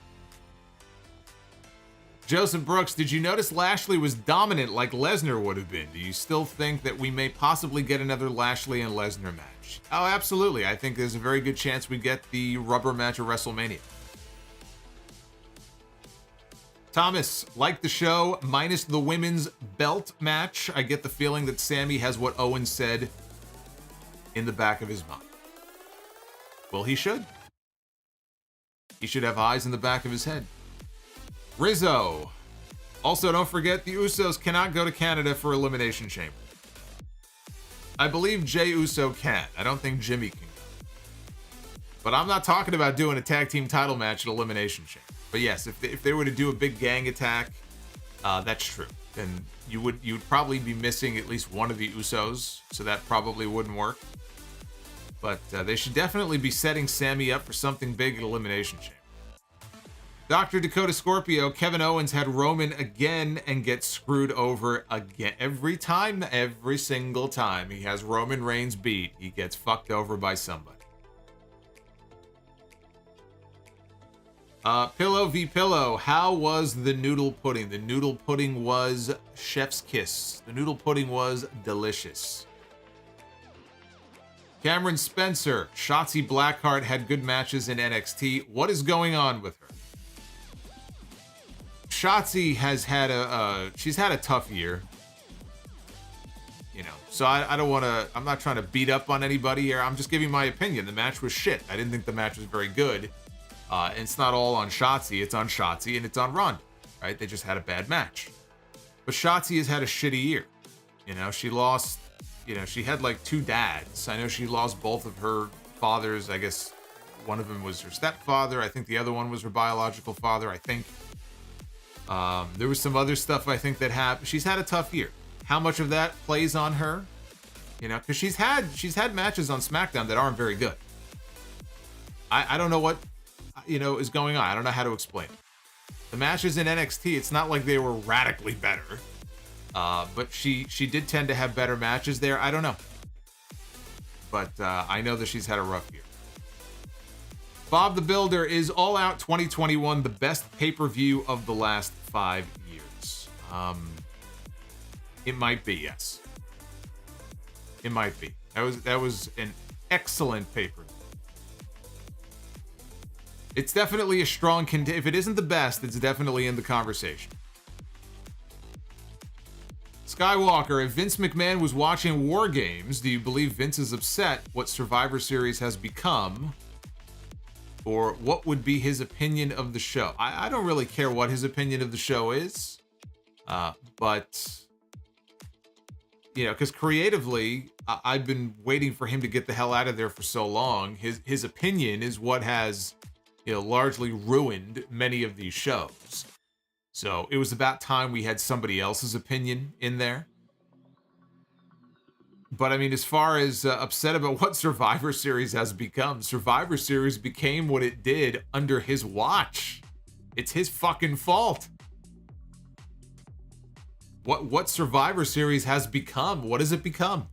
Speaker 2: Joseph Brooks, did you notice Lashley was dominant like Lesnar would have been? Do you still think that we may possibly get another Lashley and Lesnar match? Oh, absolutely. I think there's a very good chance we get the rubber match at WrestleMania. Thomas, like the show, minus the women's belt match. I get the feeling that Sami has what Owens said in the back of his mind. Well, he should. He should have eyes in the back of his head. Rizzo. Also, don't forget, the Usos cannot go to Canada for Elimination Chamber. I believe Jey Uso can. I don't think Jimmy can go. But I'm not talking about doing a tag team title match at Elimination Chamber. But yes, if they were to do a big gang attack, that's true. Then you would probably be missing at least one of the Usos, so that probably wouldn't work. But they should definitely be setting Sami up for something big at Elimination Chamber. Dr. Dakota Scorpio, Kevin Owens had Roman again and gets screwed over again. Every single time he has Roman Reigns beat, he gets fucked over by somebody. Pillow v Pillow, how was the noodle pudding? The noodle pudding was chef's kiss. The noodle pudding was delicious. Cameron Spencer, Shotzi Blackheart had good matches in NXT. What is going on with her? Shotzi has had she's had a tough year. So I don't want to, I'm not trying to beat up on anybody here. I'm just giving my opinion. The match was shit. I didn't think the match was very good. And it's not all on Shotzi. It's on Shotzi and it's on Ronda, right? They just had a bad match. But Shotzi has had a shitty year. She lost, she had like two dads. I know she lost both of her fathers. I guess one of them was her stepfather. I think the other one was her biological father. I think there was some other stuff I think that happened. She's had a tough year. How much of that plays on her? Because she's had matches on SmackDown that aren't very good. I don't know what, is going on. I don't know how to explain it. The matches in NXT, it's not like they were radically better. But she did tend to have better matches there. I don't know. But I know that she's had a rough year. Bob the Builder, is All Out 2021 the best pay-per-view of the last 5 years? It might be, yes. It might be. That was an excellent pay-per-view. It's definitely a strong if it isn't the best, it's definitely in the conversation. Skywalker, if Vince McMahon was watching War Games, do you believe Vince is upset what Survivor Series has become? Or what would be his opinion of the show? I don't really care what his opinion of the show is. But, because creatively, I've been waiting for him to get the hell out of there for so long. His opinion is what has, largely ruined many of these shows. So it was about time we had somebody else's opinion in there. But I mean, as far as upset about what Survivor Series has become, Survivor Series became what it did under his watch. It's his fucking fault. What Survivor Series has become? What has it become?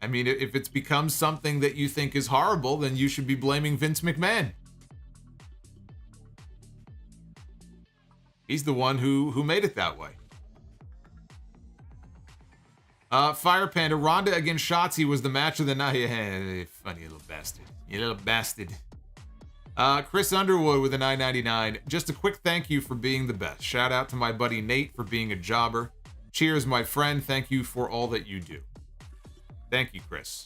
Speaker 2: I mean, if it's become something that you think is horrible, then you should be blaming Vince McMahon. He's the one who made it that way. Fire Panda, Ronda against Shotzi was the match of the night. Funny little bastard. You little bastard. Chris Underwood with a $9.99. Just a quick thank you for being the best. Shout out to my buddy Nate for being a jobber. Cheers, my friend. Thank you for all that you do. Thank you, Chris.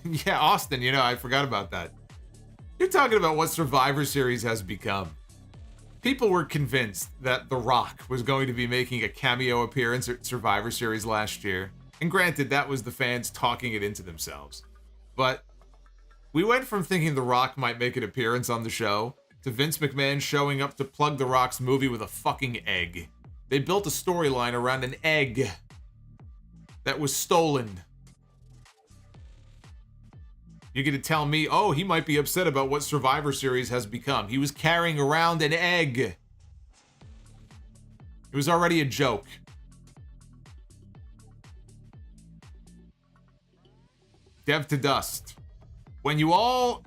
Speaker 2: Yeah, Austin, I forgot about that. You're talking about what Survivor Series has become. People were convinced that The Rock was going to be making a cameo appearance at Survivor Series last year. And granted, that was the fans talking it into themselves. But we went from thinking The Rock might make an appearance on the show to Vince McMahon showing up to plug The Rock's movie with a fucking egg. They built a storyline around an egg that was stolen. You're going to tell me, oh, he might be upset about what Survivor Series has become. He was carrying around an egg. It was already a joke. Dev to Dust. When you fall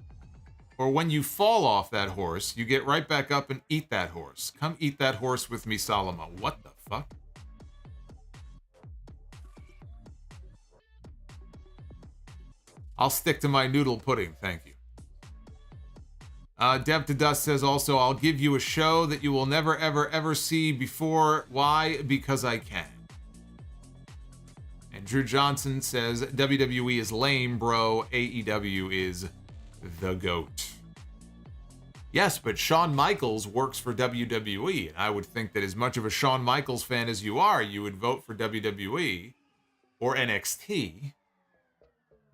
Speaker 2: off that horse, you get right back up and eat that horse. Come eat that horse with me, Solomon. What the fuck? I'll stick to my noodle pudding, thank you. Dev to Dust says also, I'll give you a show that you will never, ever, ever see before. Why? Because I can. And Drew Johnson says, WWE is lame, bro. AEW is the GOAT. Yes, but Shawn Michaels works for WWE, and I would think that as much of a Shawn Michaels fan as you are, you would vote for WWE or NXT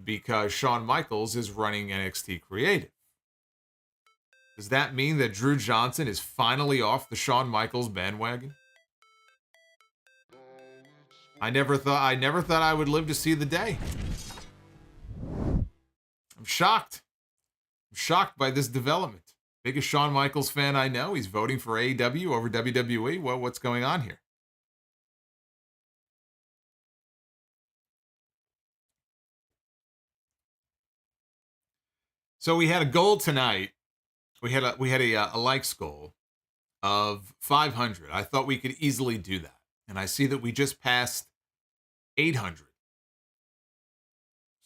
Speaker 2: because Shawn Michaels is running NXT Creative. Does that mean that Drew Johnson is finally off the Shawn Michaels bandwagon? I never thought I would live to see the day. I'm shocked. I'm shocked by this development. Biggest Shawn Michaels fan I know. He's voting for AEW over WWE. Well, what's going on here? So we had a goal tonight. We had a likes goal of 500. I thought we could easily do that. And I see that we just passed 800.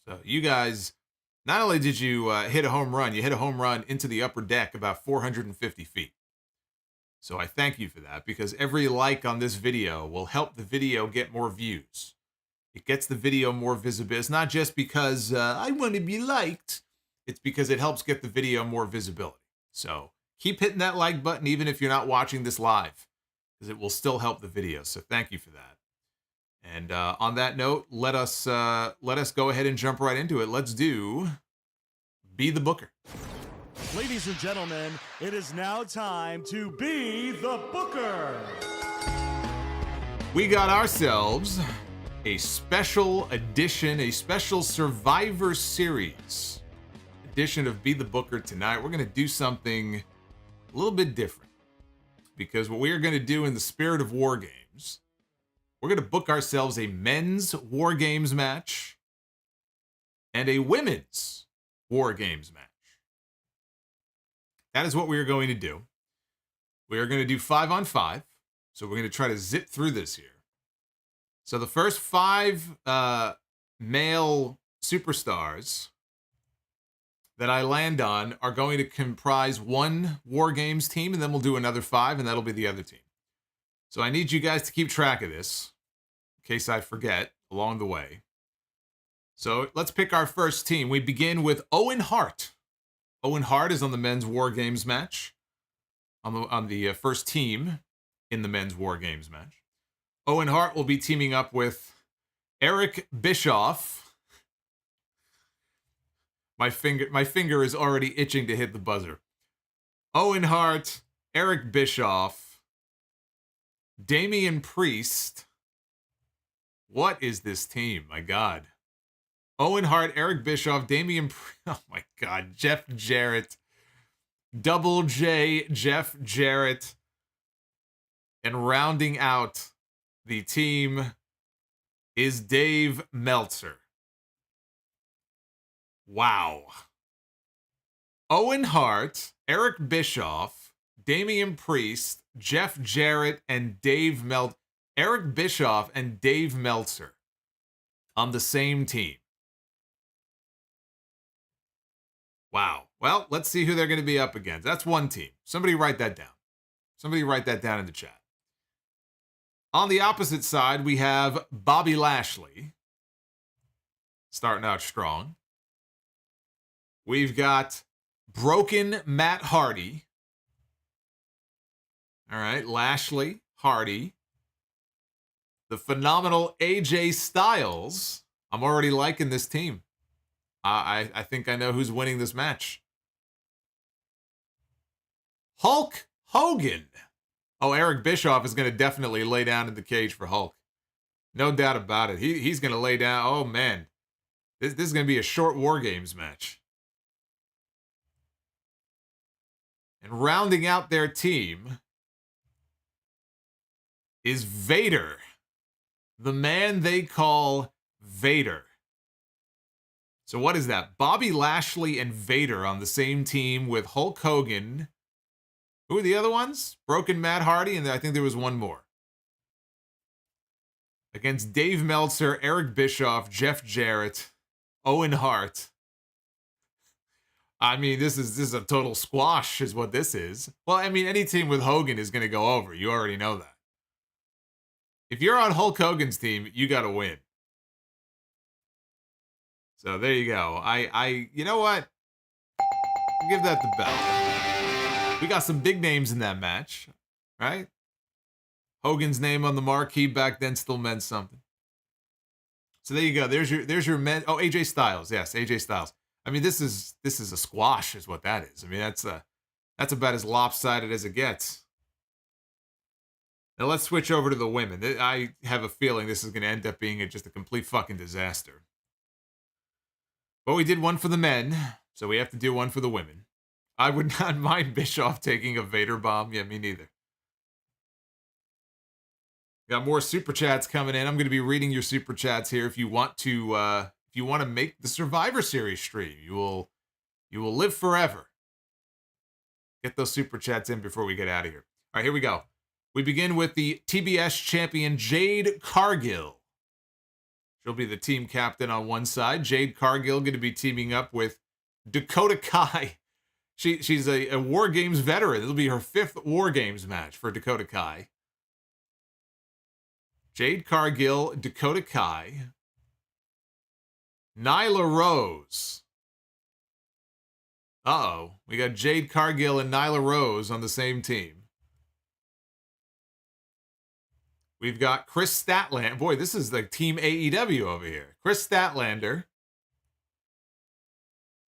Speaker 2: So you guys, not only did you hit a home run, you hit a home run into the upper deck about 450 feet. So I thank you for that, because every like on this video will help the video get more views. It gets the video more visibility. It's not just because I want to be liked. It's because it helps get the video more visibility. So keep hitting that like button even if you're not watching this live, because it will still help the video. So thank you for that. And on that note, let us go ahead and jump right into it. Let's do Be the Booker.
Speaker 3: Ladies and gentlemen, it is now time to Be the Booker.
Speaker 2: We got ourselves a special edition, a special Survivor Series edition of Be the Booker tonight. We're going to do something a little bit different, because what we are going to do in the spirit of War Games, we're going to book ourselves a men's War Games match and a women's War Games match. That is what we are going to do. We are going to do 5-on-5. So we're going to try to zip through this here. So the first 5 male superstars that I land on are going to comprise one War Games team, and then we'll do another 5, and that'll be the other team. So I need you guys to keep track of this, in case I forget along the way. So let's pick our first team. We begin with Owen Hart. Owen Hart is on the men's War Games match, on the first team in the men's War Games match. Owen Hart will be teaming up with Eric Bischoff. My finger is already itching to hit the buzzer. Owen Hart, Eric Bischoff, Damian Priest. What is this team? My God. Owen Hart, Eric Bischoff, Damian Priest. Oh my God. Jeff Jarrett. Double J, Jeff Jarrett. And rounding out the team is Dave Meltzer. Wow. Owen Hart, Eric Bischoff, Damian Priest, Jeff Jarrett, and Dave Meltzer. Eric Bischoff and Dave Meltzer on the same team. Wow. Well, let's see who they're going to be up against. That's one team. Somebody write that down. Somebody write that down in the chat. On the opposite side, we have Bobby Lashley, starting out strong. We've got broken Matt Hardy. All right, Lashley, Hardy. The phenomenal AJ Styles. I'm already liking this team. I think I know who's winning this match. Hulk Hogan. Oh, Eric Bischoff is going to definitely lay down in the cage for Hulk. No doubt about it. He's going to lay down. Oh, man. This is going to be a short War Games match. And rounding out their team is Vader. The man they call Vader. So what is that? Bobby Lashley and Vader on the same team with Hulk Hogan. Who are the other ones? Broken Matt Hardy, and I think there was one more. Against Dave Meltzer, Eric Bischoff, Jeff Jarrett, Owen Hart. I mean, this is a total squash is what this is. Well, I mean, any team with Hogan is going to go over. You already know that. If you're on Hulk Hogan's team, you got to win. So there you go. You know what? I'll give that the belt. We got some big names in that match, right? Hogan's name on the marquee back then still meant something. So there you go. There's your men. Oh, AJ Styles. Yes, AJ Styles. I mean, this is a squash, is what that is. I mean, that's about as lopsided as it gets. Now let's switch over to the women. I have a feeling this is going to end up being just a complete fucking disaster. But we did one for the men, so we have to do one for the women. I would not mind Bischoff taking a Vader bomb. Yeah, me neither. Got more super chats coming in. I'm going to be reading your super chats here. If you want to make the Survivor Series stream, you will live forever. Get those super chats in before we get out of here. All right, here we go. We begin with the TBS champion Jade Cargill. She'll be the team captain on one side. Jade Cargill going to be teaming up with Dakota Kai. She's a War Games veteran. It'll be her 5th War Games match for Dakota Kai. Jade Cargill, Dakota Kai. Nyla Rose. Uh-oh. We got Jade Cargill and Nyla Rose on the same team. We've got Chris Statlander. Boy, this is like Team AEW over here. Chris Statlander.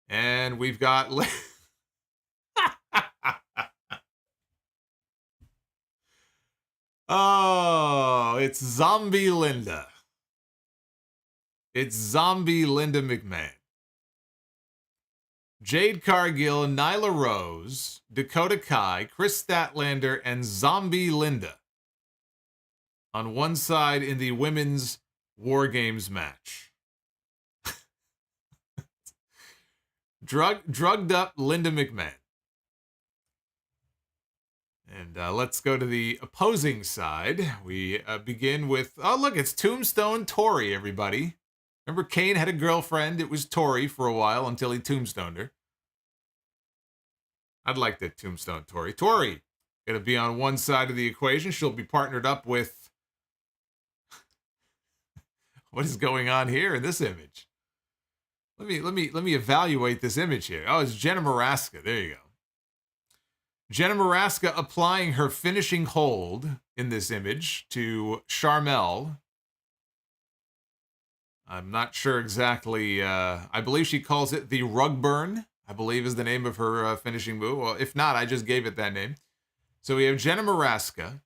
Speaker 2: And we've got... Oh, it's Zombie Linda. It's Zombie Linda McMahon. Jade Cargill, Nyla Rose, Dakota Kai, Chris Statlander, and Zombie Linda on one side in the women's War Games match. Drugged up Linda McMahon. And let's go to the opposing side. We begin with, oh, look, it's Tombstone Tori, everybody. Remember Kane had a girlfriend? It was Tori for a while until he tombstoned her. I'd like that Tombstone Tori. Tori, going to be on one side of the equation. She'll be partnered up with... What is going on here in this image? Let me evaluate this image here. Oh, it's Jenna Maraska. There you go. Jenna Maraska applying her finishing hold in this image to Sharmell. I'm not sure exactly. I believe she calls it the rug burn, I believe is the name of her finishing move. Well, if not, I just gave it that name. So we have Jenna Maraska.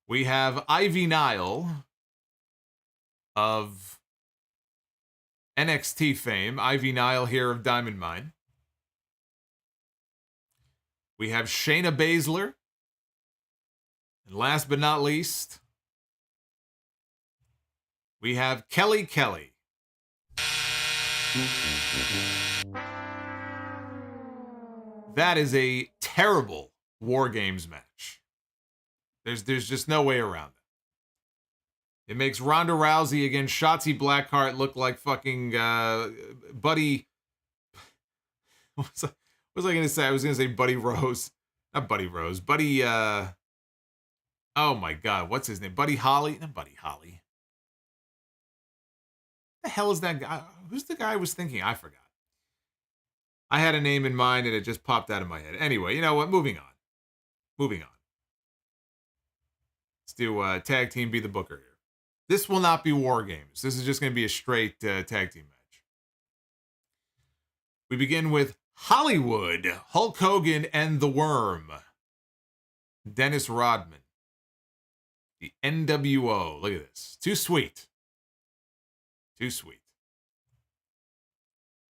Speaker 2: We have Ivy Nile of NXT fame. Ivy Nile here of Diamond Mine. We have Shayna Baszler. And last but not least, we have Kelly Kelly. That is a terrible War Games match. There's just no way around it. It makes Ronda Rousey against Shotzi Blackheart look like fucking Buddy. What was I going to say? I was going to say Buddy Rose. Not Buddy Rose. Buddy, oh my God. What's his name? Buddy Holly? Not Buddy Holly. The hell is that guy? Who's the guy I was thinking? I forgot. I had a name in mind and it just popped out of my head. Anyway, you know what? Moving on. Let's do tag team Be the Booker here. This will not be War Games. This is just going to be a straight tag team match. We begin with Hollywood, Hulk Hogan and the Worm. Dennis Rodman. The NWO. Look at this. Too sweet.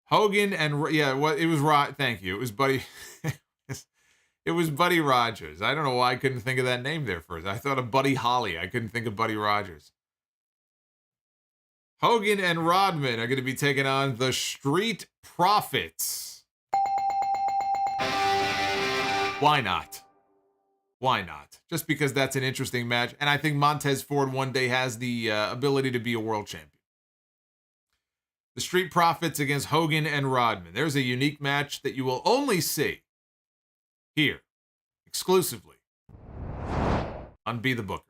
Speaker 2: Hogan and, yeah, what it was, thank you. It was Buddy. It was Buddy Rogers. I don't know why I couldn't think of that name there first. I thought of Buddy Holly. I couldn't think of Buddy Rogers. Hogan and Rodman are going to be taking on the Street Profits. Why not? Just because that's an interesting match. And I think Montez Ford one day has the ability to be a world champion. The Street Profits against Hogan and Rodman. There's a unique match that you will only see here, exclusively, on Be the Booker.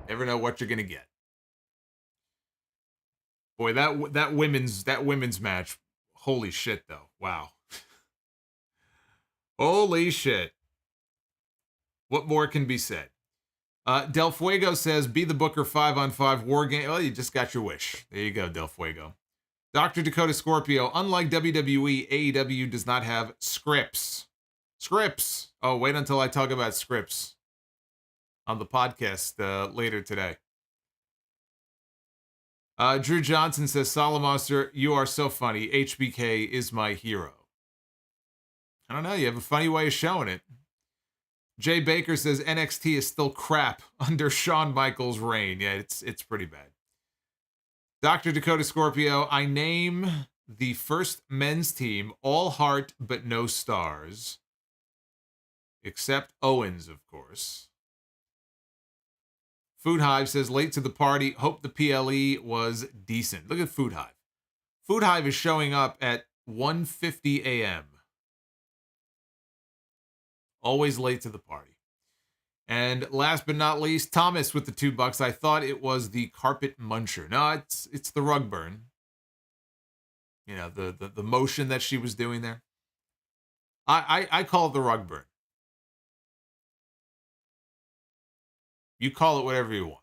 Speaker 2: Never know what you're going to get. Boy, that women's match, holy shit, though. Wow. Holy shit. What more can be said? Del Fuego says, Be the Booker 5-on-5 War Game. Oh, you just got your wish. There you go, Del Fuego. Dr. Dakota Scorpio, unlike WWE, AEW does not have scripts. Scripts. Oh, wait until I talk about scripts on the podcast later today. Drew Johnson says, Solomonster, you are so funny. HBK is my hero. I don't know. You have a funny way of showing it. Jay Baker says NXT is still crap under Shawn Michaels' reign. Yeah, it's pretty bad. Dr. Dakota Scorpio, I name the first men's team all heart but no stars. Except Owens, of course. Food Hive says, late to the party. Hope the PLE was decent. Look at Food Hive. Food Hive is showing up at 1:50 a.m. Always late to the party. And last but not least, Thomas with the $2. I thought it was the carpet muncher. No, it's the rug burn. You know, the motion that she was doing there. I call it the rug burn. You call it whatever you want.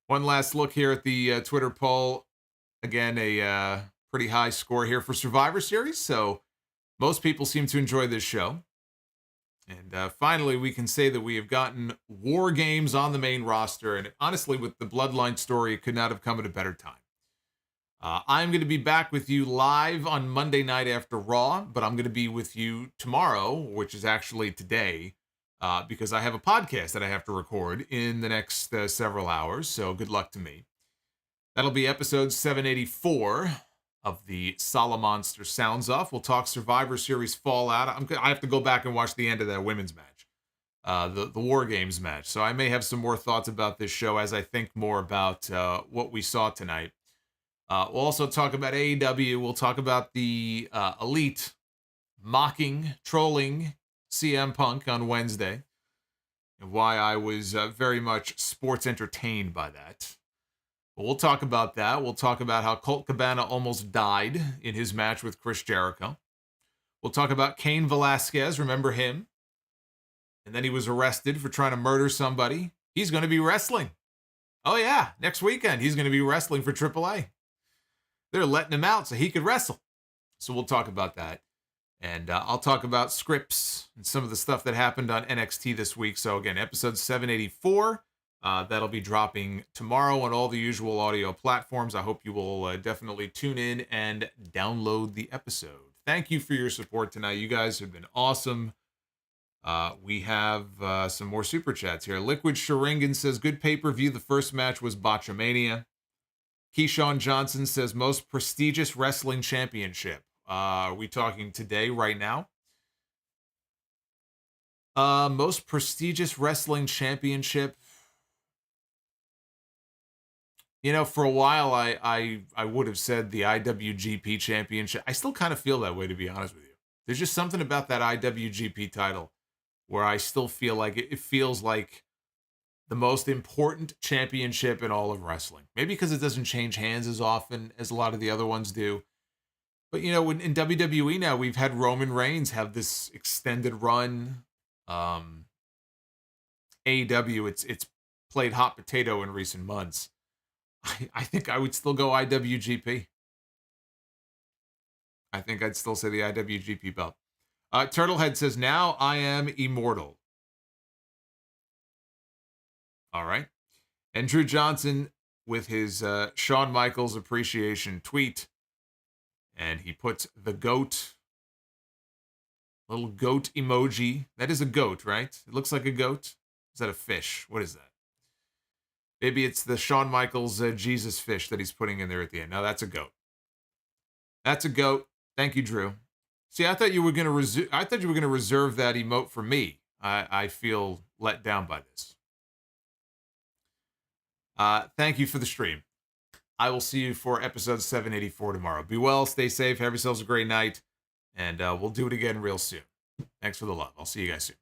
Speaker 2: One last look here at the Twitter poll. Again, a pretty high score here for Survivor Series. So most people seem to enjoy this show. And finally, we can say that we have gotten War Games on the main roster. And honestly, with the Bloodline story, it could not have come at a better time. I'm going to be back with you live on Monday night after Raw, but I'm going to be with you tomorrow, which is actually today, because I have a podcast that I have to record in the next several hours. So good luck to me. That'll be episode 784 of the Solomonster Sounds Off. We'll talk Survivor Series Fallout. I have to go back and watch the end of that women's match, the War Games match. So I may have some more thoughts about this show as I think more about what we saw tonight. We'll also talk about AEW. We'll talk about the Elite mocking, trolling CM Punk on Wednesday, and why I was very much sports entertained by that. But we'll talk about that. We'll talk about how Colt Cabana almost died in his match with Chris Jericho. We'll talk about Cain Velasquez. Remember him? And then he was arrested for trying to murder somebody. He's going to be wrestling. Oh, yeah. Next weekend, he's going to be wrestling for AAA. They're letting him out so he could wrestle. So we'll talk about that. And I'll talk about scripts and some of the stuff that happened on NXT this week. So again, episode 784, that'll be dropping tomorrow on all the usual audio platforms. I hope you will definitely tune in and download the episode. Thank you for your support tonight. You guys have been awesome. We have some more super chats here. Liquid Sharingan says, good pay-per-view. The first match was Botchamania. Keyshawn Johnson says, most prestigious wrestling championship. Are we talking today, right now? Most prestigious wrestling championship. You know, for a while, I would have said the IWGP championship. I still kind of feel that way, to be honest with you. There's just something about that IWGP title where I still feel like it feels like the most important championship in all of wrestling. Maybe because it doesn't change hands as often as a lot of the other ones do. But, you know, in WWE now, we've had Roman Reigns have this extended run. AEW, it's played hot potato in recent months. I think I would still go IWGP. I think I'd still say the IWGP belt. Turtlehead says, now I am immortal. All right. And Drew Johnson with his Shawn Michaels appreciation tweet. And he puts the goat, little goat emoji. That is a goat, right? It looks like a goat. Is that a fish? What is that? Maybe it's the Shawn Michaels Jesus fish that he's putting in there at the end. No, that's a goat. That's a goat. Thank you, Drew. See, I thought you were going to reserve that emote for me. I feel let down by this. Thank you for the stream. I will see you for episode 784 tomorrow. Be well, stay safe, have yourselves a great night, and we'll do it again real soon. Thanks for the love. I'll see you guys soon.